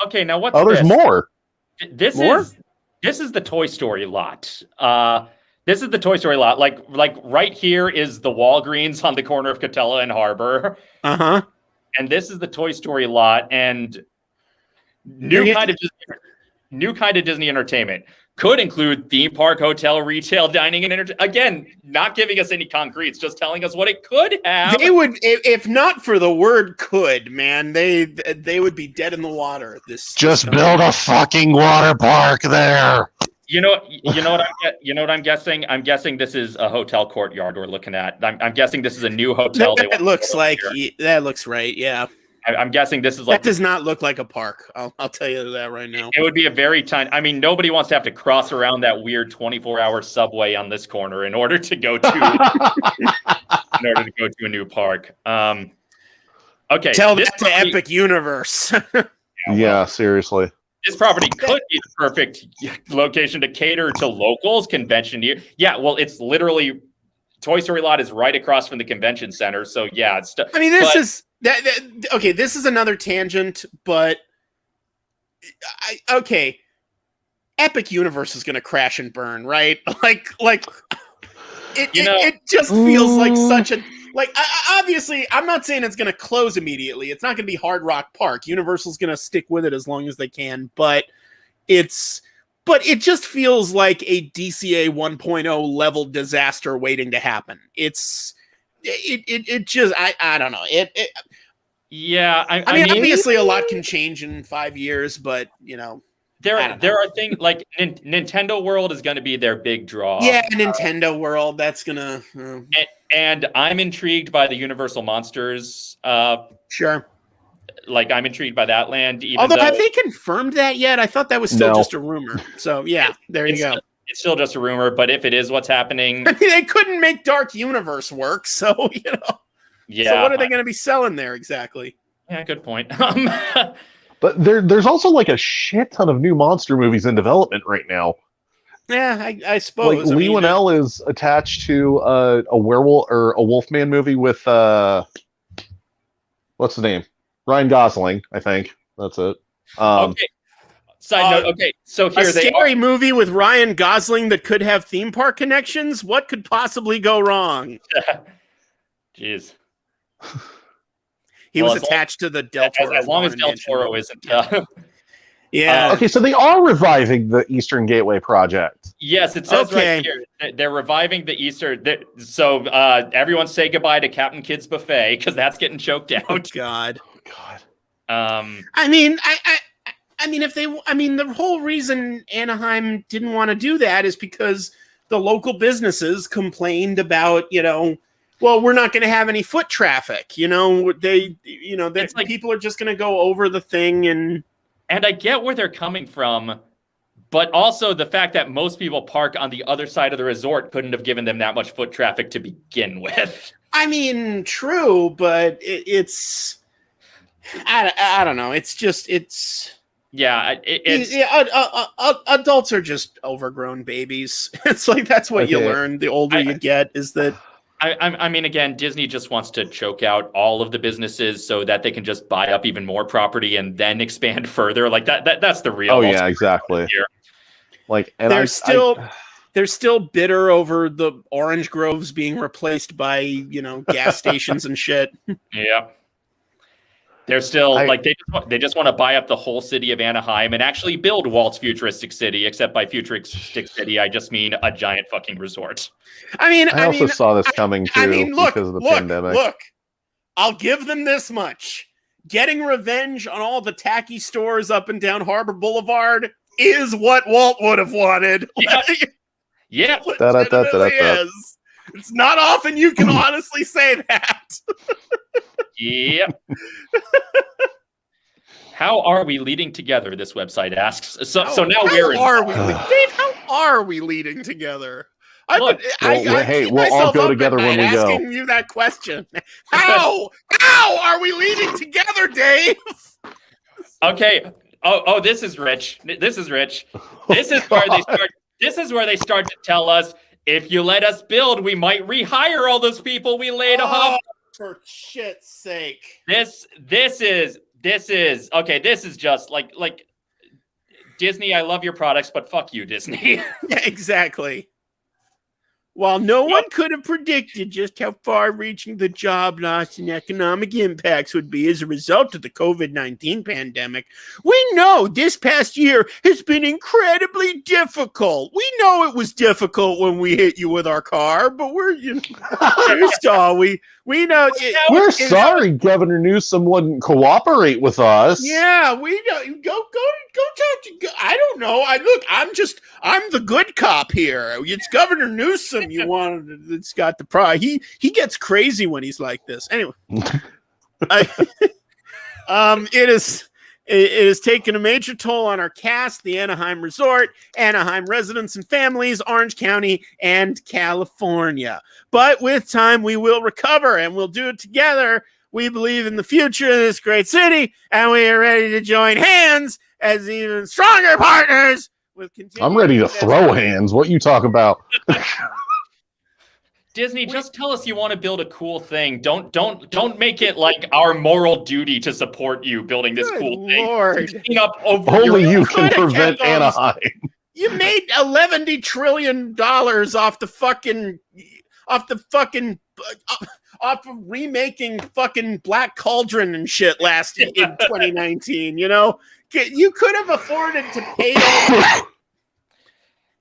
Okay, now what's there's more. This is the Toy Story lot. This is the Toy Story lot. Like right here is the Walgreens on the corner of Catella and Harbor. Uh-huh. And this is the Toy Story lot, and new kind of Disney entertainment could include theme park, hotel, retail, dining, and entertainment. Again, not giving us any concretes, just telling us what it could have. They would, if not for the word "could," man, they would be dead in the water. Just build a fucking water park there. You know what I'm guessing? I'm guessing this is a hotel courtyard we're looking at. I'm guessing this is a new hotel. That looks right. Yeah. I'm guessing this is like. That does not look like a park. I'll tell you that right now. It would be a very tiny. I mean, nobody wants to have to cross around that weird 24-hour subway on this corner in order to go to a new park. Okay. Tell that to Epic Universe. Yeah, seriously. This property could be the perfect location to cater to locals convention year. Yeah, well, it's literally Toy Story lot is right across from the convention center. So yeah, it's. I mean, okay. This is another tangent, but Epic Universe is going to crash and burn, right? It just feels like such a. Obviously, I'm not saying it's going to close immediately. It's not going to be Hard Rock Park. Universal's going to stick with it as long as they can, but it just feels like a DCA 1.0 level disaster waiting to happen. It just, I don't know. Yeah. I mean, obviously a lot can change in 5 years, but there are things like Nintendo World is going to be their big draw. Yeah, Nintendo World, that's going to... And I'm intrigued by the Universal Monsters. Sure. I'm intrigued by that land. Although, have they confirmed that yet? I thought that was still just a rumor. So, yeah, there you go. It's still just a rumor, but if it is what's happening... I mean, they couldn't make Dark Universe work, so, Yeah. So what are they going to be selling there exactly? Yeah, good point. But there's also like a shit ton of new monster movies in development right now. Yeah, I suppose. Like Lee Winnell is attached to a werewolf or a Wolfman movie with what's the name? Ryan Gosling, I think. That's it. Okay. Side note. Okay, so here a scary movie with Ryan Gosling that could have theme park connections. What could possibly go wrong? Jeez. He was attached to the Del Toro. As long as Del Toro isn't. Yeah. Okay, so they are reviving the Eastern Gateway project. Yes, it says right here. They're reviving the Easter. So everyone say goodbye to Captain Kidd's Buffet because that's getting choked out. Oh God. I mean, the whole reason Anaheim didn't want to do that is because the local businesses complained about, well, we're not going to have any foot traffic. People are just going to go over the thing and I get where they're coming from, but also the fact that most people park on the other side of the resort couldn't have given them that much foot traffic to begin with. I mean, true, but it's I don't know. Adults are just overgrown babies. It's like that's what you learn the older you get is that. I mean, again, Disney just wants to choke out all of the businesses so that they can just buy up even more property and then expand further. Like that's the real. Oh yeah, exactly. Here. Like, and they're still bitter over the orange groves being replaced by gas stations and shit. Yeah. They're still they just want to buy up the whole city of Anaheim and actually build Walt's futuristic city. Except by futuristic city, I just mean a giant fucking resort. I also saw this coming too because of the pandemic. Look, I'll give them this much: getting revenge on all the tacky stores up and down Harbor Boulevard is what Walt would have wanted. Yeah, is. It's not often you can honestly say that. Yep. How are we leading together? This website asks. So now we're. Dave, how are we leading together? We'll all go together when we go. Asking you that question. How are we leading together, Dave? Okay. Oh, this is rich. This is rich. This is where they start. This is where they start to tell us, if you let us build, we might rehire all those people we laid off. For shit's sake. This is okay. This is just like Disney. I love your products, but fuck you, Disney. Yeah, exactly. While no one could have predicted just how far-reaching the job loss and economic impacts would be as a result of the COVID-19 pandemic, we know this past year has been incredibly difficult. We know it was difficult when we hit you with our car, but we're sorry. We know. We're sorry Governor Newsom wouldn't cooperate with us. Yeah, we know. Go talk to. I don't know. I'm the good cop here. It's Governor Newsom. You wanted. It's got the pride. He gets crazy when he's like this. Anyway, it has taken a major toll on our cast, the Anaheim Resort, Anaheim residents and families, Orange County, and California. But with time, we will recover, and we'll do it together. We believe in the future of this great city, and we are ready to join hands as even stronger partners. I'm ready to throw hands. What you talk about? Disney, just tell us you want to build a cool thing. Don't make it like our moral duty to support you building this cool Lord. thing. Only you can prevent Anaheim. You made $11 trillion off of remaking fucking Black Cauldron and shit last in 2019. You could have afforded to pay all.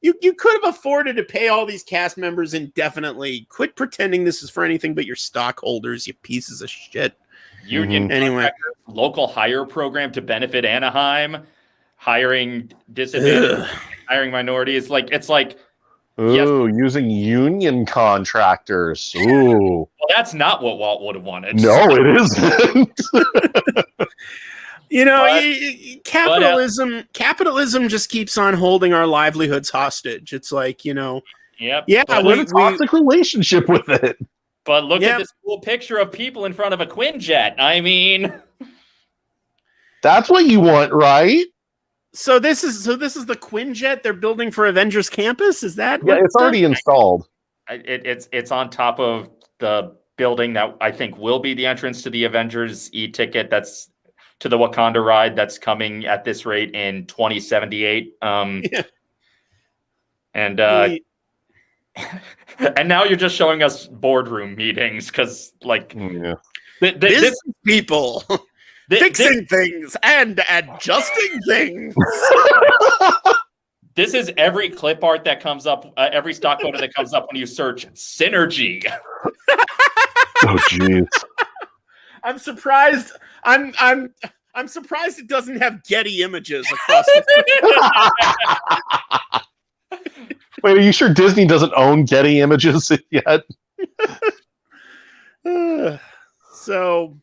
You could have afforded to pay all these cast members indefinitely. Quit pretending this is for anything but your stockholders, you pieces of shit. Union anyway, local hire program to benefit Anaheim, hiring disadvantaged, hiring minorities. Using union contractors. Ooh. Well, that's not what Walt would have wanted. No, it isn't. Capitalism just keeps on holding our livelihoods hostage. It's like, Yep. Yeah, we have a toxic relationship with it. But look at this cool picture of people in front of a Quinjet. I mean, that's what you want, right? So this is the Quinjet they're building for Avengers Campus. Is that? Yeah, it's already installed. It's on top of the building that I think will be the entrance to the Avengers e-ticket. That's to the Wakanda ride that's coming at this rate in 2078. And and now you're just showing us boardroom meetings because, like, Business people fixing things and adjusting things. This is every clip art that comes up, every stock photo that comes up when you search synergy. Oh, jeez. I'm surprised. I'm surprised it doesn't have Getty images across the Wait, are you sure Disney doesn't own Getty Images yet? So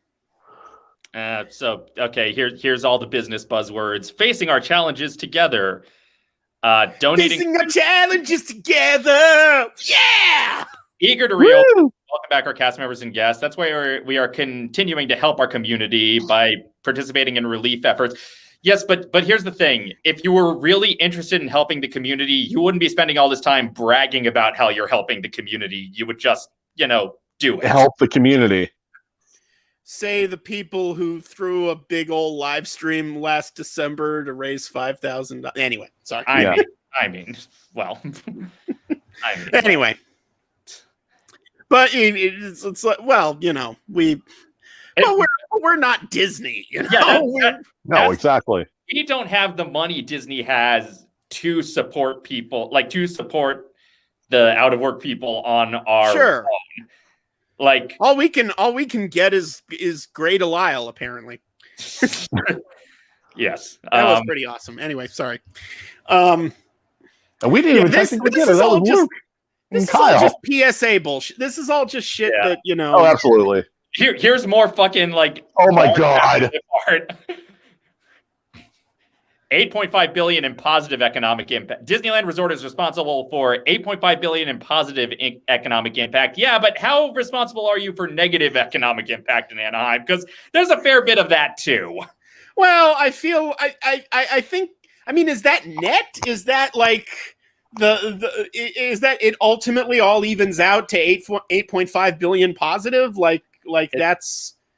okay, here's all the business buzzwords. Facing our challenges together. Donating. Facing our challenges together. Yeah. Eager to reopen. Welcome back, our cast members and guests. That's why we are continuing to help our community by participating in relief efforts. Yes, but here's the thing. If you were really interested in helping the community, you wouldn't be spending all this time bragging about how you're helping the community. You would just, do it. Help the community. Say the people who threw a big old live stream last December to raise $5,000. Anyway, sorry. Well, anyway. But it's like, well, we're not Disney. No, exactly. We don't have the money Disney has to support people, like to support the out of work people on our own. Like all we can get is Grey Delisle, apparently. Yes, that was pretty awesome. Anyway, sorry. And we didn't even technically get it. That was Luke. This is all just PSA bullshit. This is all just shit that Oh, absolutely. Here's more fucking like. Oh my god. 8.5 billion in positive economic impact. Disneyland Resort is responsible for 8.5 billion in positive economic impact. Yeah, but how responsible are you for negative economic impact in Anaheim? Because there's a fair bit of that too. Well, I feel I think. I mean, is that net? Is that like is that it ultimately all evens out to 8.5 billion positive?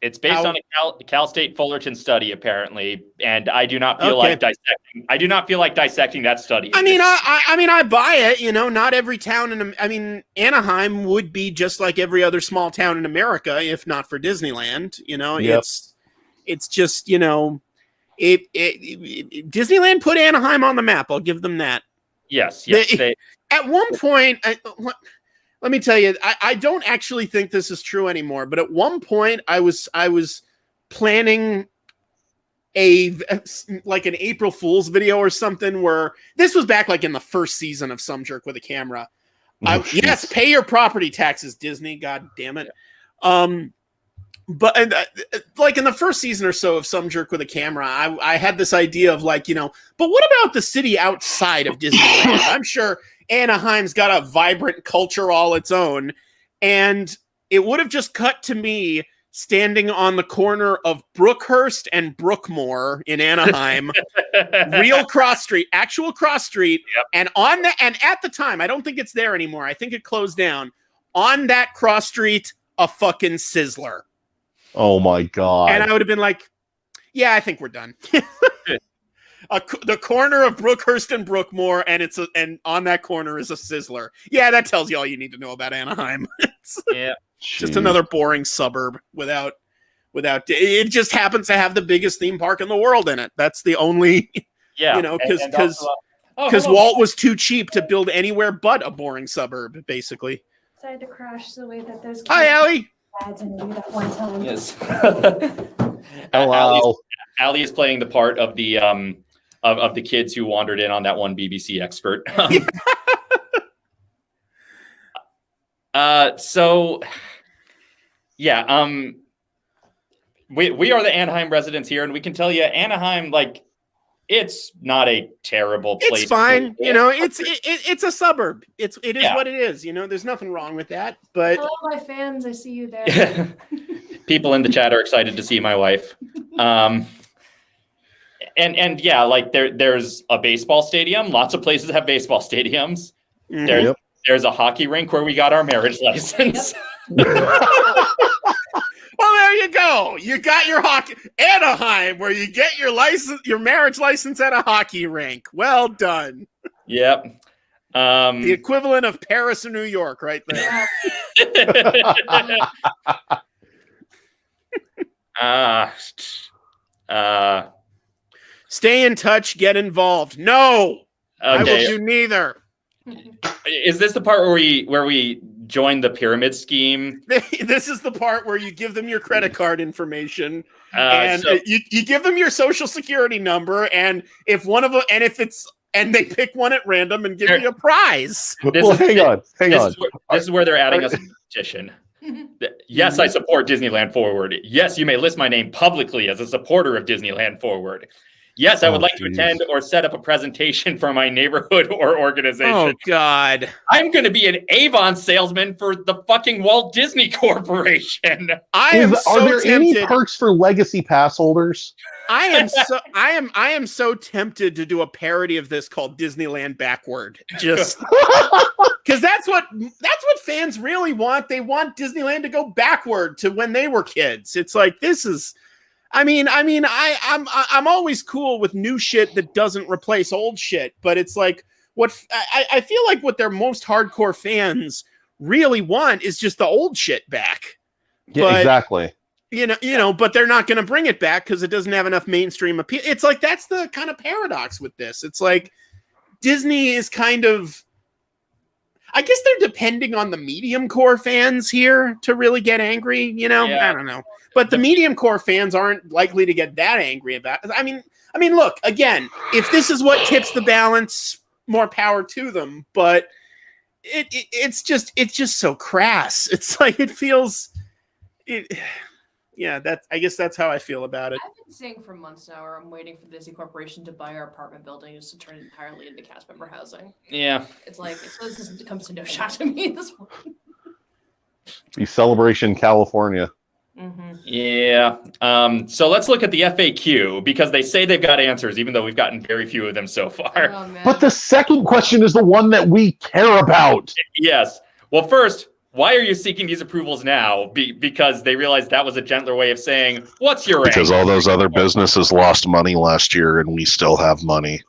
It's based on a Cal State Fullerton study, apparently, and I do not feel like dissecting. I do not feel like dissecting that study. I mean, I buy it. Not every town Anaheim would be just like every other small town in America if not for Disneyland. It's just Disneyland put Anaheim on the map. I'll give them that. Yes. At one point, let me tell you, I don't actually think this is true anymore. But at one point, I was planning an April Fool's video or something. Where this was back like in the first season of Some Jerk with a Camera. Yes, pay your property taxes, Disney. God damn it. But like in the first season or so of Some Jerk with a Camera, I had this idea of but what about the city outside of Disneyland? I'm sure Anaheim's got a vibrant culture all its own. And it would have just cut to me standing on the corner of Brookhurst and Brookmore in Anaheim, real cross street, actual cross street. Yep. And at the time, I don't think it's there anymore. I think it closed down. On that cross street, a fucking Sizzler. Oh my god! And I would have been like, "Yeah, I think we're done." The corner of Brookhurst and Brookmore, and on that corner is a Sizzler. Yeah, that tells you all you need to know about Anaheim. Just another boring suburb without. It just happens to have the biggest theme park in the world in it. That's the only. Because Walt was too cheap to build anywhere but a boring suburb, basically. Decided to crash the way that those. Hi, Allie. That one time. Yes. Hello. Allie is playing the part of the of the kids who wandered in on that one BBC expert. We are the Anaheim residents here, and we can tell you Anaheim, like, it's not a terrible place. It's fine. You know, it's a suburb. It is what it is. You know, there's nothing wrong with that. But hello, my fans. I see you there. People in the chat are excited to see my wife. And yeah, like there's a baseball stadium. Lots of places have baseball stadiums. There's a hockey rink where we got our marriage license. Well, there you go. You got your hockey Anaheim, where you get your license, your marriage license at a hockey rink. Well done. Yep. The equivalent of Paris and New York, right there. Stay in touch. Get involved. No, I will do neither. Is this the part where we join the pyramid scheme? This is the part where you give them your credit card information and you give them your social security number, and if one of them, and they pick one at random and give you a prize. Hang on. This is where they're adding us a petition. Yes, I support Disneyland Forward. Yes, you may list my name publicly as a supporter of Disneyland Forward. Yes, I would like to attend or set up a presentation for my neighborhood or organization. Oh, God. I'm going to be an Avon salesman for the fucking Walt Disney Corporation. Are there any perks for legacy pass holders? I am so tempted to do a parody of this called Disneyland Backward. Just because that's what fans really want. They want Disneyland to go backward to when they were kids. It's like, this is... I'm always cool with new shit that doesn't replace old shit, but it's like I feel like what their most hardcore fans really want is just the old shit back. Yeah, exactly. You know, but they're not going to bring it back because it doesn't have enough mainstream appeal. It's like that's the kind of paradox with this. It's like Disney is kind of, I guess they're depending on the medium core fans here to really get angry. You know, I don't know. But the medium core fans aren't likely to get that angry about it. I mean, look, again, if this is what tips the balance, more power to them. But it's just so crass. It's like it feels. Yeah, I guess that's how I feel about it. I've been saying for months now, or I'm waiting for the Disney Corporation to buy our apartment building just to turn it entirely into cast member housing. Yeah, it's like this comes to no shot to me at this point. Be Celebration California. Mm-hmm. Yeah. So let's look at the FAQ because they say they've got answers, even though we've gotten very few of them so far. Oh, but the second question is the one that we care about. Yes. Well, first, why are you seeking these approvals now? Because they realized that was a gentler way of saying, what's your Because all those other businesses lost money last year and we still have money.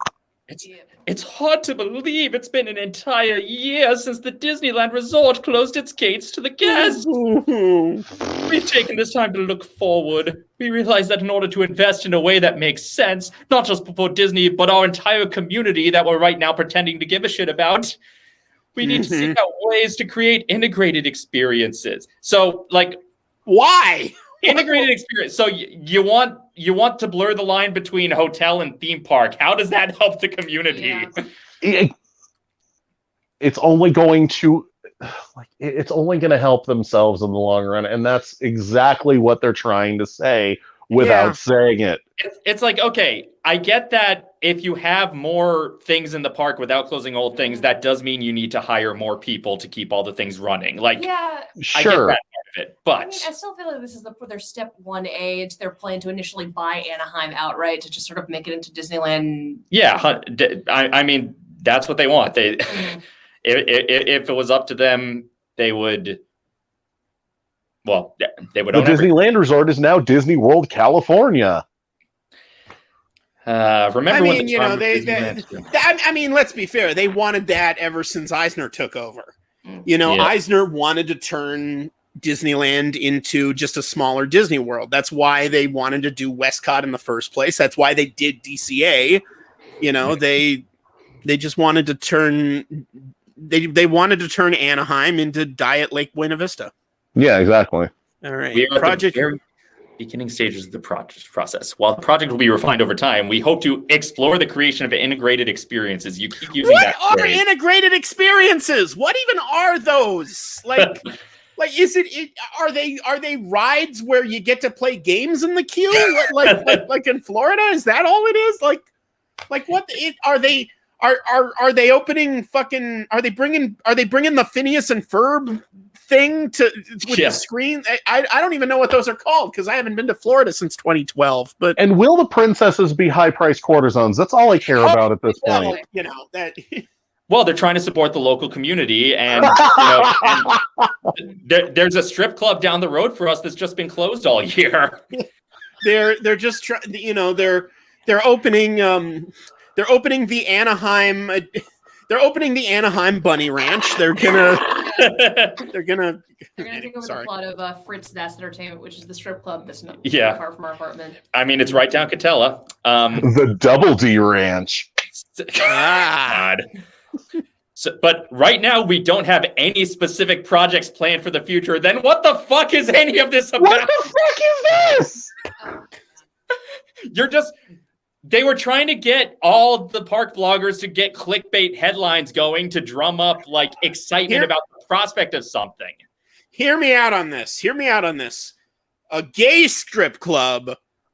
It's hard to believe it's been an entire year since the Disneyland Resort closed its gates to the guests. We've taken this time to look forward. We realize that in order to invest in a way that makes sense, not just for Disney, but our entire community that we're right now pretending to give a shit about, we need to seek out ways to create integrated experiences. So, like, why? Integrated experience. So you want to blur the line between hotel and theme park. How does that help the community? Yeah. It's only going to help themselves in the long run, and that's exactly what they're trying to say without saying it. It's like, okay, I get that if you have more things in the park without closing old things, that does mean you need to hire more people to keep all the things running. Like, yeah, I get that part of it, but I still feel like this is their step 1A. It's their plan to initially buy Anaheim outright to just sort of make it into Disneyland. Yeah, I mean, that's what they want. They, if it was up to them, they would. Well, they would. The Disneyland Resort is now Disney World California. Remember when I mean, let's be fair. They wanted that ever since Eisner took over. You know, Eisner wanted to turn Disneyland into just a smaller Disney World. That's why they wanted to do Westcott in the first place. That's why they did DCA. You know, they just wanted to turn they wanted to turn Anaheim into Diet Lake Buena Vista. Yeah, exactly. All right. We are at the very beginning stages of the process. While the project will be refined over time, we hope to explore the creation of integrated experiences. You keep using that phrase. What are integrated experiences? What even are those? Like, are they rides where you get to play games in the queue? like in Florida? Is that all it is? Like, Like what are they? Are they opening fucking? Are they bringing the Phineas and Ferb thing with the screen? I don't even know what those are called because I haven't been to Florida since 2012. But And will the princesses be high-priced quarter zones? That's all I care about at this well, point. you know that. Well, they're trying to support the local community, and there's a strip club down the road for us that's just been closed all year. They're just trying. They're opening the Anaheim. They're opening the Anaheim Bunny Ranch. They're gonna They're gonna take over the plot of Fritz That's Entertainment, which is the strip club that's not far from our apartment. I mean, it's right down Catella. The Double D Ranch. God. So, but right now we don't have any specific projects planned for the future. Then what the fuck is any of this about? What the fuck is this? They were trying to get all the park bloggers to get clickbait headlines going to drum up like excitement about the prospect of something. Hear me out on this. A gay strip club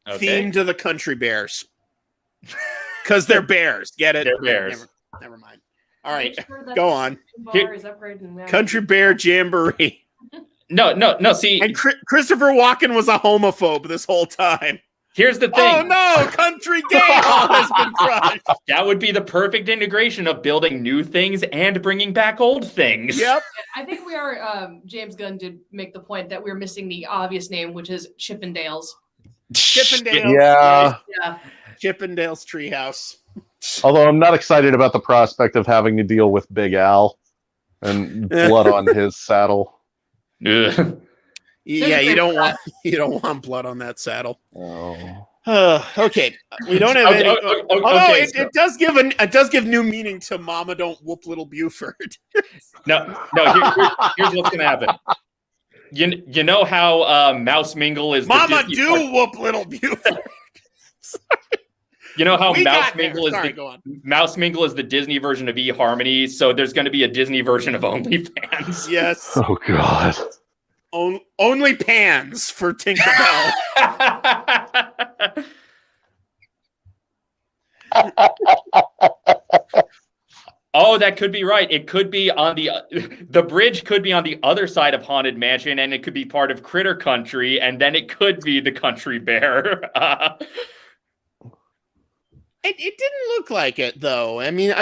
themed to the Country Bears. Because they're bears. Get it? They're bears. Never mind. All right, go on. Country Bear Jamboree. No. See, and Christopher Walken was a homophobe this whole time. Here's the thing. Oh no, Country Gay Hall has been crushed. That would be the perfect integration of building new things and bringing back old things. Yep. I think we are. James Gunn did make the point that we're missing the obvious name, which is Chippendales. Chippendales. Yeah. Chippendales Treehouse. Although I'm not excited about the prospect of having to deal with Big Al and blood on his saddle. Yeah, you don't want blood on that saddle. Oh. Okay, we don't have any. It does give new meaning to "Mama Don't Whoop Little Buford." No. Here's what's gonna happen. You know how Mouse Mingle is. Mama do whoop Little Buford. You know how Mouse Mingle is the Disney version of eHarmony, so there's going to be a Disney version of OnlyFans. Yes. Oh God. Only pans for Tinkerbell. Oh, that could be right. It could be on the bridge could be on the other side of Haunted Mansion, and it could be part of Critter Country, and then it could be the Country Bear. It didn't look like it though. I mean,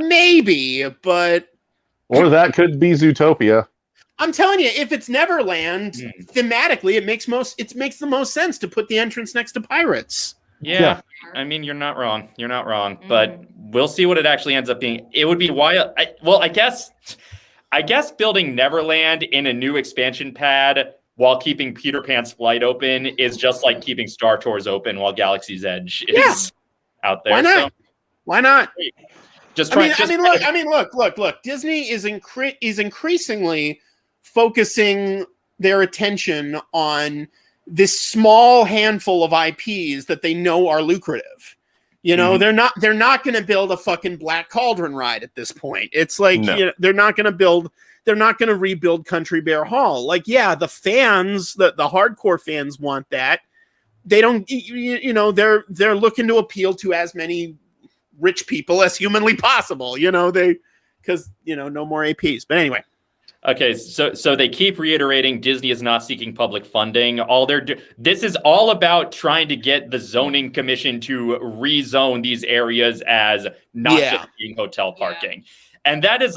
maybe, but or that could be Zootopia. I'm telling you, if it's Neverland, thematically, it makes the most sense to put the entrance next to Pirates. Yeah. I mean, you're not wrong. But we'll see what it actually ends up being. It would be wild. I guess building Neverland in a new expansion pad while keeping Peter Pan's Flight open is just like keeping Star Tours open while Galaxy's Edge is out there. Why not? So, why not? Look. Disney is increasingly focusing their attention on this small handful of IPs that they know are lucrative. You know, they're not going to build a fucking Black Cauldron ride at this point. It's like they're not going to rebuild Country Bear Hall. Like, yeah, the fans, the hardcore fans want that. They don't, they're looking to appeal to as many rich people as humanly possible, because no more APs. But anyway. Okay, so they keep reiterating Disney is not seeking public funding. This is all about trying to get the zoning commission to rezone these areas as not just being hotel parking. And that is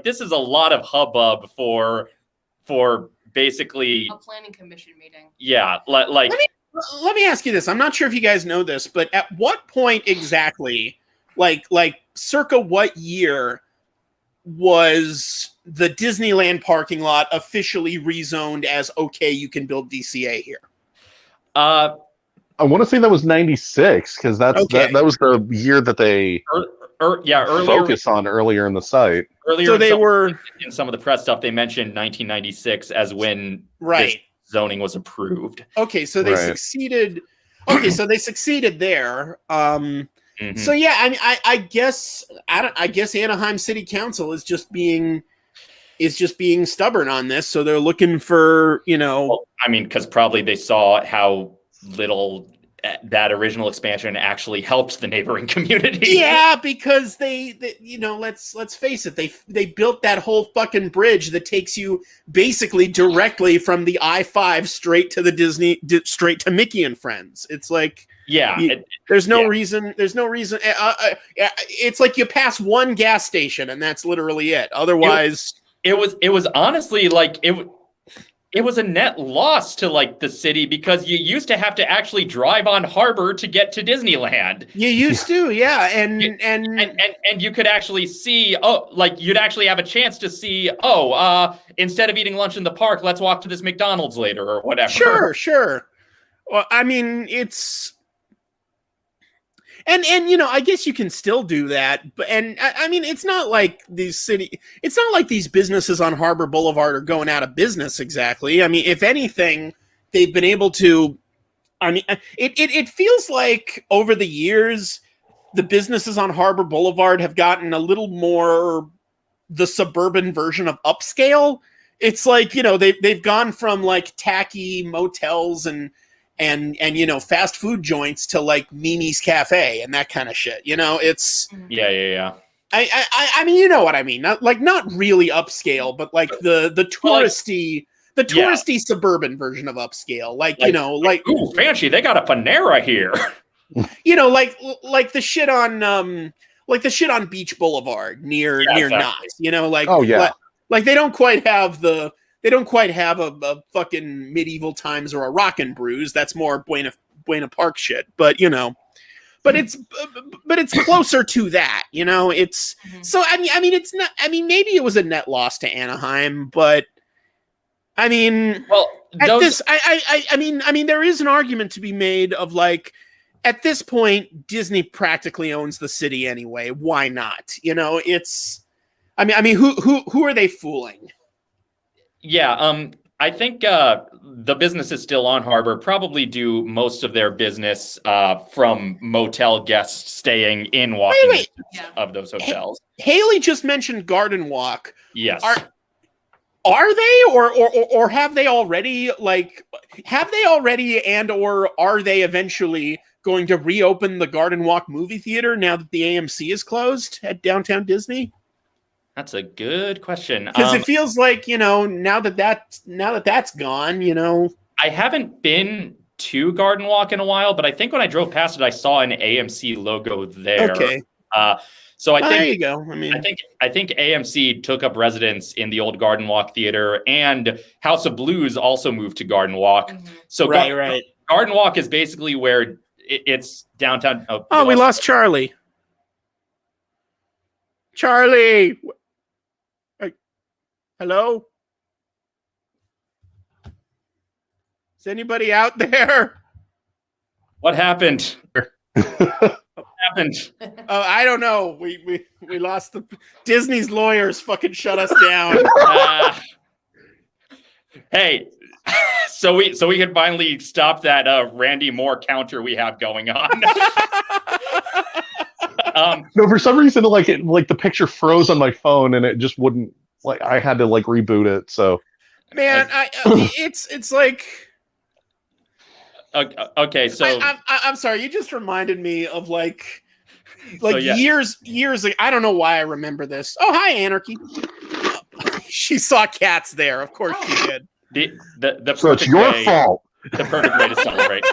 this is a lot of hubbub for basically a planning commission meeting. Yeah, let me ask you this. I'm not sure if you guys know this, but at what point exactly, like circa what year was the Disneyland parking lot officially rezoned as okay, you can build DCA here? I want to say that was 96 because that was the year that they focused on earlier in the site. In some of the press stuff they mentioned 1996 as when this zoning was approved. Okay, so they succeeded. Okay, so they succeeded there. So yeah, I mean, I guess Anaheim City Council is just being stubborn on this. So they're looking for, Well, I mean, because probably they saw how little that original expansion actually helped the neighboring community. Yeah, because they let's face it, they built that whole fucking bridge that takes you basically directly from the I-5 straight to the straight to Mickey and Friends. It's like there's no reason. It's like you pass one gas station and that's literally it. Otherwise, it was honestly like it was a net loss to like the city because you used to have to actually drive on Harbor to get to Disneyland. You used to, yeah, and you could actually see, you'd actually have a chance to see, instead of eating lunch in the park, let's walk to this McDonald's later or whatever. Sure. Well, I mean, it's. And I guess you can still do that, but I mean it's not like these businesses on Harbor Boulevard are going out of business exactly. I mean, if anything, they've been able to. I mean, it feels like over the years, the businesses on Harbor Boulevard have gotten a little more the suburban version of upscale. It's like they've gone from like tacky motels and fast food joints to like Mimi's Cafe and that kind of shit. It's yeah. I mean, you know what I mean? Not really upscale, but like the touristy suburban version of upscale. Like ooh, fancy! They got a Panera here. Like the shit on Beach Boulevard near Knott's. Like they don't quite have a fucking medieval times or a Rockin' Brews. That's more Buena Park shit. But it's closer to that. It's so. I mean, it's not. I mean, maybe it was a net loss to Anaheim, but I mean, I mean, there is an argument to be made of like, at this point, Disney practically owns the city anyway. Why not? It's. I mean, who are they fooling? Yeah, I think the businesses still on Harbor probably do most of their business from motel guests staying in walking distance of those hotels. Haley just mentioned Garden Walk. Yes. Are they or have they already and or are they eventually going to reopen the Garden Walk movie theater now that the AMC is closed at Downtown Disney? That's a good question. Because it feels like, now that that's gone, I haven't been to Garden Walk in a while, but I think when I drove past it, I saw an AMC logo there. Okay. So I think there you go. I mean, I think AMC took up residence in the old Garden Walk Theater, and House of Blues also moved to Garden Walk. Mm-hmm. So right. Garden Walk is basically where it's downtown. Oh, we lost Charlie. Charlie. Hello? Is anybody out there? What happened? What happened? Oh, I don't know. We lost Disney's lawyers fucking shut us down. Hey, so we can finally stop that Randy Moore counter we have going on. No, for some reason, the picture froze on my phone and it just wouldn't. Like I had to reboot it. So, man, it's like. Okay, so I'm sorry. You just reminded me of years. I don't know why I remember this. Oh, hi, Anarchy. She saw cats there. Of course she did. The so it's your fault. The perfect way to celebrate.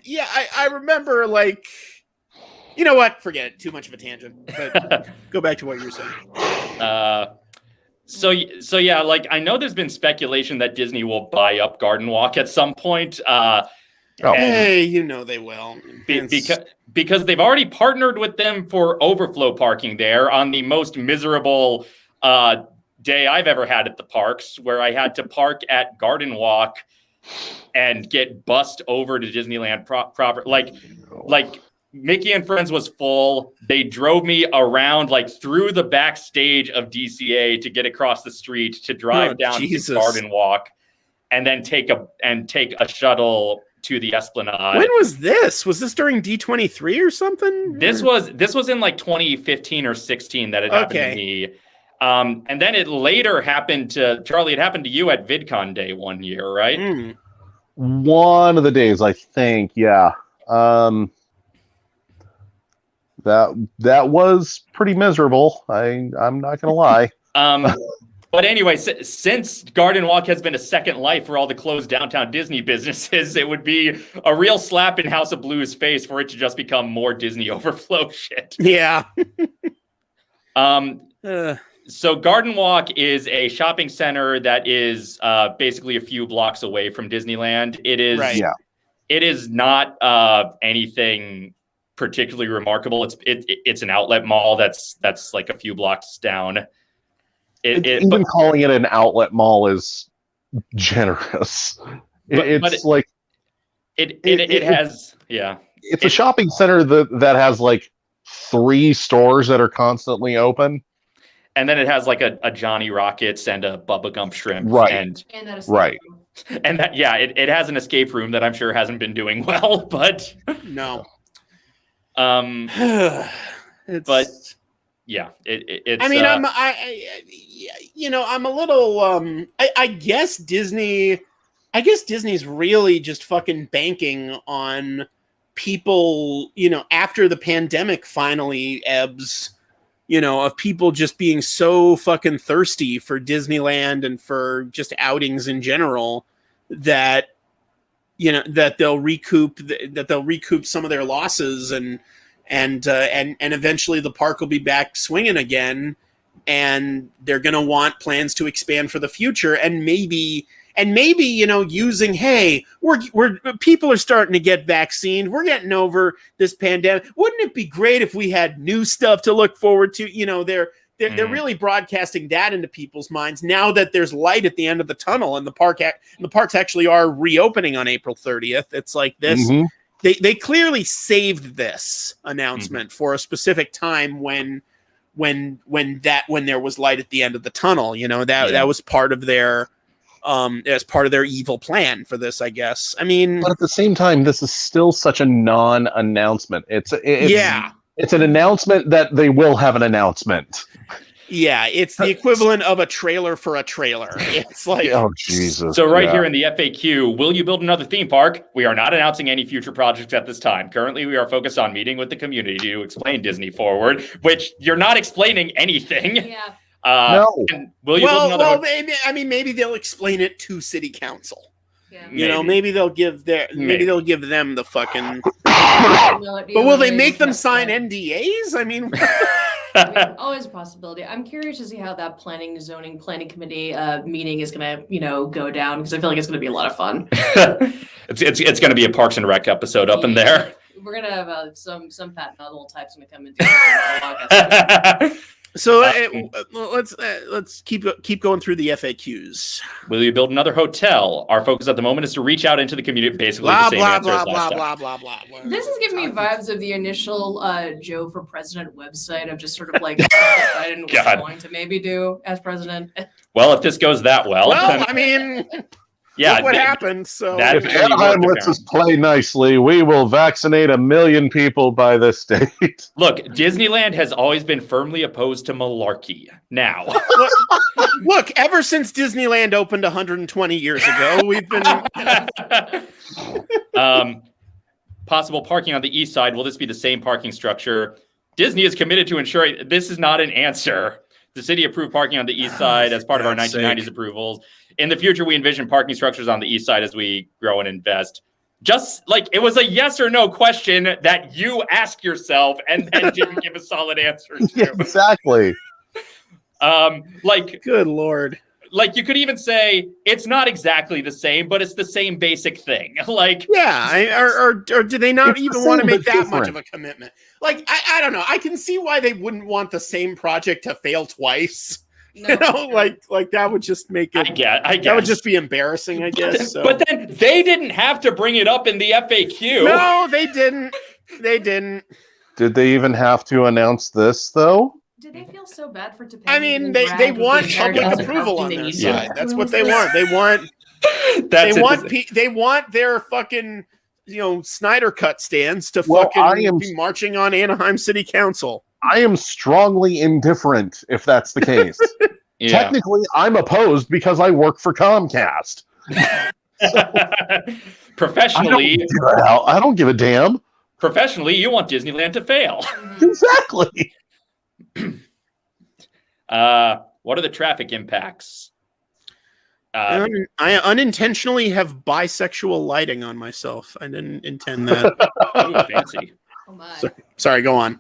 Yeah, I remember You know what? Forget it. Too much of a tangent. But go back to what you were saying. So yeah, I know there's been speculation that Disney will buy up Garden Walk at some point. Hey, they will. Because they've already partnered with them for overflow parking there on the most miserable day I've ever had at the parks, where I had to park at Garden Walk and get bussed over to Disneyland proper. Mickey and Friends was full. They drove me around through the backstage of DCA to get across the street to drive down to Garden Walk, and then take a shuttle to the Esplanade. When was this? Was this during D23 or something? This was in 2015 or 16 that it happened to me. And then it later happened to Charlie. It happened to you at VidCon Day one year, right? one of the days, I think. Yeah. That was pretty miserable. I'm not gonna lie. But anyway, since Garden Walk has been a second life for all the closed downtown Disney businesses, it would be a real slap in House of Blues' face for it to just become more Disney overflow shit. Yeah. So Garden Walk is a shopping center that is basically a few blocks away from Disneyland. It is, Right. Yeah. It is not anything particularly remarkable. It's an outlet mall that's like a few blocks down. Even calling it an outlet mall is generous. It's a shopping center that has like 3 stores that are constantly open. And then it has like a Johnny Rockets and a Bubba Gump Shrimp. Right. And that is Right. And that, it has an escape room that I'm sure hasn't been doing well, but No. But yeah, it's. I mean, I'm a little. I guess Disney. I guess Disney's really just fucking banking on people. After the pandemic finally ebbs, of people just being so fucking thirsty for Disneyland and for just outings in general that that they'll recoup some of their losses and eventually the park will be back swinging again, and they're going to want plans to expand for the future, and maybe using, hey, we're people are starting to get vaccinated, we're getting over this pandemic, wouldn't it be great if we had new stuff to look forward to? They're really broadcasting that into people's minds now that there's light at the end of the tunnel, and the parks actually are reopening on April 30th. It's like this. Mm-hmm. They clearly saved this announcement for a specific time when there was light at the end of the tunnel. That was part of their evil plan for this, I guess. I mean, but at the same time, this is still such a non-announcement. It's an announcement that they will have an announcement. Yeah, it's the equivalent of a trailer for a trailer. It's like, oh Jesus! So here in the FAQ, will you build another theme park? We are not announcing any future projects at this time. Currently, we are focused on meeting with the community to explain Disney Forward, which you're not explaining anything. Yeah. No. Will you build another? Maybe they'll explain it to City Council. Yeah. Maybe they'll give they'll give them the fucking. But will they make them sign NDAs? I mean. Always a possibility. I'm curious to see how that zoning planning committee meeting is gonna, go down, because I feel like it's gonna be a lot of fun. it's gonna be a Parks and Rec episode up in there. We're gonna have some Pat Nuttall types gonna come and do it. So let's keep going through the FAQs. Will you build another hotel? Our focus at the moment is to reach out into the community. Basically, blah the same blah answer blah as blah last blah time. blah blah blah. This is giving me vibes of the initial Joe for President website of just sort of like Biden was going to maybe do as president. Well, if this goes that well, I mean. Yeah, look what happened. So if Anaheim lets us play nicely, we will vaccinate 1 million people by this date. Look, Disneyland has always been firmly opposed to malarkey. Now, look, ever since Disneyland opened 120 years ago, we've been possible parking on the east side. Will this be the same parking structure? Disney is committed to ensuring this is not an answer. The city approved parking on the east side as part of our 1990s approvals. In the future, we envision parking structures on the east side as we grow and invest. Just like it was a yes or no question that you ask yourself and then didn't give a solid answer to. Yeah, exactly. Good Lord. Like you could even say it's not exactly the same, but it's the same basic thing. Or do they not even want to make that much of a commitment? Like, I don't know. I can see why they wouldn't want the same project to fail twice. No, like that would just make it. I guess that would just be embarrassing. I guess. But then they didn't have to bring it up in the FAQ. No, they didn't. They didn't. Did they even have to announce this though? Did they feel so bad for Topanga? I mean, they want public approval on their side. That's what they want. They want their fucking Snyder Cut stands to be marching on Anaheim City Council. I am strongly indifferent if that's the case. Technically, I'm opposed because I work for Comcast. Professionally, I don't give a damn. professionally, you want Disneyland to fail. Exactly. What are the traffic impacts? I unintentionally have bisexual lighting on myself. I didn't intend that. Ooh, fancy. Oh my. Sorry, go on.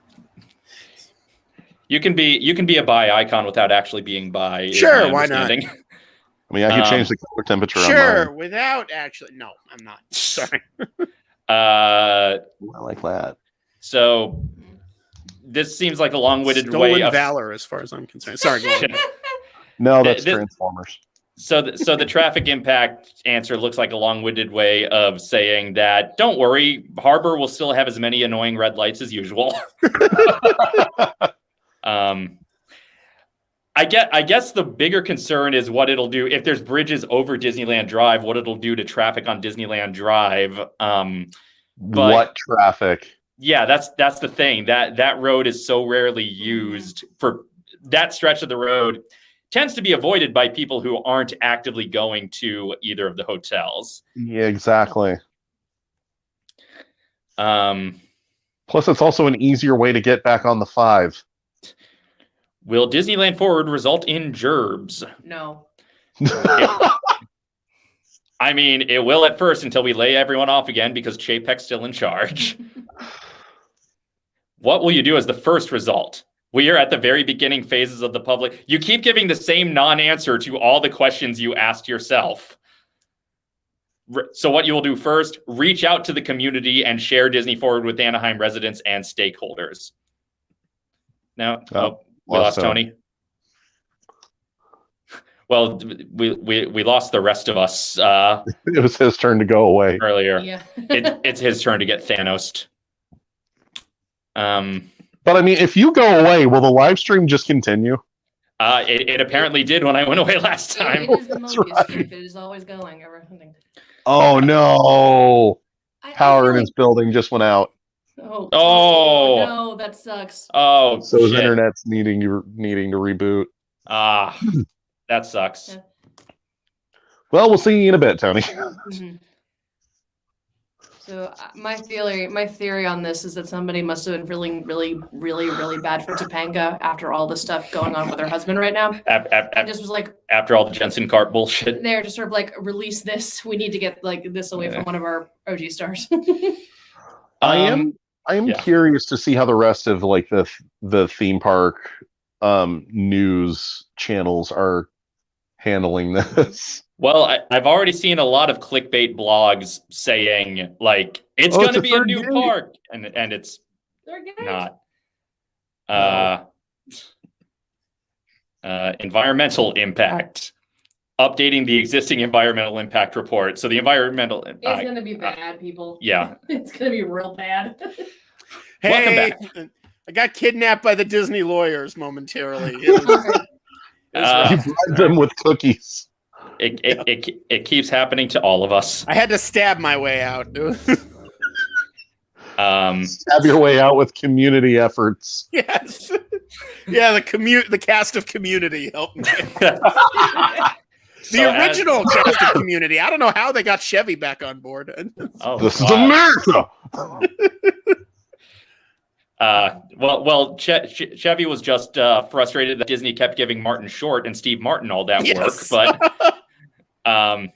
You can be a bi icon without actually being bi. is Sure, my why not? understanding. I mean, I can change the color temperature on Sure, mine. without actually. No, I'm not. Sorry. I like that. So this seems like a long-winded way Stolen of valor, as far as I'm concerned. Sorry, go on. No, that's This- Transformers. So the traffic impact answer looks like a long-winded way of saying that don't worry, Harbor will still have as many annoying red lights as usual. I guess the bigger concern is what it'll do if there's bridges over Disneyland Drive, what it'll do to traffic on Disneyland Drive. What traffic? Yeah, that's the thing. That road is so rarely used. For that stretch of the road tends to be avoided by people who aren't actively going to either of the hotels. Yeah, exactly. Will Plus, it's also an easier way to get back on the 5. Disneyland Forward result in gerbs? No. I mean, it will at first until we lay everyone off again because Chapek's still in charge. What will you do as the first result? We are at the very beginning phases of the public. You keep giving the same non-answer to all the questions you asked yourself. So what you will do first, reach out to the community and share Disney Forward with Anaheim residents and stakeholders. Now, we lost Tony. Well, we lost the rest of us It was his turn to go away. earlier. Yeah. It's his turn to get Thanos'd. But I mean, if you go away, will the live stream just continue? It apparently did when I went away last time. It is the That's Mobius right. strip. It is always going. Everything. Oh no! I Power feel in his building just went out, Oh. Oh. No, that sucks. Oh, so his shit. internet's needing to reboot. That sucks. Yeah. Well, we'll see you in a bit, Tony. Mhm. So my theory on this is that somebody must have been feeling really, really, really bad for Topanga after all the stuff going on with her husband right now. And just was like, After all the Jensen Cart bullshit. they're just sort of like, release this. We need to get like this away from one of our OG stars. I am yeah. curious to see how the rest of like the theme park news channels are handling this. Well, I've already seen a lot of clickbait blogs saying like it's Oh, going it's to a be a third new gate. park, and it's They're good. not. Environmental impact. Updating the existing environmental impact report. So the environmental. It's gonna be bad, people. Yeah. It's gonna be real bad. Hey, Welcome I got kidnapped by the Disney lawyers momentarily. It was- Uh, You bribed them with cookies. It keeps happening to all of us. I had to stab my way out. Stab your way out with community efforts. Yes. Yeah, the cast of Community helped me. The original cast of Community. I don't know how they got Chevy back on board. This is America. Chevy was just frustrated that Disney kept giving Martin Short and Steve Martin all that Yes. work, but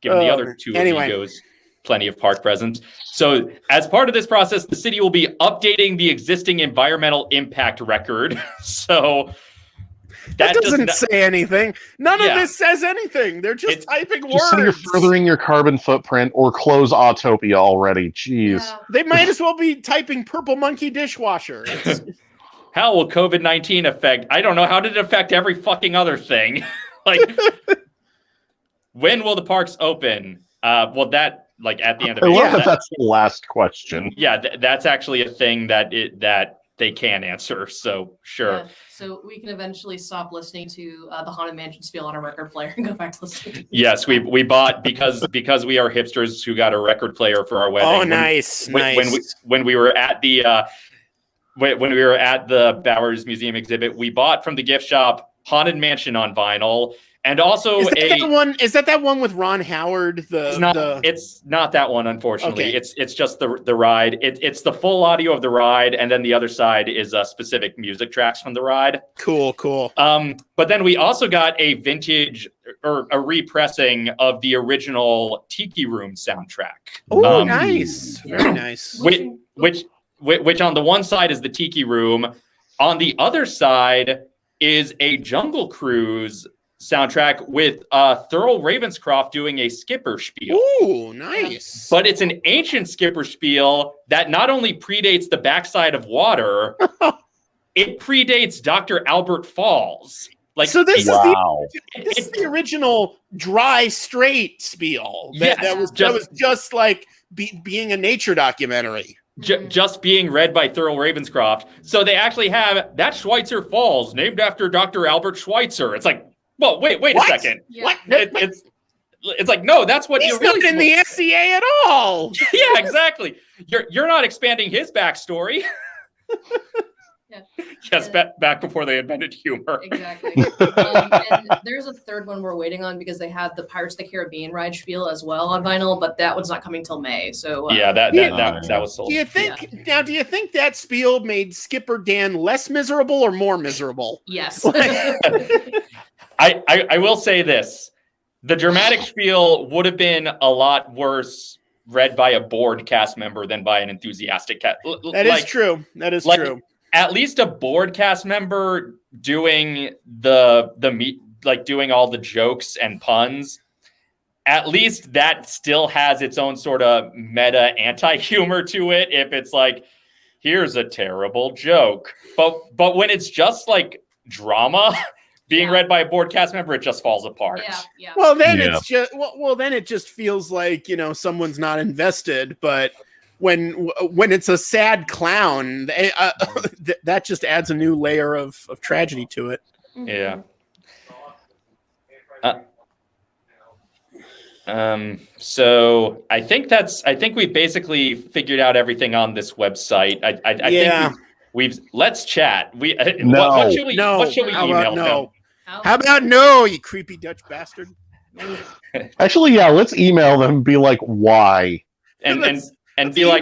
giving the other two anyway. amigos plenty of park presence. So as part of this process, the city will be updating the existing environmental impact record. So That doesn't say anything. None Yeah. of this says anything. They're just typing Just say you're words. furthering your carbon footprint or close Autopia already. Jeez. Yeah. They might as well be typing Purple Monkey dishwasher. how will COVID-19 affect? I don't know. How did it affect every fucking other thing? Like, when will the parks open? Well, that like at the end of I it. love Yeah, that that's the last question. that's actually a thing that they can answer. So sure. Yeah. So we can eventually stop listening to the Haunted Mansion spiel on a record player and go back to listening. Yes, we bought because we are hipsters who got a record player for our wedding. Oh, nice. When we were at the when we were at the Bowers Museum exhibit, we bought from the gift shop Haunted Mansion on vinyl, And also is that that one with Ron Howard? It's not that one, unfortunately. Okay. It's just the ride. It's the full audio of the ride, and then the other side is specific music tracks from the ride. Cool. But then we also got a vintage or a repressing of the original Tiki Room soundtrack. Oh, nice, very nice. Which on the one side is the Tiki Room, on the other side is a Jungle Cruise soundtrack with Thurl Ravenscroft doing a skipper spiel. Ooh, nice. But it's an ancient skipper spiel that not only predates the backside of water, it predates Dr. Albert Falls. Like, so this wow. is the original dry straight spiel. That was just like being a nature documentary. Just being read by Thurl Ravenscroft. So they actually have that Schweitzer Falls named after Dr. Albert Schweitzer. It's like, well, wait a second. Yeah. What? It's like, no, that's what He's not in the SCA at all. Yeah, exactly. You're not expanding his backstory. Yeah. Yes, back before they invented humor. Exactly. And there's a third one we're waiting on because they have the Pirates of the Caribbean ride spiel as well on vinyl, but that one's not coming till May. So yeah, that was sold. Do you think that spiel made Skipper Dan less miserable or more miserable? Yes. I will say this. The dramatic spiel would have been a lot worse read by a bored cast member than by an enthusiastic cast. That is true. True. At least a board cast member doing doing all the jokes and puns. At least that still has its own sort of meta anti-humor to it. If it's like, here's a terrible joke, but when it's just like drama being read by a board cast member, it just falls apart. Yeah. Well, then it just feels like someone's not invested, but. When it's a sad clown, that just adds a new layer of tragedy to it. Yeah. So I think we've basically figured out everything on this website. I think we've let's chat. What should we email them? How about no, you creepy Dutch bastard? Actually, yeah, let's email them and be like, why? And be like,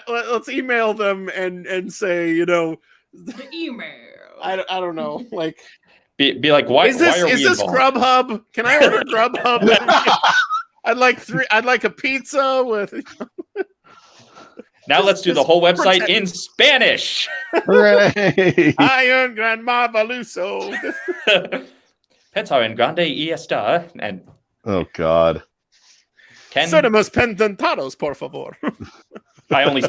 let's email them and say, the email. I don't know, like, be like, why? Is this involved? Grubhub? Can I order Grubhub? I'd like a pizza with. Now let's do the whole website in Spanish. Hooray! Iron Grandma Valuso. Pensar en grande y está. And oh God. Sonamos pendentados, por favor. I only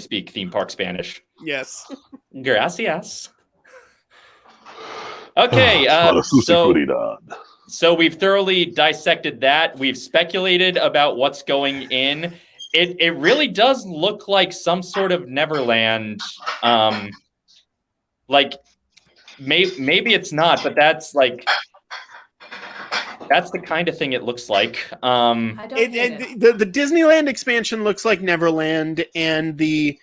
speak theme park Spanish. Yes. Gracias. Okay, so we've thoroughly dissected that. We've speculated about what's going in. It really does look like some sort of Neverland. Like maybe it's not, but that's the kind of thing it looks like. The Disneyland expansion looks like Neverland, and the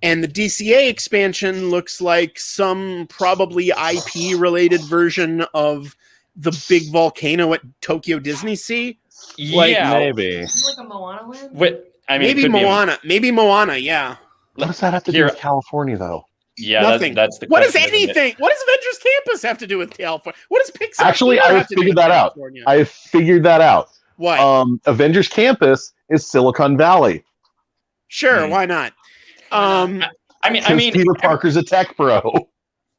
DCA expansion looks like some probably IP related version of the big volcano at Tokyo Disney Sea. Maybe. Like a Moana land? Maybe Moana. Yeah. What does that have to do with California, though? Yeah, nothing. That's the. What does anything? What does Avengers Campus have to do with California? What does Pixar? Actually, I have figured that out. I have figured that out. What? Avengers Campus is Silicon Valley. Sure, why not? I mean, Peter Parker's a tech bro.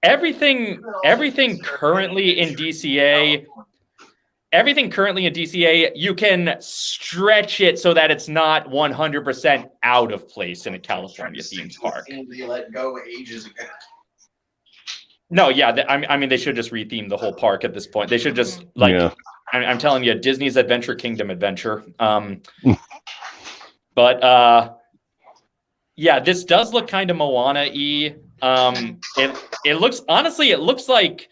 Everything currently in DCA. Everything currently in DCA, you can stretch it so that it's not 100% out of place in a California theme park. Let go ages ago. No, yeah, I mean, they should just retheme the whole park at this point. They should just I'm telling you, Disney's Adventure Kingdom adventure. But yeah, this does look kind of Moana-y. It looks like.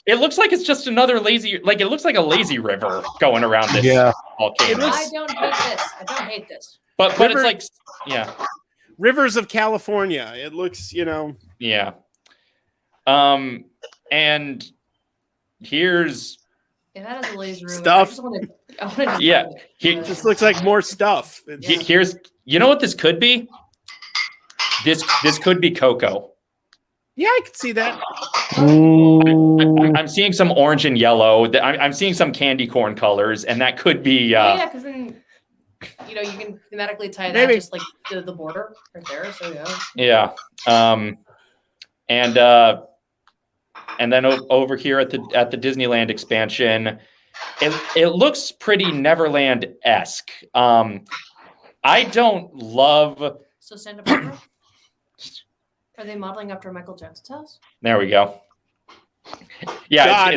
It looks like it's just another lazy, like it looks like a lazy river going around this volcano. I don't hate this. But it's like, Rivers of California. It looks, Yeah. And here's If that is a laser room, Stuff. I want to Yeah. It just looks like more stuff. Here's, you know what this could be? This could be Coco. Yeah, I could see that. I'm seeing some orange and yellow. I'm seeing some candy corn colors, and that could be. Yeah, because then you can thematically tie that just like to the border right there. So yeah. And then over here at the Disneyland expansion, it looks pretty Neverland-esque. I don't love. So Santa Barbara. Are they modeling after Michael Jackson's house? There we go. Yeah, God,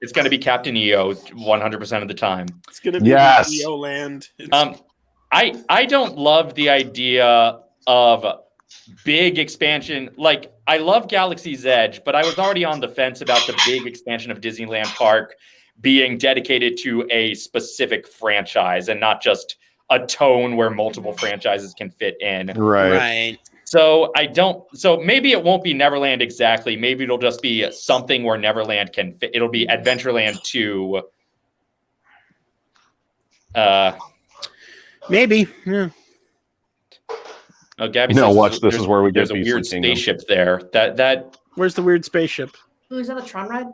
it's gonna be Captain EO 100% of the time. It's gonna be EO land. I don't love the idea of big expansion. Like, I love Galaxy's Edge, but I was already on the fence about the big expansion of Disneyland Park being dedicated to a specific franchise and not just a tone where multiple franchises can fit in. Right. So so maybe it won't be Neverland exactly. Maybe it'll just be something where Neverland can fit. It'll be Adventureland 2. Maybe. Yeah. Oh, Gabby No, says watch. This is where we get there's a weird Beastly Kingdom. spaceship there. That Where's the weird spaceship? Ooh, is that the Tron ride?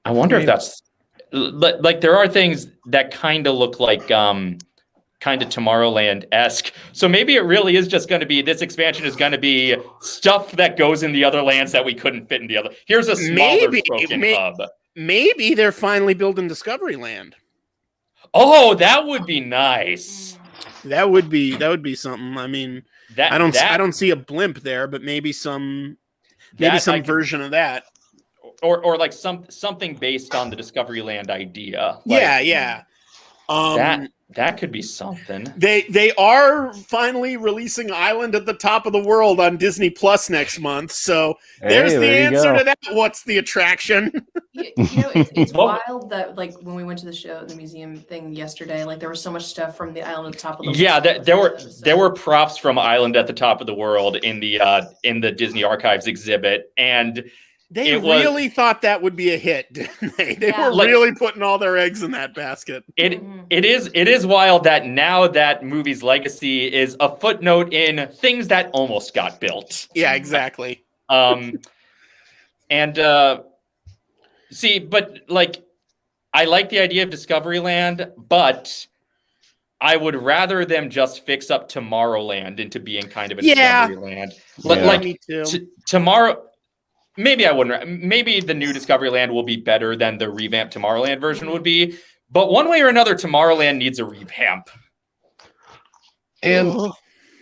I wonder if that's like there are things that kind of look like kind of Tomorrowland-esque. So maybe it really is just going to be, this expansion is going to be stuff that goes in the other lands that we couldn't fit in the other. Here's a smaller broken hub. Maybe they're finally building Discovery Land. Oh, that would be nice. That would be something. I mean, I don't see a blimp there, but maybe some version of that. Or like something based on the Discovery Land idea. Like, yeah. That could be something. They are finally releasing Island at the Top of the World on Disney Plus next month. So there's the answer to that. What's the attraction? It's wild that like when we went to the museum thing yesterday, like there was so much stuff from the Island at the Top of the World. Yeah, there were props from Island at the Top of the World in the Disney Archives exhibit, and they really thought that would be a hit, didn't they? They were really putting all their eggs in that basket. It is wild that now that movie's legacy is a footnote in things that almost got built. Yeah, exactly. See, but like, I like the idea of Discoveryland, but I would rather them just fix up Tomorrowland into being kind of a Discoveryland. Like, me too. Tomorrow. Maybe I wouldn't. Maybe the new Discoveryland will be better than the revamped Tomorrowland version would be. But one way or another, Tomorrowland needs a revamp. And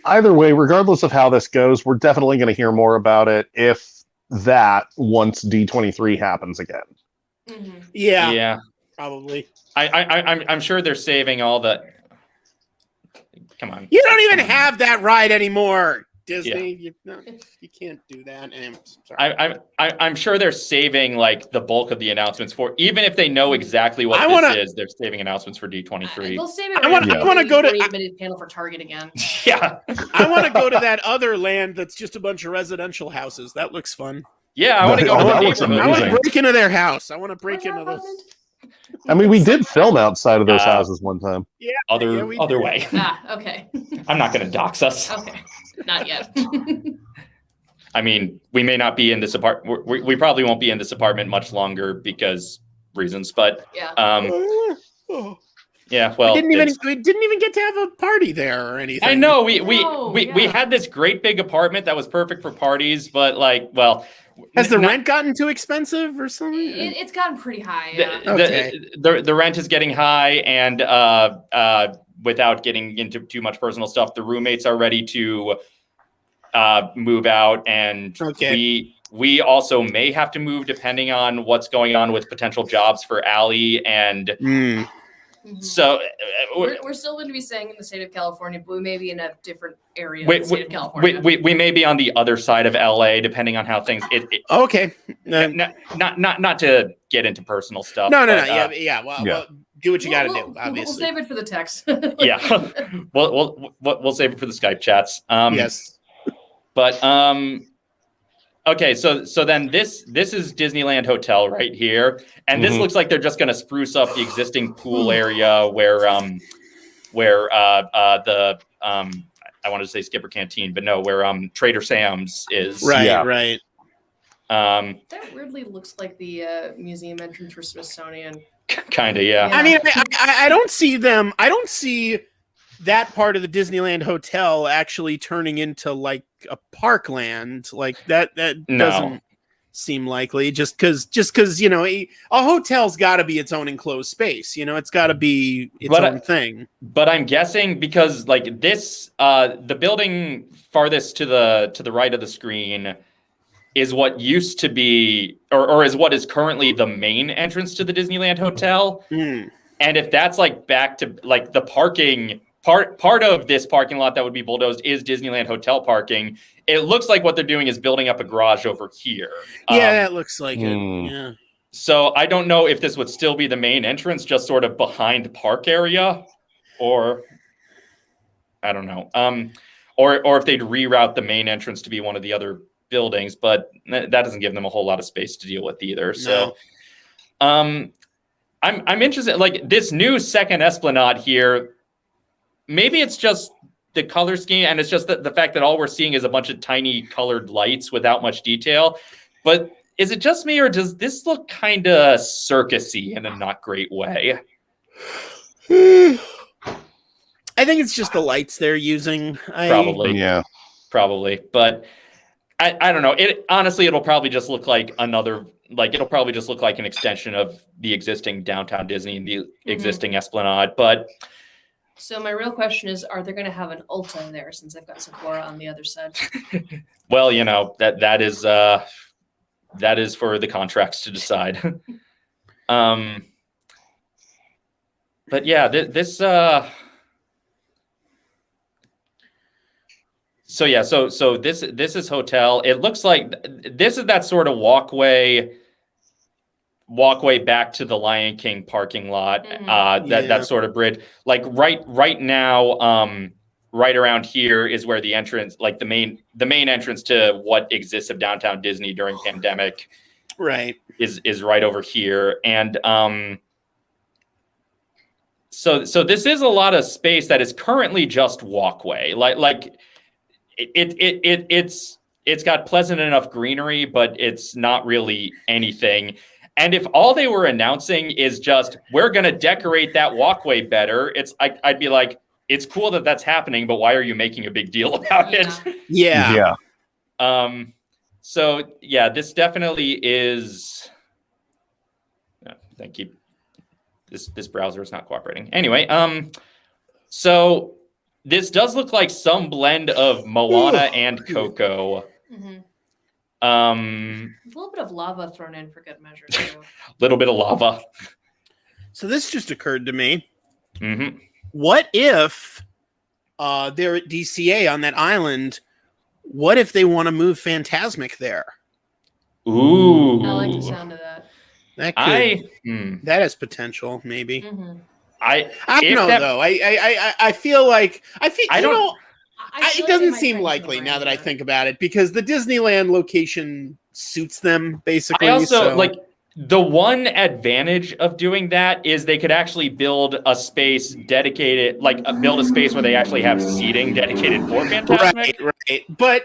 either way, regardless of how this goes, we're definitely going to hear more about it once D23 happens again. Mm-hmm. Yeah, probably. I'm sure they're saving all the. Come on. You don't even have that ride anymore. Disney, you can't do that. Sorry. I'm sure they're saving like the bulk of the announcements for, even if they know exactly what this is, they're saving announcements for D23. They'll save it. I want to go to panel for Target again. Yeah, I want to go to that other land that's just a bunch of residential houses. That looks fun. Yeah, I want to go to that looks the amazing. I want to break into their house. I want to break into those. I mean, we did film outside of those houses one time. Yeah, other way. Okay. I'm not going to dox us. Okay, not yet. I mean, we may not be in this apartment. We probably won't be in this apartment much longer because reasons. But yeah, well, we didn't even get to have a party there or anything. I know we had this great big apartment that was perfect for parties, but like, well. Has the rent gotten too expensive or something? It's gotten pretty high. The rent is getting high, and without getting into too much personal stuff, the roommates are ready to move out, and we also may have to move depending on what's going on with potential jobs for Allie and. So we're still going to be staying in the state of California, but we may be in a different area of the state of California. We may be on the other side of LA, depending on how things. Okay. Not to get into personal stuff. No. Yeah. Well, do what you got to do. Obviously, we'll save it for the text. Yeah. We'll save it for the Skype chats. Yes. But Okay, so then this is Disneyland Hotel right here, and this looks like they're just going to spruce up the existing pool area where the I wanted to say Skipper Canteen, but no, where Trader Sam's is. Right. That weirdly looks like the museum entrance for Smithsonian. Kind of, yeah. I mean, I don't see them. I don't see that part of the Disneyland Hotel actually turning into like a parkland. Like that doesn't seem likely. Just because you know a hotel's got to be its own enclosed space. You know, it's got to be its own thing. But I'm guessing because like this, the building farthest to the right of the screen is what used to be, or is what is currently the main entrance to the Disneyland Hotel. And if that's like back to like the parking part of this parking lot that would be bulldozed is Disneyland Hotel parking. It looks like what they're doing is building up a garage over here. Yeah, that looks like it. Yeah. So I don't know if this would still be the main entrance, just sort of behind park area, or I don't know. Or if they'd reroute the main entrance to be one of the other buildings, but that doesn't give them a whole lot of space to deal with either. So I'm interested, like this new second Esplanade here, maybe it's just the color scheme and it's just the fact that all we're seeing is a bunch of tiny colored lights without much detail. But is it just me, or does this look kind of circusy in a not great way? I think it's just the lights they're using. Probably, but I don't know. It'll probably just look like it'll probably just look like an extension of the existing Downtown Disney and the existing Esplanade. But so my real question is, are they going to have an Ulta there since they've got Sephora on the other side? Well, you know, that is for the contracts to decide. But yeah, this So this is hotel. It looks like this is that sort of walkway back to the Lion King parking lot. That sort of bridge. Like right now, right around here is where the entrance, like the main entrance to what exists of Downtown Disney during pandemic, right, is right over here. And so this is a lot of space that is currently just walkway. Like it's got pleasant enough greenery, but it's not really anything. And if all they were announcing is just, we're going to decorate that walkway better, I'd be like, it's cool that that's happening, but why are you making a big deal about it? Yeah. So yeah, this definitely is. Thank you. This browser is not cooperating. Anyway, so this does look like some blend of Moana and Coco. A little bit of lava thrown in for good measure too. A little bit of lava. So this just occurred to me. What if they're at DCA on that island? What if they want to move Fantasmic there? Ooh, I like the sound of that. That could, that has potential, maybe. I don't know though. I feel like it doesn't seem likely now that I think about it, because the Disneyland location suits them basically. I also like the one advantage of doing that is they could actually build a space dedicated, build a space where they actually have seating dedicated for Fantasmic. Right. But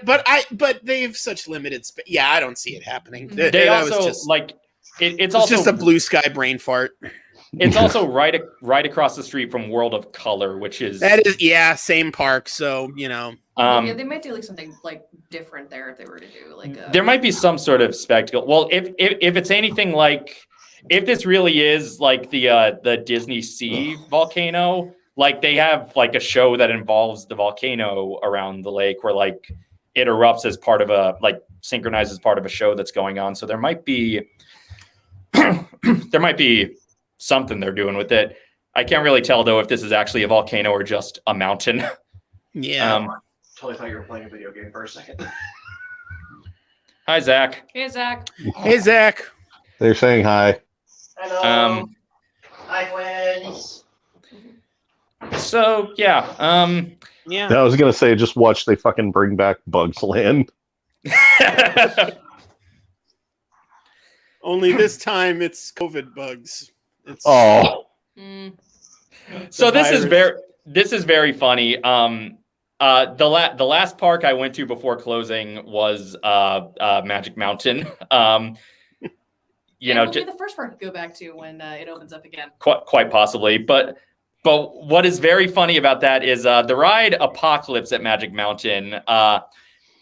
they have such limited space. Yeah, I don't see it happening. They also it's also just a blue sky brain fart. It's also right across the street from World of Color, which is same park. So you know, they might do something different there if they were to do there might be some sort of spectacle. Well, if it's anything if this really is the Disney Sea volcano, they have a show that involves the volcano around the lake where it erupts as part of synchronized as part of a show that's going on. So there might be something they're doing with it. I can't really tell though if this is actually a volcano or just a mountain. Yeah. Totally thought you were playing a video game for a second. Hi, Zach. Hey, Zach. Hey, Zach. They're saying hi. Hello. Hi, twins. So yeah. Yeah. I was gonna say, just watch they fucking bring back Bugs Land. Only this time it's COVID bugs. It's So this virus. is very funny. The last park I went to before closing was Magic Mountain. It'll be the first park to go back to when it opens up again. Quite possibly, but what is very funny about that is the ride Apocalypse at Magic Mountain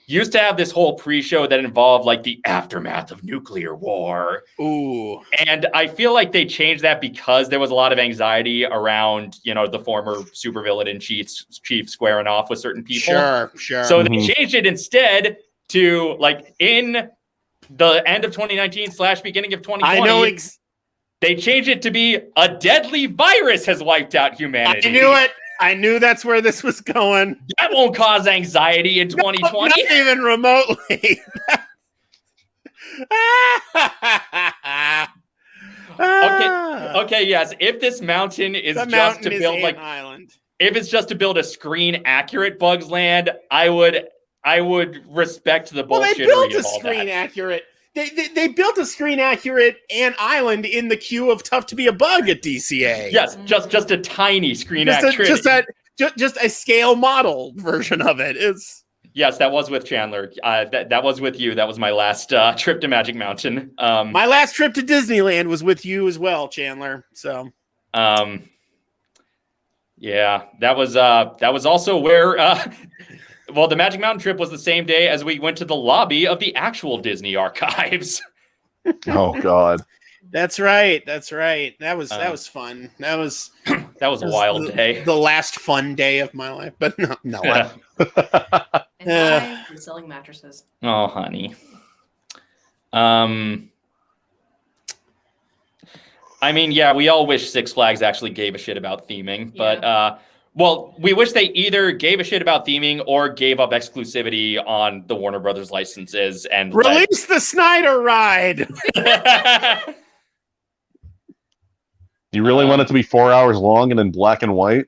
used to have this whole pre-show that involved like the aftermath of nuclear war. Ooh. And I feel like they changed that because there was a lot of anxiety around, the former supervillain in chief squaring off with certain people. Sure. So they changed it instead to like in the end of 2019 / beginning of 2020. I know they changed it to be a deadly virus has wiped out humanity. I knew it. I knew that's where this was going. That won't cause anxiety in 2020. Not even remotely. Okay, yes. If this mountain is just to build like island. If it's just to build a screen accurate Bugs Land, I would respect the bullshit. They built a screen accurate. They built a screen accurate Ant Island in the queue of Tough to Be a Bug at DCA. Yes, just a tiny screen accurate. Just a scale model version of it. Yes, that was with Chandler. That was with you. That was my last trip to Magic Mountain. My last trip to Disneyland was with you as well, Chandler. So, yeah, that was also where. Well, the Magic Mountain trip was the same day as we went to the lobby of the actual Disney archives. Oh God, that's right. That was fun. That was a wild day. The last fun day of my life. But no. Yeah. And selling mattresses. Oh, honey. I mean, yeah, we all wish Six Flags actually gave a shit about theming, but well, we wish they either gave a shit about theming or gave up exclusivity on the Warner Brothers licenses and release the Snyder ride. You really want it to be 4 hours long and in black and white?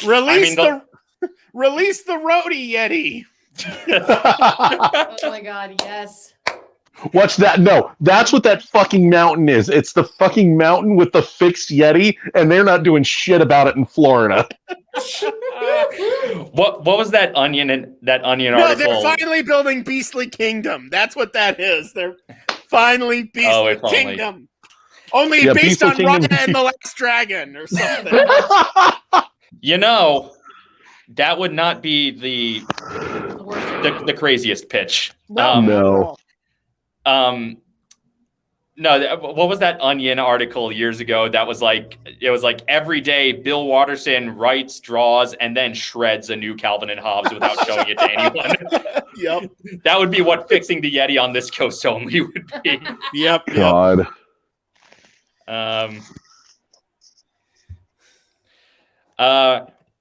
Release the Roadie Yeti. Oh my God, yes. What's that? No, that's what that fucking mountain is. It's the fucking mountain with the fixed Yeti, and they're not doing shit about it in Florida. What was that Onion article? No, they're finally building Beastly Kingdom. That's what that is. They're finally Beastly Kingdom. Only based on Raya and the Last Dragon or something. That would not be the craziest pitch. No. No, what was that Onion article years ago that was like, it was like every day Bill Watterson writes, draws, and then shreds a new Calvin and Hobbes without showing it to anyone. Yep. That would be what fixing the Yeti on this coast only would be. Yep. God.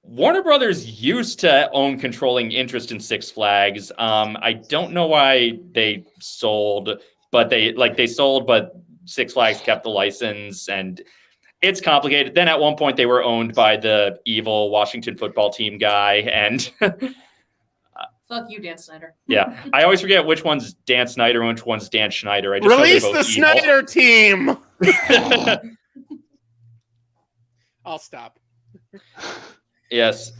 Warner Brothers used to own controlling interest in Six Flags. I don't know why they sold, but but Six Flags kept the license, and it's complicated. Then at one point they were owned by the evil Washington football team guy, and fuck you, Dan Snyder. Yeah, I always forget which one's Dan Snyder and which one's Dan Schneider. I just release the Snyder team. I'll stop. Yes.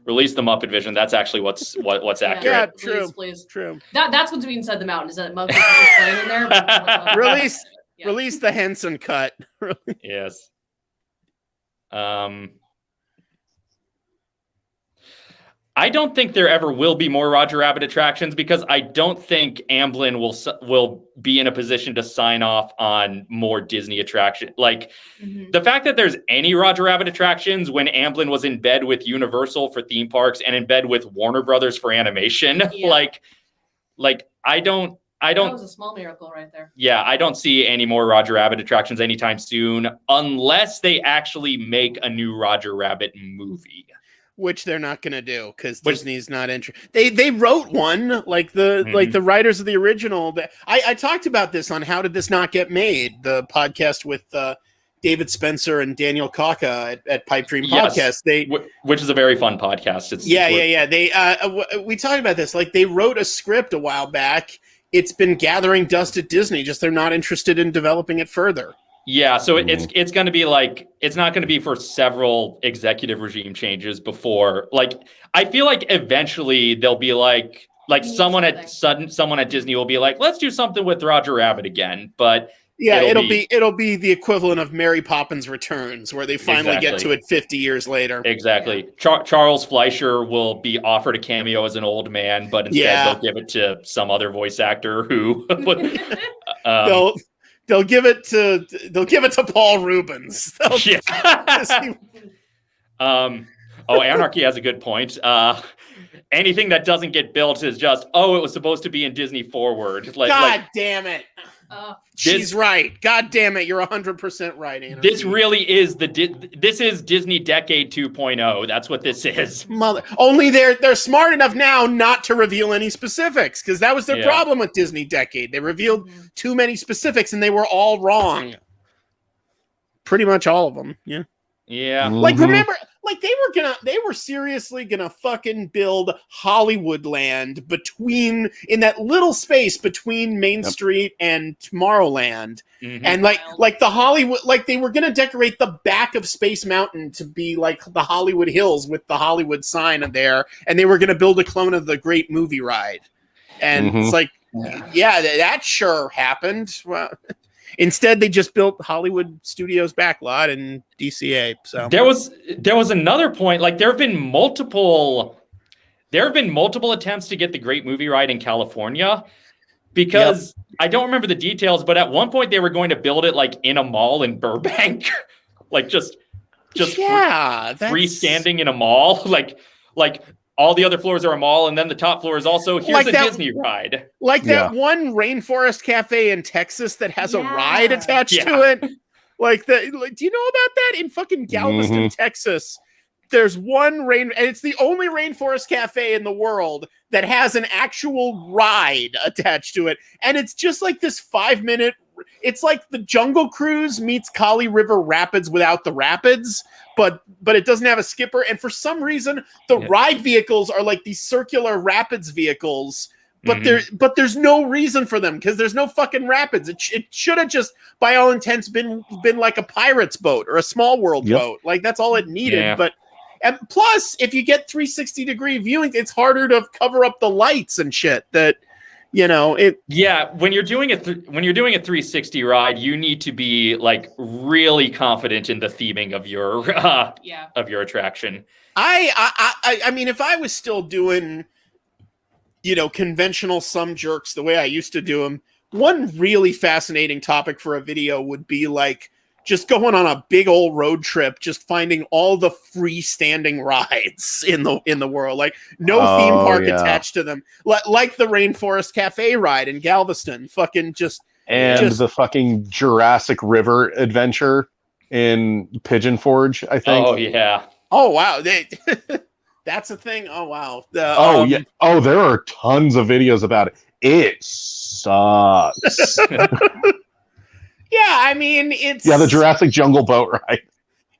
Release the Muppet Vision. That's actually what's accurate. Yeah, true. Please. True. That's what's being inside the mountain. Is that Muppet is playing in there? But, release the Henson cut. Yes. I don't think there ever will be more Roger Rabbit attractions because I don't think Amblin will be in a position to sign off on more Disney attraction. Like the fact that there's any Roger Rabbit attractions when Amblin was in bed with Universal for theme parks and in bed with Warner Brothers for animation, like I don't. That was a small miracle right there. Yeah, I don't see any more Roger Rabbit attractions anytime soon unless they actually make a new Roger Rabbit movie. Which they're not going to do because Disney's not interested. They wrote one like the writers of the original. I talked about this on How Did This Not Get Made, the podcast with David Spencer and Daniel Kaka at Pipe Dream Podcast. Which is a very fun podcast. Yeah. We talked about this. Like they wrote a script a while back it's been gathering dust at Disney. Just they're not interested in developing it further. Yeah, so it's going to be like, it's not going to be for several executive regime changes before. Like, I feel like eventually they'll be like someone at Disney will be like, let's do something with Roger Rabbit again. But yeah, it'll be the equivalent of Mary Poppins Returns, where they finally get to it 50 years later. Exactly. Charles Fleischer will be offered a cameo as an old man, but instead they'll give it to some other voice actor who They'll give it to Paul Rubens. Anarchy has a good point. Anything that doesn't get built is just, it was supposed to be in Disney Forward. God damn it. She's right. God damn it. You're 100% right, Anarchy. This really is this is Disney Decade 2.0. That's what this is. Only they're smart enough now not to reveal any specifics, because that was their problem with Disney Decade. They revealed too many specifics and they were all wrong. Pretty much all of them. Yeah. Yeah. Like, remember, like they were seriously gonna fucking build Hollywood Land in that little space between Main Street and Tomorrowland. And like the Hollywood, like they were gonna decorate the back of Space Mountain to be like the Hollywood Hills with the Hollywood sign there, and they were gonna build a clone of the Great Movie Ride. And it's like, that sure happened. Well, instead, they just built Hollywood Studios backlot in DCA. So there was another point. Like, there have been multiple attempts to get the Great Movie Ride in California, because I don't remember the details, but at one point they were going to build it like in a mall in Burbank, like just freestanding in a mall, like all the other floors are a mall, and then the top floor is also here's a Disney ride. Like that one Rainforest Cafe in Texas that has a ride attached to it. Do you know about that? In fucking Galveston, Texas, there's one and it's the only Rainforest Cafe in the world that has an actual ride attached to it. And it's just like this 5-minute, it's like the Jungle Cruise meets Kali River Rapids without the rapids. But it doesn't have a skipper, and for some reason the ride vehicles are like these circular rapids vehicles, but there's no reason for them, because there's no fucking rapids. It should have just, by all intents, been like a pirate's boat or a Small World boat. Like, that's all it needed. And plus, if you get 360-degree viewing, it's harder to cover up the lights and shit. That, you know, it. Yeah, when you're doing a 360 ride, you need to be like really confident in the theming of your attraction. I mean, if I was still doing, conventional some jerks the way I used to do them, one really fascinating topic for a video would be like just going on a big old road trip, just finding all the freestanding rides in the world, like no theme park attached to them, like the Rainforest Cafe ride in Galveston, the fucking Jurassic River adventure in Pigeon Forge, I think. Oh yeah. Oh wow, that's a thing. Oh wow. Yeah. Oh, there are tons of videos about it. It sucks. Yeah, I mean, it's... Yeah, the Jurassic Jungle Boat ride.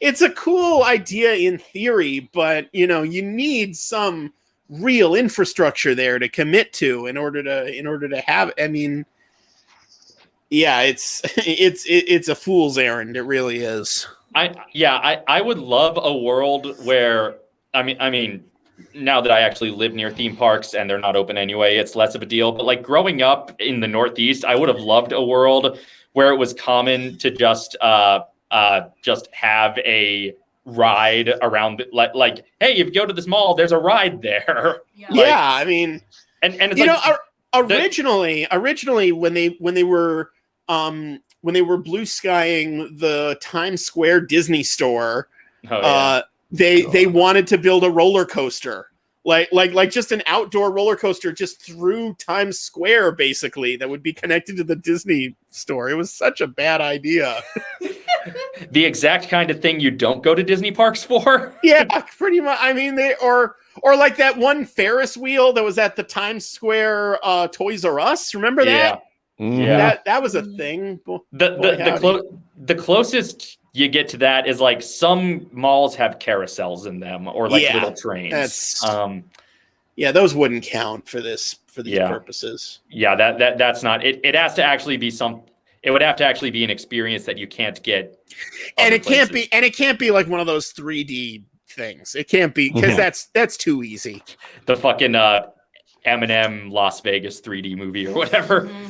It's a cool idea in theory, but, you need some real infrastructure there to commit to in order to have... I mean, yeah, it's a fool's errand. It really is. I would love a world where... I mean, now that I actually live near theme parks and they're not open anyway, it's less of a deal. But, like, growing up in the Northeast, I would have loved a world where it was common to just have a ride around, like, hey, if you go to this mall, there's a ride there. Yeah, I mean, and it's originally when they were blue skying the Times Square Disney store, they wanted to build a roller coaster. Like just an outdoor roller coaster just through Times Square, basically, that would be connected to the Disney store. It was such a bad idea. The exact kind of thing you don't go to Disney parks for. Yeah, pretty much. I mean, or like that one Ferris wheel that was at the Times Square Toys R Us. Remember that? Yeah, that was a thing. The closest you get to that is like some malls have carousels in them, or like little trains. Those wouldn't count for this for these purposes. Yeah, that's not it. It has to actually be it would have to actually be an experience that you can't get. And it can't be like one of those 3D things. It can't be, because that's too easy. The fucking Eminem Las Vegas 3D movie or whatever. Mm-hmm.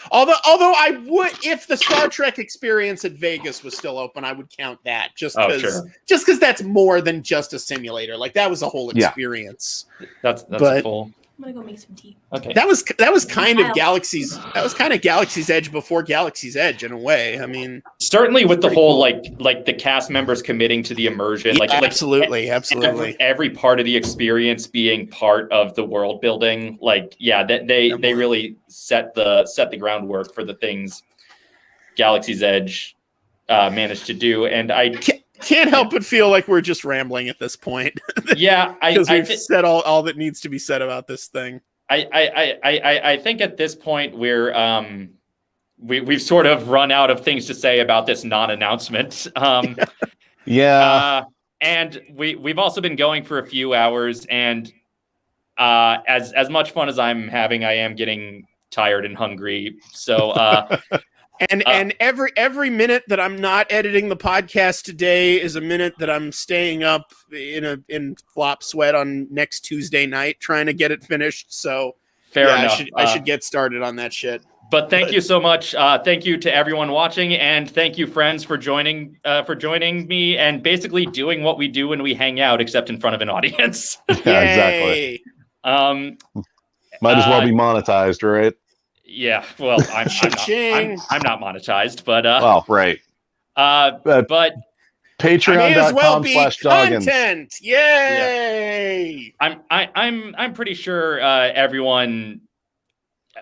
Although I would, if the Star Trek experience at Vegas was still open, I would count that just because that's more than just a simulator. Like, that was a whole experience. That's a full. I'm gonna go make some tea. Okay. That was kind of Galaxy's Edge before Galaxy's Edge in a way. I mean, certainly with the whole cool. like the cast members committing to the immersion, absolutely. Every part of the experience being part of the world building. They really set the groundwork for the things Galaxy's Edge managed to do, and I can't help but feel like we're just rambling at this point. Yeah, because we've said all that needs to be said about this thing. I think at this point we've sort of run out of things to say about this non-announcement. And we've also been going for a few hours, and as much fun as I'm having, I am getting tired and hungry. So And every minute that I'm not editing the podcast today is a minute that I'm staying up in flop sweat on next Tuesday night trying to get it finished. So fair enough. I should get started on that shit. But thank you so much. Thank you to everyone watching, and thank you, friends, for joining me and basically doing what we do when we hang out, except in front of an audience. Yeah, exactly. Might as well be monetized, right? Yeah, well, I'm not monetized, but right. But Patreon.com/Doggins. Content. Yay! Yeah. I'm pretty sure everyone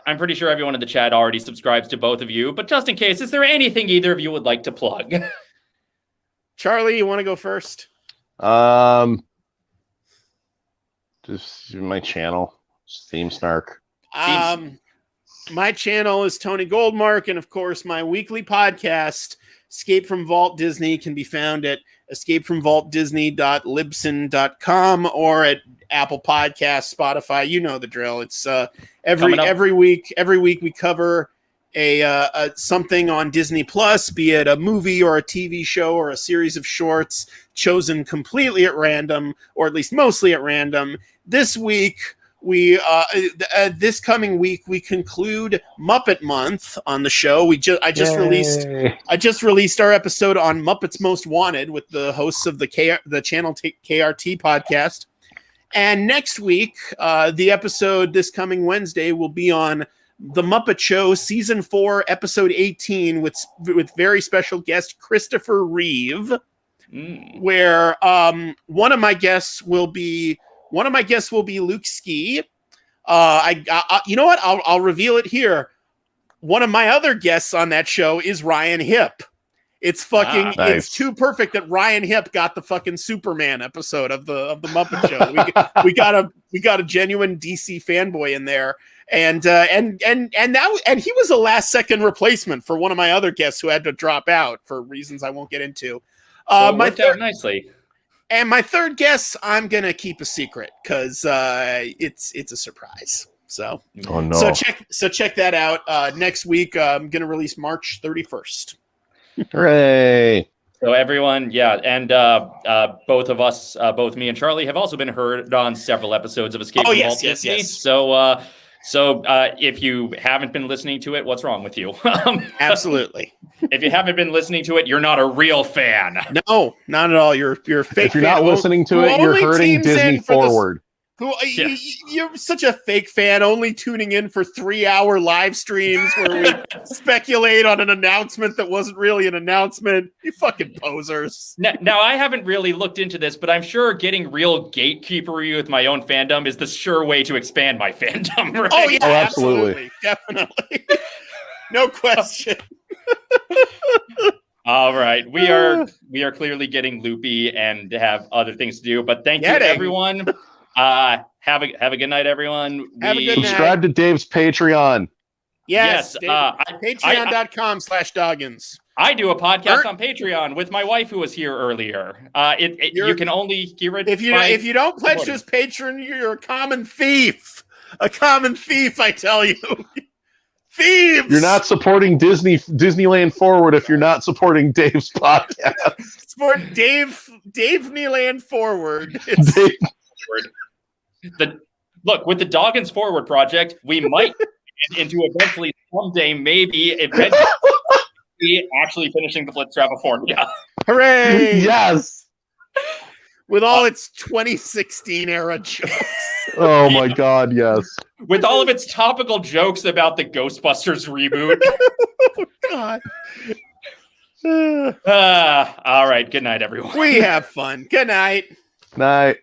in the chat already subscribes to both of you, but just in case, is there anything either of you would like to plug? Charlie, you want to go first? Just my channel, Theme Snark. My channel is Tony Goldmark, and of course, my weekly podcast, Escape from Vault Disney, can be found at escapeFromVaultDisney.libsyn.com or at Apple Podcasts, Spotify. You know the drill. It's every week we cover a something on Disney Plus, be it a movie or a TV show or a series of shorts chosen completely at random, or at least mostly at random. This week, this coming week we conclude Muppet Month on the show. I just released our episode on Muppets Most Wanted with the hosts of the channel KRT podcast. And next week, the episode this coming Wednesday will be on The Muppet Show Season 4, Episode 18 with very special guest Christopher Reeve, where one of my guests will be Luke Ski. You know what? I'll reveal it here. One of my other guests on that show is Ryan Hipp. It's nice. It's too perfect that Ryan Hipp got the fucking Superman episode of the Muppet Show. We got a genuine DC fanboy in there, and he was a last second replacement for one of my other guests who had to drop out for reasons I won't get into. So it worked out nicely. And my third guess, I'm gonna keep a secret because it's a surprise. So, oh no! So check that out. Next week, I'm gonna release March 31st. Hooray! So everyone, and both of us, both me and Charlie, have also been heard on several episodes of Escape from Vault Disney. Yes. So if you haven't been listening to it, what's wrong with you? Absolutely. If you haven't been listening to it, you're not a real fan. No, not at all. You're fake. If you're not listening to it, you're hurting DisneyForward. You're such a fake fan, only tuning in for 3-hour live streams where we speculate on an announcement that wasn't really an announcement. You fucking posers. Now, I haven't really looked into this, but I'm sure getting real gatekeepery with my own fandom is the sure way to expand my fandom, right? Oh, yeah, absolutely. Definitely. No question. All right. We are clearly getting loopy and have other things to do, but thank you, everyone. Have a good night, everyone. Have a good night. Subscribe to Dave's Patreon. Yes. Patreon.com/Doggins. I do a podcast on Patreon with my wife who was here earlier. You can only hear it if you don't pledge to his Patreon, you're a common thief. A common thief, I tell you. Thieves! You're not supporting Disneyland Forward if you're not supporting Dave's podcast. Support Dave Disneyland Forward. Look, with the Doggins Forward project, we might get into eventually maybe actually finishing the Flitstrap of Fornia. Hooray! Yes. With all its 2016 era jokes. Oh my God, yes. With all of its topical jokes about the Ghostbusters reboot. Oh, God. All right. Good night, everyone. We have fun. Good night. Night.